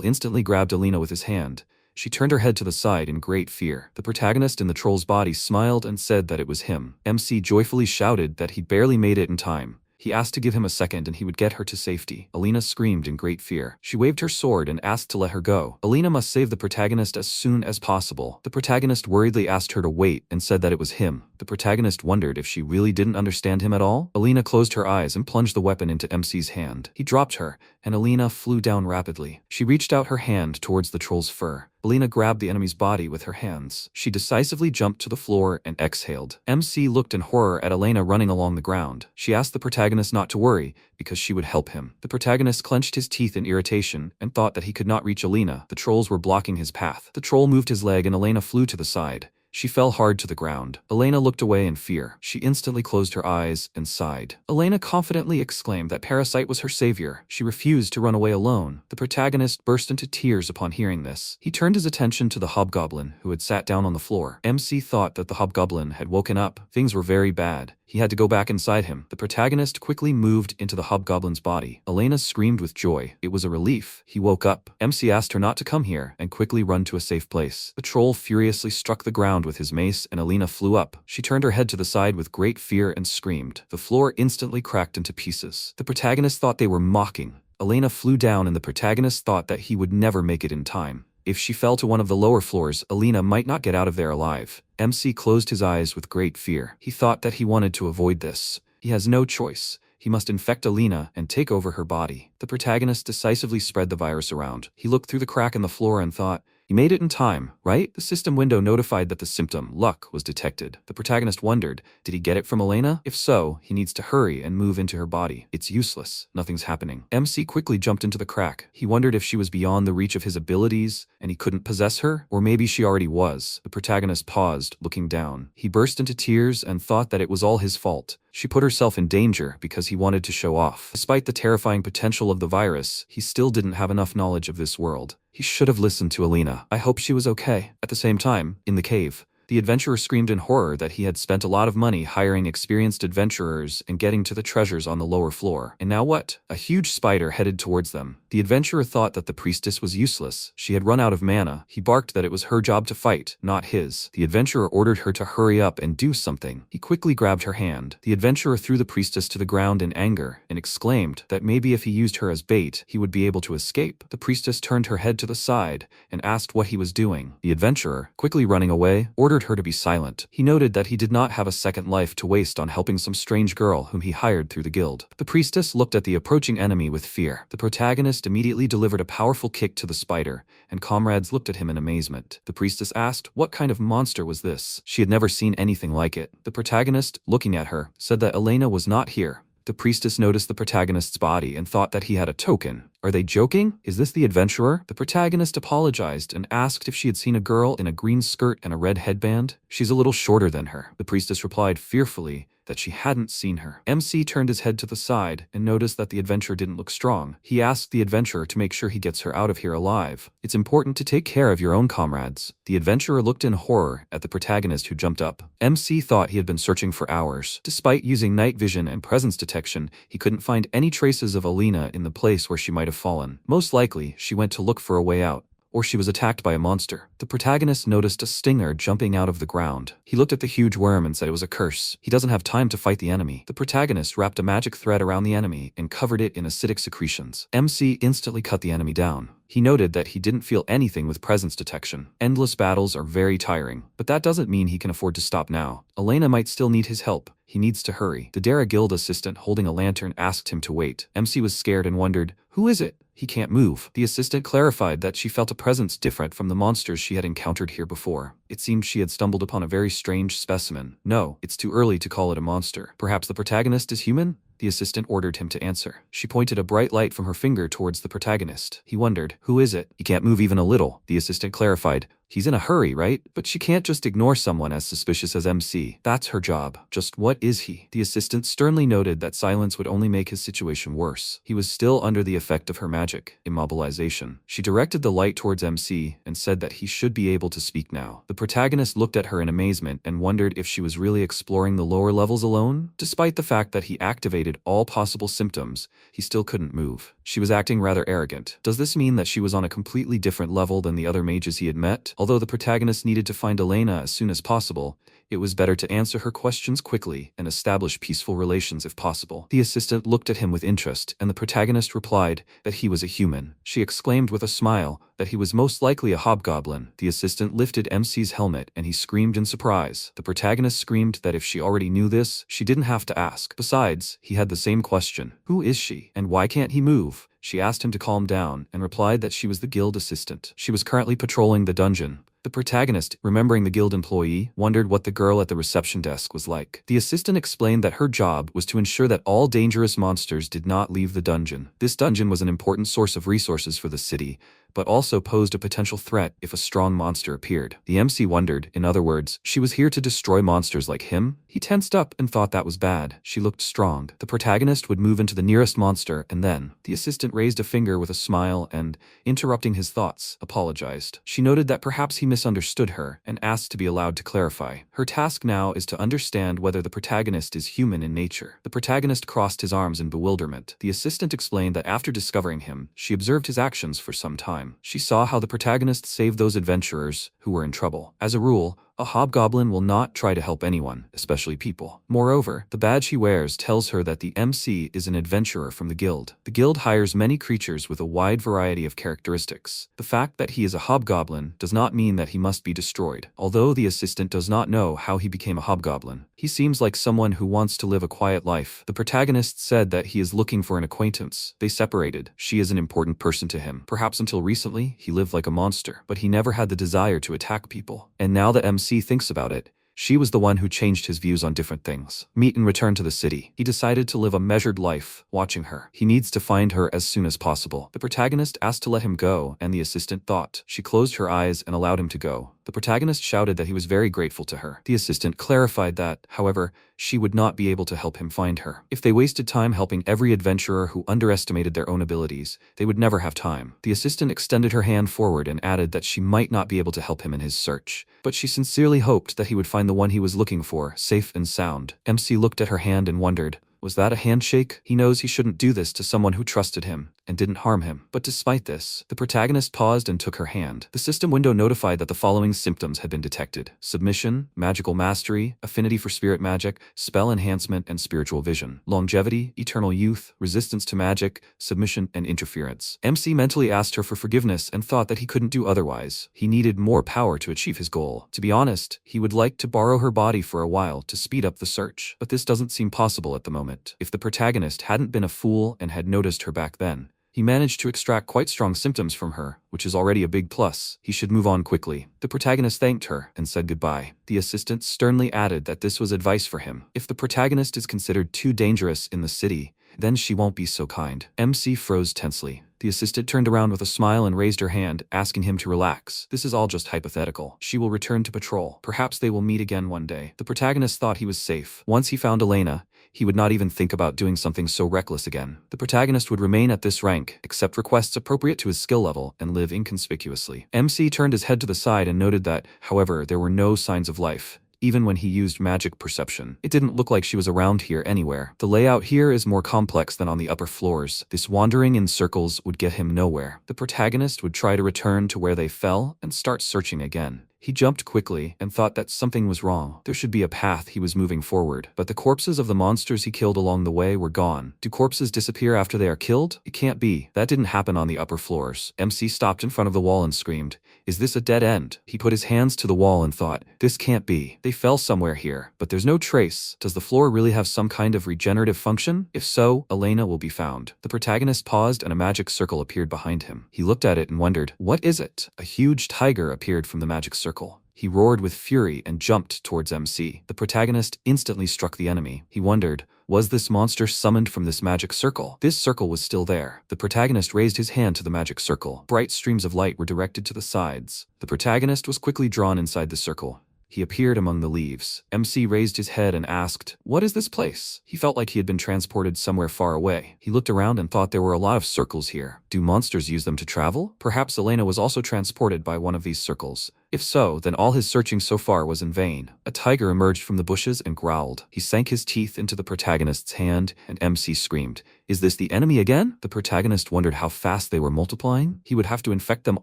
instantly grabbed Elena with his hand. She turned her head to the side in great fear. The protagonist in the troll's body smiled and said that it was him. MC joyfully shouted that he barely made it in time. He asked to give him a second and he would get her to safety. Elena screamed in great fear. She waved her sword and asked to let her go. Elena must save the protagonist as soon as possible. The protagonist worriedly asked her to wait and said that it was him. The protagonist wondered if she really didn't understand him at all. Elena closed her eyes and plunged the weapon into MC's hand. He dropped her, and Elena flew down rapidly. She reached out her hand towards the troll's fur. Elena grabbed the enemy's body with her hands. She decisively jumped to the floor and exhaled. MC looked in horror at Elena running along the ground. She asked the protagonist not to worry, because she would help him. The protagonist clenched his teeth in irritation and thought that he could not reach Elena. The trolls were blocking his path. The troll moved his leg and Elena flew to the side. She fell hard to the ground. Elena looked away in fear. She instantly closed her eyes and sighed. Elena confidently exclaimed that Parasite was her savior. She refused to run away alone. The protagonist burst into tears upon hearing this. He turned his attention to the hobgoblin, who had sat down on the floor. MC thought that the hobgoblin had woken up. Things were very bad. He had to go back inside him. The protagonist quickly moved into the hobgoblin's body. Elena screamed with joy. It was a relief. He woke up. MC asked her not to come here and quickly run to a safe place. The troll furiously struck the ground with his mace and Elena flew up. She turned her head to the side with great fear and screamed. The floor instantly cracked into pieces. The protagonist thought they were mocking. Elena flew down and the protagonist thought that he would never make it in time. If she fell to one of the lower floors, Elena might not get out of there alive. MC closed his eyes with great fear. He thought that he wanted to avoid this. He has no choice. He must infect Elena and take over her body. The protagonist decisively spread the virus around. He looked through the crack in the floor and thought, "You made it in time, right?" The system window notified that the symptom, luck, was detected. The protagonist wondered, did he get it from Elena? If so, he needs to hurry and move into her body. It's useless. Nothing's happening. MC quickly jumped into the crack. He wondered if she was beyond the reach of his abilities and he couldn't possess her, or maybe she already was. The protagonist paused, looking down. He burst into tears and thought that it was all his fault. She put herself in danger because he wanted to show off. Despite the terrifying potential of the virus, he still didn't have enough knowledge of this world. He should have listened to Elena. I hope she was okay. At the same time, in the cave, the adventurer screamed in horror that he had spent a lot of money hiring experienced adventurers and getting to the treasures on the lower floor. And now what? A huge spider headed towards them. The adventurer thought that the priestess was useless. She had run out of mana. He barked that it was her job to fight, not his. The adventurer ordered her to hurry up and do something. He quickly grabbed her hand. The adventurer threw the priestess to the ground in anger and exclaimed that maybe if he used her as bait, he would be able to escape. The priestess turned her head to the side and asked what he was doing. The adventurer, quickly running away, ordered her to be silent. He noted that he did not have a second life to waste on helping some strange girl whom he hired through the guild. The priestess looked at the approaching enemy with fear. The protagonist immediately delivered a powerful kick to the spider, and comrades looked at him in amazement. The priestess asked what kind of monster was this. She had never seen anything like it. The protagonist, looking at her, said that Elena was not here. The priestess noticed the protagonist's body and thought that he had a token. Are they joking? Is this the adventurer? The protagonist apologized and asked if she had seen a girl in a green skirt and a red headband. She's a little shorter than her. The priestess replied fearfully that she hadn't seen her. MC turned his head to the side and noticed that the adventurer didn't look strong. He asked the adventurer to make sure he gets her out of here alive. It's important to take care of your own comrades. The adventurer looked in horror at the protagonist who jumped up. MC thought he had been searching for hours. Despite using night vision and presence detection, he couldn't find any traces of Elena in the place where she might have fallen. Most likely, she went to look for a way out, or she was attacked by a monster. The protagonist noticed a stinger jumping out of the ground. He looked at the huge worm and said it was a curse. He doesn't have time to fight the enemy. The protagonist wrapped a magic thread around the enemy and covered it in acidic secretions. MC instantly cut the enemy down. He noted that he didn't feel anything with presence detection. Endless battles are very tiring, but that doesn't mean he can afford to stop now. Elena might still need his help. He needs to hurry. The Dara Guild assistant holding a lantern asked him to wait. MC was scared and wondered, who is it? He can't move. The assistant clarified that she felt a presence different from the monsters she had encountered here before. It seemed she had stumbled upon a very strange specimen. No, it's too early to call it a monster. Perhaps the protagonist is human? The assistant ordered him to answer. She pointed a bright light from her finger towards the protagonist. He wondered, who is it? He can't move even a little. The assistant clarified. He's in a hurry, right? But she can't just ignore someone as suspicious as MC. That's her job. Just what is he? The assistant sternly noted that silence would only make his situation worse. He was still under the effect of her magic, immobilization. She directed the light towards MC and said that he should be able to speak now. The protagonist looked at her in amazement and wondered if she was really exploring the lower levels alone. Despite the fact that he activated all possible symptoms, he still couldn't move. She was acting rather arrogant. Does this mean that she was on a completely different level than the other mages he had met? Although the protagonist needed to find Elena as soon as possible, it was better to answer her questions quickly and establish peaceful relations if possible. The assistant looked at him with interest, and the protagonist replied that he was a human. She exclaimed with a smile that he was most likely a hobgoblin. The assistant lifted MC's helmet and he screamed in surprise. The protagonist screamed that if she already knew this, she didn't have to ask. Besides, he had the same question. Who is she? And why can't he move? She asked him to calm down and replied that she was the guild assistant. She was currently patrolling the dungeon. The protagonist, remembering the guild employee, wondered what the girl at the reception desk was like. The assistant explained that her job was to ensure that all dangerous monsters did not leave the dungeon. This dungeon was an important source of resources for the city, but also posed a potential threat if a strong monster appeared. The MC wondered, in other words, she was here to destroy monsters like him? He tensed up and thought that was bad. She looked strong. The protagonist would move into the nearest monster and then, the assistant raised a finger with a smile and, interrupting his thoughts, apologized. She noted that perhaps he misunderstood her and asked to be allowed to clarify. Her task now is to understand whether the protagonist is human in nature. The protagonist crossed his arms in bewilderment. The assistant explained that after discovering him, she observed his actions for some time. She saw how the protagonist saved those adventurers who were in trouble. As a rule, a hobgoblin will not try to help anyone, especially people. Moreover, the badge he wears tells her that the MC is an adventurer from the guild. The guild hires many creatures with a wide variety of characteristics. The fact that he is a hobgoblin does not mean that he must be destroyed. Although the assistant does not know how he became a hobgoblin, he seems like someone who wants to live a quiet life. The protagonist said that he is looking for an acquaintance. They separated. She is an important person to him. Perhaps until recently, he lived like a monster, but he never had the desire to attack people. And now the MC thinks about it. She was the one who changed his views on different things. Meet and return to the city. He decided to live a measured life, watching her. He needs to find her as soon as possible. The protagonist asked to let him go, and the assistant thought. She closed her eyes and allowed him to go. The protagonist shouted that he was very grateful to her. The assistant clarified that, however, she would not be able to help him find her. If they wasted time helping every adventurer who underestimated their own abilities, they would never have time. The assistant extended her hand forward and added that she might not be able to help him in his search, but she sincerely hoped that he would find the one he was looking for, safe and sound. MC looked at her hand and wondered, was that a handshake? He knows he shouldn't do this to someone who trusted him and didn't harm him. But despite this, the protagonist paused and took her hand. The system window notified that the following symptoms had been detected: submission, magical mastery, affinity for spirit magic, spell enhancement, and spiritual vision, longevity, eternal youth, resistance to magic, submission, and interference. MC mentally asked her for forgiveness and thought that he couldn't do otherwise. He needed more power to achieve his goal. To be honest, he would like to borrow her body for a while to speed up the search, but this doesn't seem possible at the moment. If the protagonist hadn't been a fool and had noticed her back then, he managed to extract quite strong symptoms from her, which is already a big plus. He should move on quickly. The protagonist thanked her and said goodbye. The assistant sternly added that this was advice for him. If the protagonist is considered too dangerous in the city, then she won't be so kind. MC froze tensely. The assistant turned around with a smile and raised her hand, asking him to relax. This is all just hypothetical. She will return to patrol. Perhaps they will meet again one day. The protagonist thought he was safe. Once he found Elena, he would not even think about doing something so reckless again. The protagonist would remain at this rank, accept requests appropriate to his skill level, and live inconspicuously. MC turned his head to the side and noted that, however, there were no signs of life. Even when he used magic perception, it didn't look like she was around here anywhere. The layout here is more complex than on the upper floors. This wandering in circles would get him nowhere. The protagonist would try to return to where they fell and start searching again. He jumped quickly and thought that something was wrong. There should be a path. He was moving forward, but the corpses of the monsters he killed along the way were gone. Do corpses disappear after they are killed? It can't be. That didn't happen on the upper floors. MC stopped in front of the wall and screamed, "Is this a dead end?" He put his hands to the wall and thought, this can't be. They fell somewhere here, but there's no trace. Does the floor really have some kind of regenerative function? If so, Elena will be found. The protagonist paused and a magic circle appeared behind him. He looked at it and wondered, what is it? A huge tiger appeared from the magic circle. He roared with fury and jumped towards MC. The protagonist instantly struck the enemy. He wondered, was this monster summoned from this magic circle? This circle was still there. The protagonist raised his hand to the magic circle. Bright streams of light were directed to the sides. The protagonist was quickly drawn inside the circle. He appeared among the leaves. MC raised his head and asked, what is this place? He felt like he had been transported somewhere far away. He looked around and thought there were a lot of circles here. Do monsters use them to travel? Perhaps Elena was also transported by one of these circles. If so, then all his searching so far was in vain. A tiger emerged from the bushes and growled. He sank his teeth into the protagonist's hand, and MC screamed, is this the enemy again? The protagonist wondered how fast they were multiplying. He would have to infect them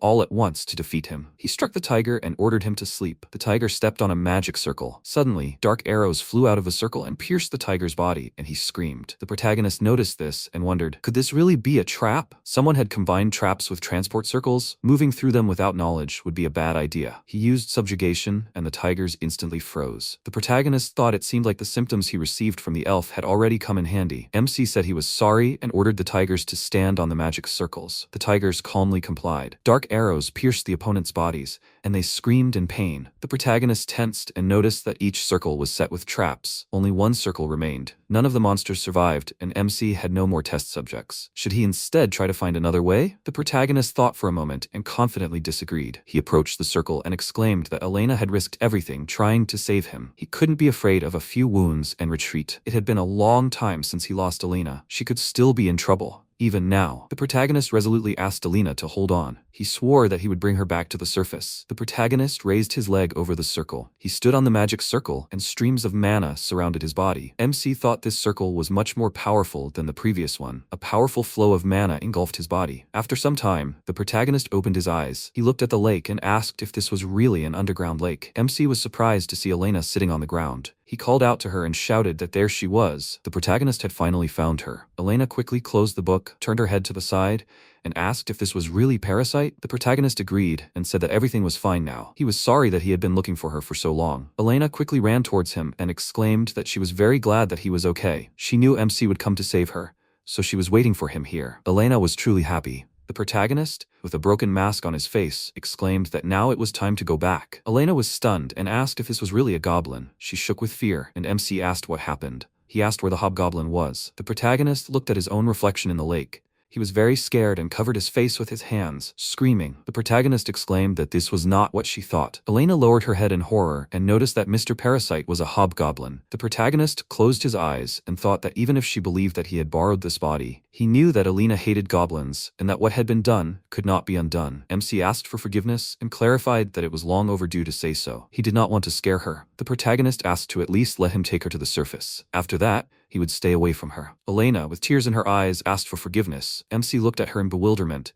all at once to defeat him. He struck the tiger and ordered him to sleep. The tiger stepped on a magic circle. Suddenly, dark arrows flew out of the circle and pierced the tiger's body, and he screamed. The protagonist noticed this and wondered, could this really be a trap? Someone had combined traps with transport circles. Moving through them without knowledge would be a bad idea. He used subjugation, and the tigers instantly froze. The protagonist thought it seemed like the symptoms he received from the elf had already come in handy. MC said he was sorry sorry and ordered the tigers to stand on the magic circles. The tigers calmly complied. Dark arrows pierced the opponents' bodies, and they screamed in pain. The protagonist tensed and noticed that each circle was set with traps. Only one circle remained. None of the monsters survived, and MC had no more test subjects. Should he instead try to find another way? The protagonist thought for a moment and confidently disagreed. He approached the circle and exclaimed that Elena had risked everything trying to save him. He couldn't be afraid of a few wounds and retreat. It had been a long time since he lost Elena. She could still be in trouble. Even now, the protagonist resolutely asked Elena to hold on. He swore that he would bring her back to the surface. The protagonist raised his leg over the circle. He stood on the magic circle, and streams of mana surrounded his body. MC thought this circle was much more powerful than the previous one. A powerful flow of mana engulfed his body. After some time, the protagonist opened his eyes. He looked at the lake and asked if this was really an underground lake. MC was surprised to see Elena sitting on the ground. He called out to her and shouted that there she was. The protagonist had finally found her. Elena quickly closed the book, turned her head to the side, and asked if this was really Parasite. The protagonist agreed and said that everything was fine now. He was sorry that he had been looking for her for so long. Elena quickly ran towards him and exclaimed that she was very glad that he was okay. She knew MC would come to save her, so she was waiting for him here. Elena was truly happy. The protagonist, with a broken mask on his face, exclaimed that now it was time to go back. Elena was stunned and asked if this was really a goblin. She shook with fear, and MC asked what happened. He asked where the hobgoblin was. The protagonist looked at his own reflection in the lake. He was very scared and covered his face with his hands, screaming. The protagonist exclaimed that this was not what she thought. Elena lowered her head in horror and noticed that Mr. Parasite was a hobgoblin. The protagonist closed his eyes and thought that even if she believed that he had borrowed this body, he knew that Elena hated goblins and that what had been done could not be undone. MC asked for forgiveness and clarified that it was long overdue to say so. He did not want to scare her. The protagonist asked to at least let him take her to the surface. After that, he would stay away from her. Elena, with tears in her eyes, asked for forgiveness. MC looked at her in bewilderment,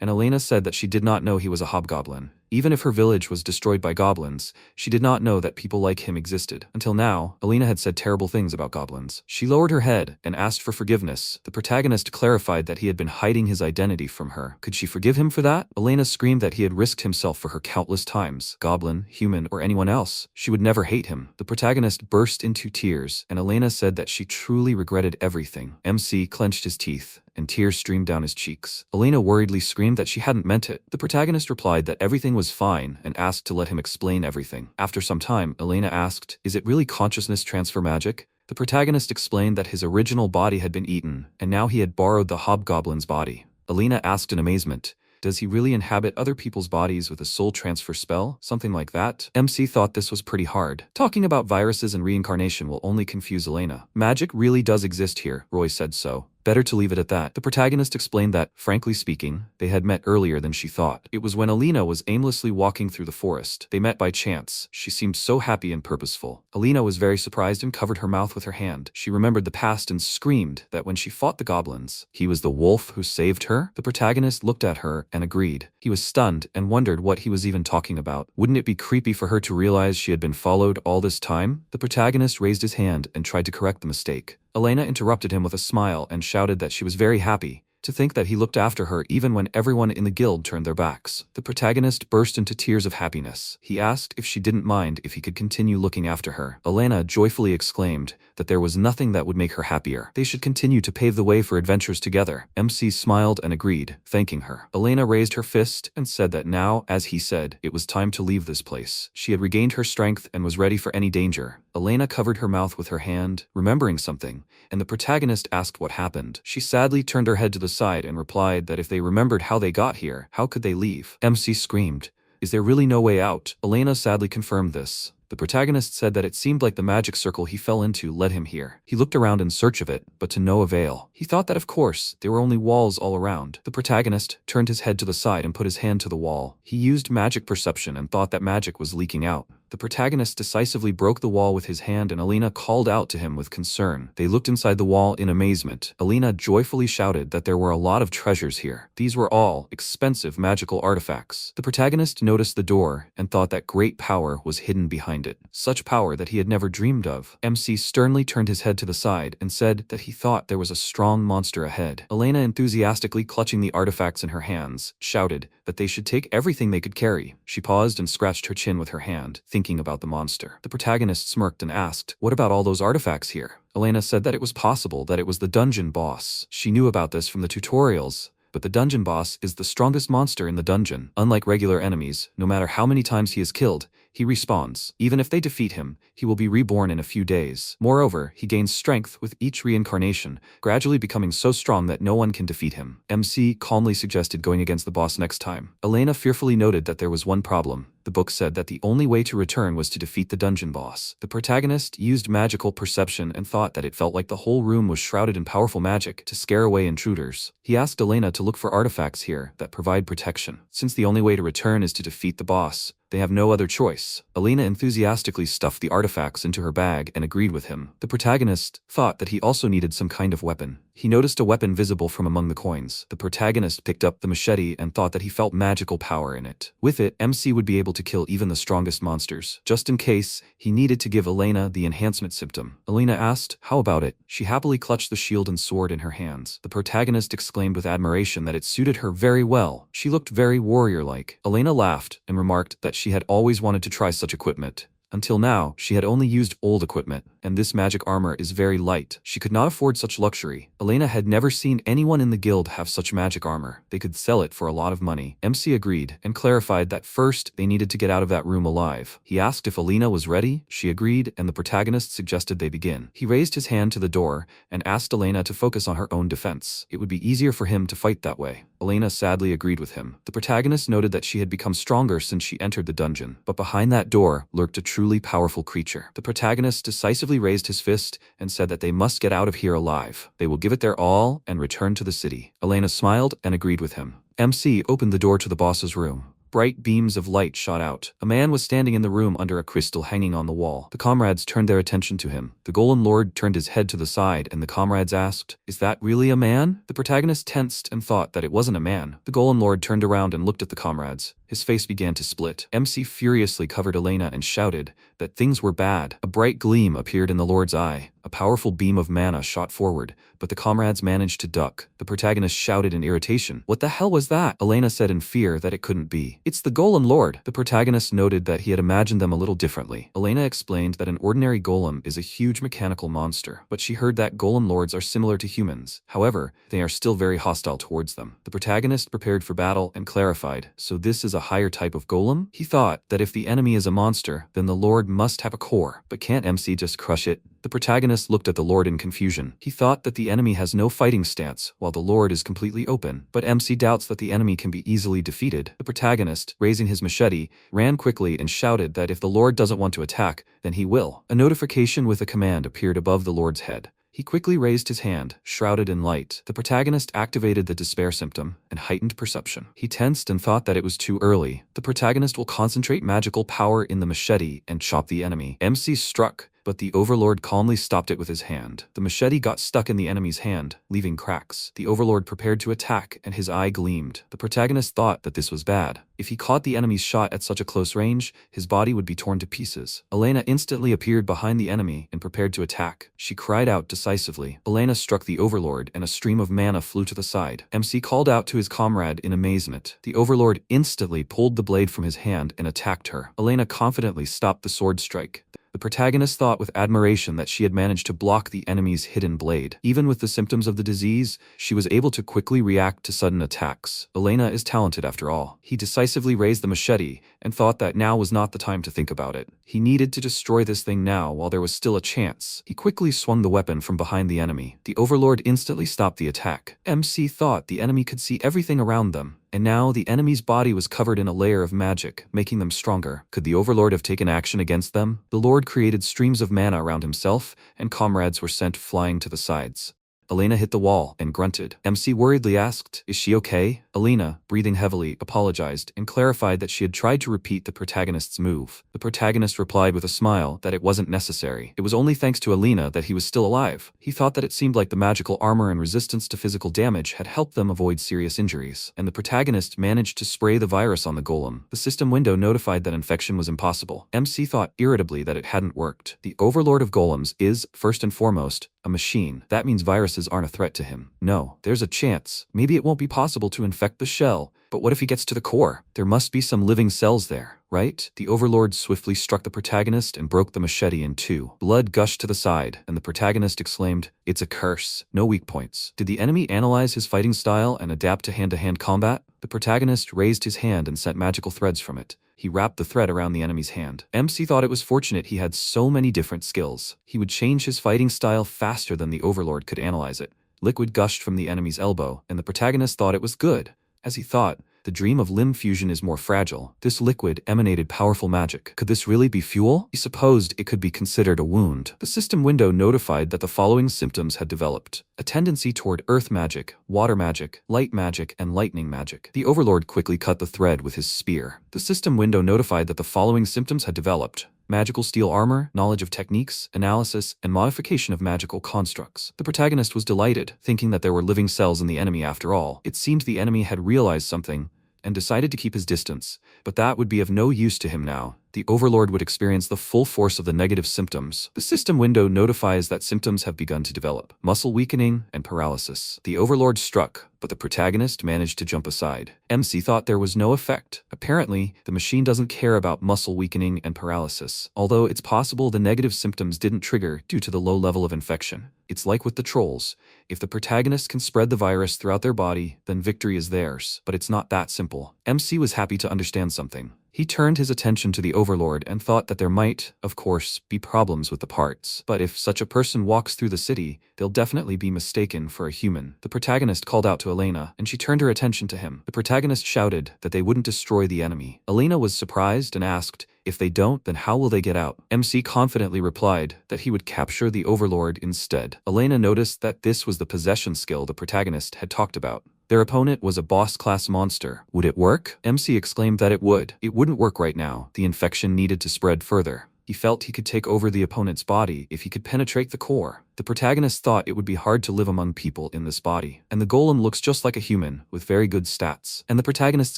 and Elena said that she did not know he was a hobgoblin. Even if her village was destroyed by goblins, she did not know that people like him existed. Until now, Elena had said terrible things about goblins. She lowered her head and asked for forgiveness. The protagonist clarified that he had been hiding his identity from her. Could she forgive him for that? Elena screamed that he had risked himself for her countless times. Goblin, human, or anyone else, she would never hate him. The protagonist burst into tears, and Elena said that she truly regretted everything. MC clenched his teeth, and tears streamed down his cheeks. Elena worriedly screamed that she hadn't meant it. The protagonist replied that everything was fine and asked to let him explain everything. After some time, Elena asked, "Is it really consciousness transfer magic?" The protagonist explained that his original body had been eaten, and now he had borrowed the hobgoblin's body. Elena asked in amazement, "Does he really inhabit other people's bodies with a soul transfer spell? Something like that?" MC thought this was pretty hard. Talking about viruses and reincarnation will only confuse Elena. Magic really does exist here, Roy said so. Better to leave it at that. The protagonist explained that, frankly speaking, they had met earlier than she thought. It was when Elena was aimlessly walking through the forest. They met by chance. She seemed so happy and purposeful. Elena was very surprised and covered her mouth with her hand. She remembered the past and screamed that when she fought the goblins, he was the wolf who saved her. The protagonist looked at her and agreed. He was stunned and wondered what he was even talking about. Wouldn't it be creepy for her to realize she had been followed all this time? The protagonist raised his hand and tried to correct the mistake. Elena interrupted him with a smile and shouted that she was very happy to think that he looked after her even when everyone in the guild turned their backs. The protagonist burst into tears of happiness. He asked if she didn't mind if he could continue looking after her. Elena joyfully exclaimed that there was nothing that would make her happier. They should continue to pave the way for adventures together. MC smiled and agreed, thanking her. Elena raised her fist and said that now, as he said, it was time to leave this place. She had regained her strength and was ready for any danger. Elena covered her mouth with her hand, remembering something, and the protagonist asked what happened. She sadly turned her head to the side and replied that if they remembered how they got here, how could they leave? MC screamed, "Is there really no way out?" Elena sadly confirmed this. The protagonist said that it seemed like the magic circle he fell into led him here. He looked around in search of it, but to no avail. He thought that of course, there were only walls all around. The protagonist turned his head to the side and put his hand to the wall. He used magic perception and thought that magic was leaking out. The protagonist decisively broke the wall with his hand and Elena called out to him with concern. They looked inside the wall in amazement. Elena joyfully shouted that there were a lot of treasures here. These were all expensive magical artifacts. The protagonist noticed the door and thought that great power was hidden behind it. Such power that he had never dreamed of. MC sternly turned his head to the side and said that he thought there was a strong monster ahead. Elena, enthusiastically clutching the artifacts in her hands, shouted that they should take everything they could carry. She paused and scratched her chin with her hand, thinking thinking about the monster. The protagonist smirked and asked, "What about all those artifacts here?" Elena said that it was possible that it was the dungeon boss. She knew about this from the tutorials, but the dungeon boss is the strongest monster in the dungeon. Unlike regular enemies, no matter how many times he is killed, he respawns. Even if they defeat him, he will be reborn in a few days. Moreover, he gains strength with each reincarnation, gradually becoming so strong that no one can defeat him. MC calmly suggested going against the boss next time. Elena fearfully noted that there was one problem. The book said that the only way to return was to defeat the dungeon boss. The protagonist used magical perception and thought that it felt like the whole room was shrouded in powerful magic to scare away intruders. He asked Elena to look for artifacts here that provide protection. Since the only way to return is to defeat the boss, they have no other choice. Elena enthusiastically stuffed the artifacts into her bag and agreed with him. The protagonist thought that he also needed some kind of weapon. He noticed a weapon visible from among the coins. The protagonist picked up the machete and thought that he felt magical power in it. With it, MC would be able to kill even the strongest monsters. Just in case, he needed to give Elena the enhancement symptom. Elena asked, "How about it?" She happily clutched the shield and sword in her hands. The protagonist exclaimed with admiration that it suited her very well. She looked very warrior-like. Elena laughed and remarked that she had always wanted to try such equipment. Until now, she had only used old equipment, and this magic armor is very light. She could not afford such luxury. Elena had never seen anyone in the guild have such magic armor. They could sell it for a lot of money. MC agreed, and clarified that first, they needed to get out of that room alive. He asked if Elena was ready. She agreed, and the protagonist suggested they begin. He raised his hand to the door, and asked Elena to focus on her own defense. It would be easier for him to fight that way. Elena sadly agreed with him. The protagonist noted that she had become stronger since she entered the dungeon, but behind that door lurked a truly powerful creature. The protagonist decisively raised his fist and said that they must get out of here alive. They will give it their all and return to the city. Elena smiled and agreed with him. MC opened the door to the boss's room. Bright beams of light shot out. A man was standing in the room under a crystal hanging on the wall. The comrades turned their attention to him. The golem lord turned his head to the side and the comrades asked, "Is that really a man?" The protagonist tensed and thought that it wasn't a man. The golem lord turned around and looked at the comrades. His face began to split. MC furiously covered Elena and shouted that things were bad. A bright gleam appeared in the lord's eye. A powerful beam of mana shot forward, but the comrades managed to duck. The protagonist shouted in irritation, "What the hell was that?" Elena said in fear that it couldn't be. "It's the golem lord." The protagonist noted that he had imagined them a little differently. Elena explained that an ordinary golem is a huge mechanical monster, but she heard that golem lords are similar to humans. However, they are still very hostile towards them. The protagonist prepared for battle and clarified, "So this is a higher type of golem?" He thought that if the enemy is a monster, then the lord must have a core. But can't MC just crush it? The protagonist looked at the lord in confusion. He thought that the enemy has no fighting stance, while the lord is completely open. But MC doubts that the enemy can be easily defeated. The protagonist, raising his machete, ran quickly and shouted that if the lord doesn't want to attack, then he will. A notification with a command appeared above the lord's head. He quickly raised his hand, shrouded in light. The protagonist activated the despair symptom and heightened perception. He tensed and thought that it was too early. The protagonist will concentrate magical power in the machete and chop the enemy. MC struck, but the overlord calmly stopped it with his hand. The machete got stuck in the enemy's hand, leaving cracks. The overlord prepared to attack, and his eye gleamed. The protagonist thought that this was bad. If he caught the enemy's shot at such a close range, his body would be torn to pieces. Elena instantly appeared behind the enemy and prepared to attack. She cried out decisively. Elena struck the overlord, and a stream of mana flew to the side. MC called out to his comrade in amazement. The overlord instantly pulled the blade from his hand and attacked her. Elena confidently stopped the sword strike. The protagonist thought with admiration that she had managed to block the enemy's hidden blade. Even with the symptoms of the disease, she was able to quickly react to sudden attacks. Elena is talented after all. He decisively raised the machete and thought that now was not the time to think about it. He needed to destroy this thing now while there was still a chance. He quickly swung the weapon from behind the enemy. The overlord instantly stopped the attack. MC thought the enemy could see everything around them. And now the enemy's body was covered in a layer of magic, making them stronger. Could the overlord have taken action against them? The lord created streams of mana around himself, and comrades were sent flying to the sides. Elena hit the wall and grunted. MC worriedly asked, "Is she okay?" Elena, breathing heavily, apologized and clarified that she had tried to repeat the protagonist's move. The protagonist replied with a smile that it wasn't necessary. It was only thanks to Elena that he was still alive. He thought that it seemed like the magical armor and resistance to physical damage had helped them avoid serious injuries, and the protagonist managed to spray the virus on the golem. The system window notified that infection was impossible. MC thought irritably that it hadn't worked. The overlord of golems is, first and foremost, a machine. That means viruses aren't a threat to him. No, there's a chance. Maybe it won't be possible to infect the shell, But what if he gets to the core? There must be some living cells there, right? The overlord swiftly struck the protagonist and broke the machete in two. Blood gushed to the side, and the protagonist exclaimed, "It's a curse. No weak points." Did the enemy analyze his fighting style and adapt to hand-to-hand combat? The protagonist raised his hand and sent magical threads from it. He wrapped the thread around the enemy's hand. MC thought it was fortunate he had so many different skills. He would change his fighting style faster than the overlord could analyze it. Liquid gushed from the enemy's elbow, and the protagonist thought it was good. As he thought, the dream of limb fusion is more fragile. This liquid emanated powerful magic. Could this really be fuel? He supposed it could be considered a wound. The system window notified that the following symptoms had developed: a tendency toward earth magic, water magic, light magic, and lightning magic. The overlord quickly cut the thread with his spear. The system window notified that the following symptoms had developed: magical steel armor, knowledge of techniques, analysis, and modification of magical constructs. The protagonist was delighted, thinking that there were living cells in the enemy after all. It seemed the enemy had realized something and decided to keep his distance, but that would be of no use to him now. The overlord would experience the full force of the negative symptoms. The system window notifies that symptoms have begun to develop: muscle weakening and paralysis. The overlord struck, but the protagonist managed to jump aside. MC thought there was no effect. Apparently, the machine doesn't care about muscle weakening and paralysis, although it's possible the negative symptoms didn't trigger due to the low level of infection. It's like with the trolls. If the protagonist can spread the virus throughout their body, then victory is theirs. But it's not that simple. MC was happy to understand something. He turned his attention to the overlord and thought that there might, of course, be problems with the parts. But if such a person walks through the city, they'll definitely be mistaken for a human. The protagonist called out to Elena, and she turned her attention to him. The protagonist shouted that they wouldn't destroy the enemy. Elena was surprised and asked, if they don't, then how will they get out? MC confidently replied that he would capture the overlord instead. Elena noticed that this was the possession skill the protagonist had talked about. Their opponent was a boss-class monster. Would it work? MC exclaimed that it would. It wouldn't work right now. The infection needed to spread further. He felt he could take over the opponent's body if he could penetrate the core. The protagonist thought it would be hard to live among people in this body. And the golem looks just like a human, with very good stats. And the protagonist's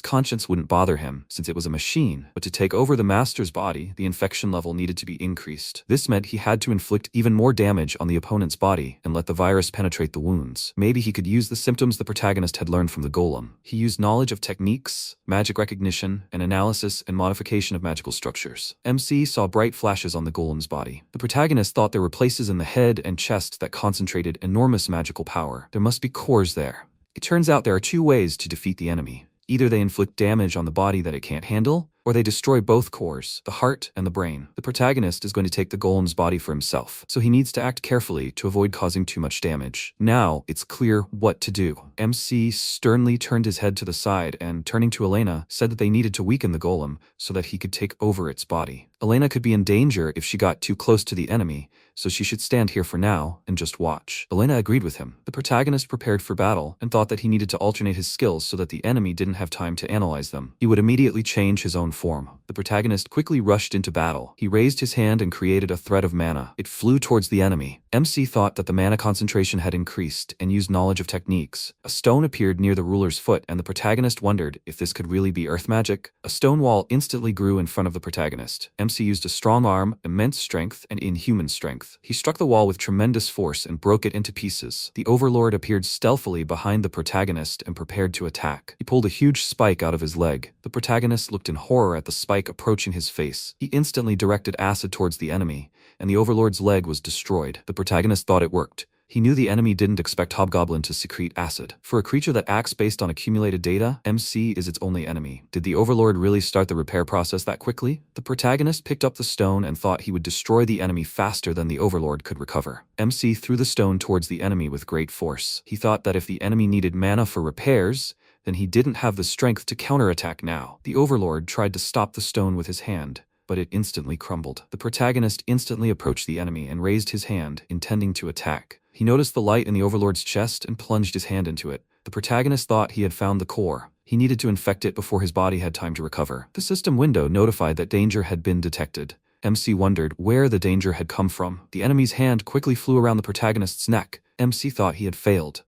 conscience wouldn't bother him, since it was a machine. But to take over the master's body, the infection level needed to be increased. This meant he had to inflict even more damage on the opponent's body and let the virus penetrate the wounds. Maybe he could use the symptoms the protagonist had learned from the golem. He used knowledge of techniques, magic recognition, and analysis and modification of magical structures. MC saw bright flashes on the golem's body. The protagonist thought there were places in the head and chest that concentrated enormous magical power. There must be cores there. It turns out there are two ways to defeat the enemy. Either they inflict damage on the body that it can't handle, or they destroy both cores, the heart and the brain. The protagonist is going to take the golem's body for himself, so he needs to act carefully to avoid causing too much damage. Now, it's clear what to do. MC sternly turned his head to the side and, turning to Elena, said that they needed to weaken the golem so that he could take over its body. Elena could be in danger if she got too close to the enemy, so she should stand here for now and just watch. Elena agreed with him. The protagonist prepared for battle and thought that he needed to alternate his skills so that the enemy didn't have time to analyze them. He would immediately change his own form. The protagonist quickly rushed into battle. He raised his hand and created a thread of mana. It flew towards the enemy. MC thought that the mana concentration had increased and used knowledge of techniques. A stone appeared near the ruler's foot, and the protagonist wondered if this could really be earth magic. A stone wall instantly grew in front of the protagonist. MC used a strong arm, immense strength, and inhuman strength. He struck the wall with tremendous force and broke it into pieces. The overlord appeared stealthily behind the protagonist and prepared to attack. He pulled a huge spike out of his leg. The protagonist looked in horror at the spike approaching his face. He instantly directed acid towards the enemy, and the overlord's leg was destroyed. The protagonist thought it worked. He knew the enemy didn't expect Hobgoblin to secrete acid. For a creature that acts based on accumulated data, MC is its only enemy. Did the overlord really start the repair process that quickly? The protagonist picked up the stone and thought he would destroy the enemy faster than the overlord could recover. MC threw the stone towards the enemy with great force. He thought that if the enemy needed mana for repairs, then he didn't have the strength to counterattack now. The overlord tried to stop the stone with his hand, but it instantly crumbled. The protagonist instantly approached the enemy and raised his hand, intending to attack. He noticed the light in the overlord's chest and plunged his hand into it. The protagonist thought he had found the core. He needed to infect it before his body had time to recover. The system window notified that danger had been detected. MC wondered where the danger had come from. The enemy's hand quickly flew around the protagonist's neck. MC thought he had failed.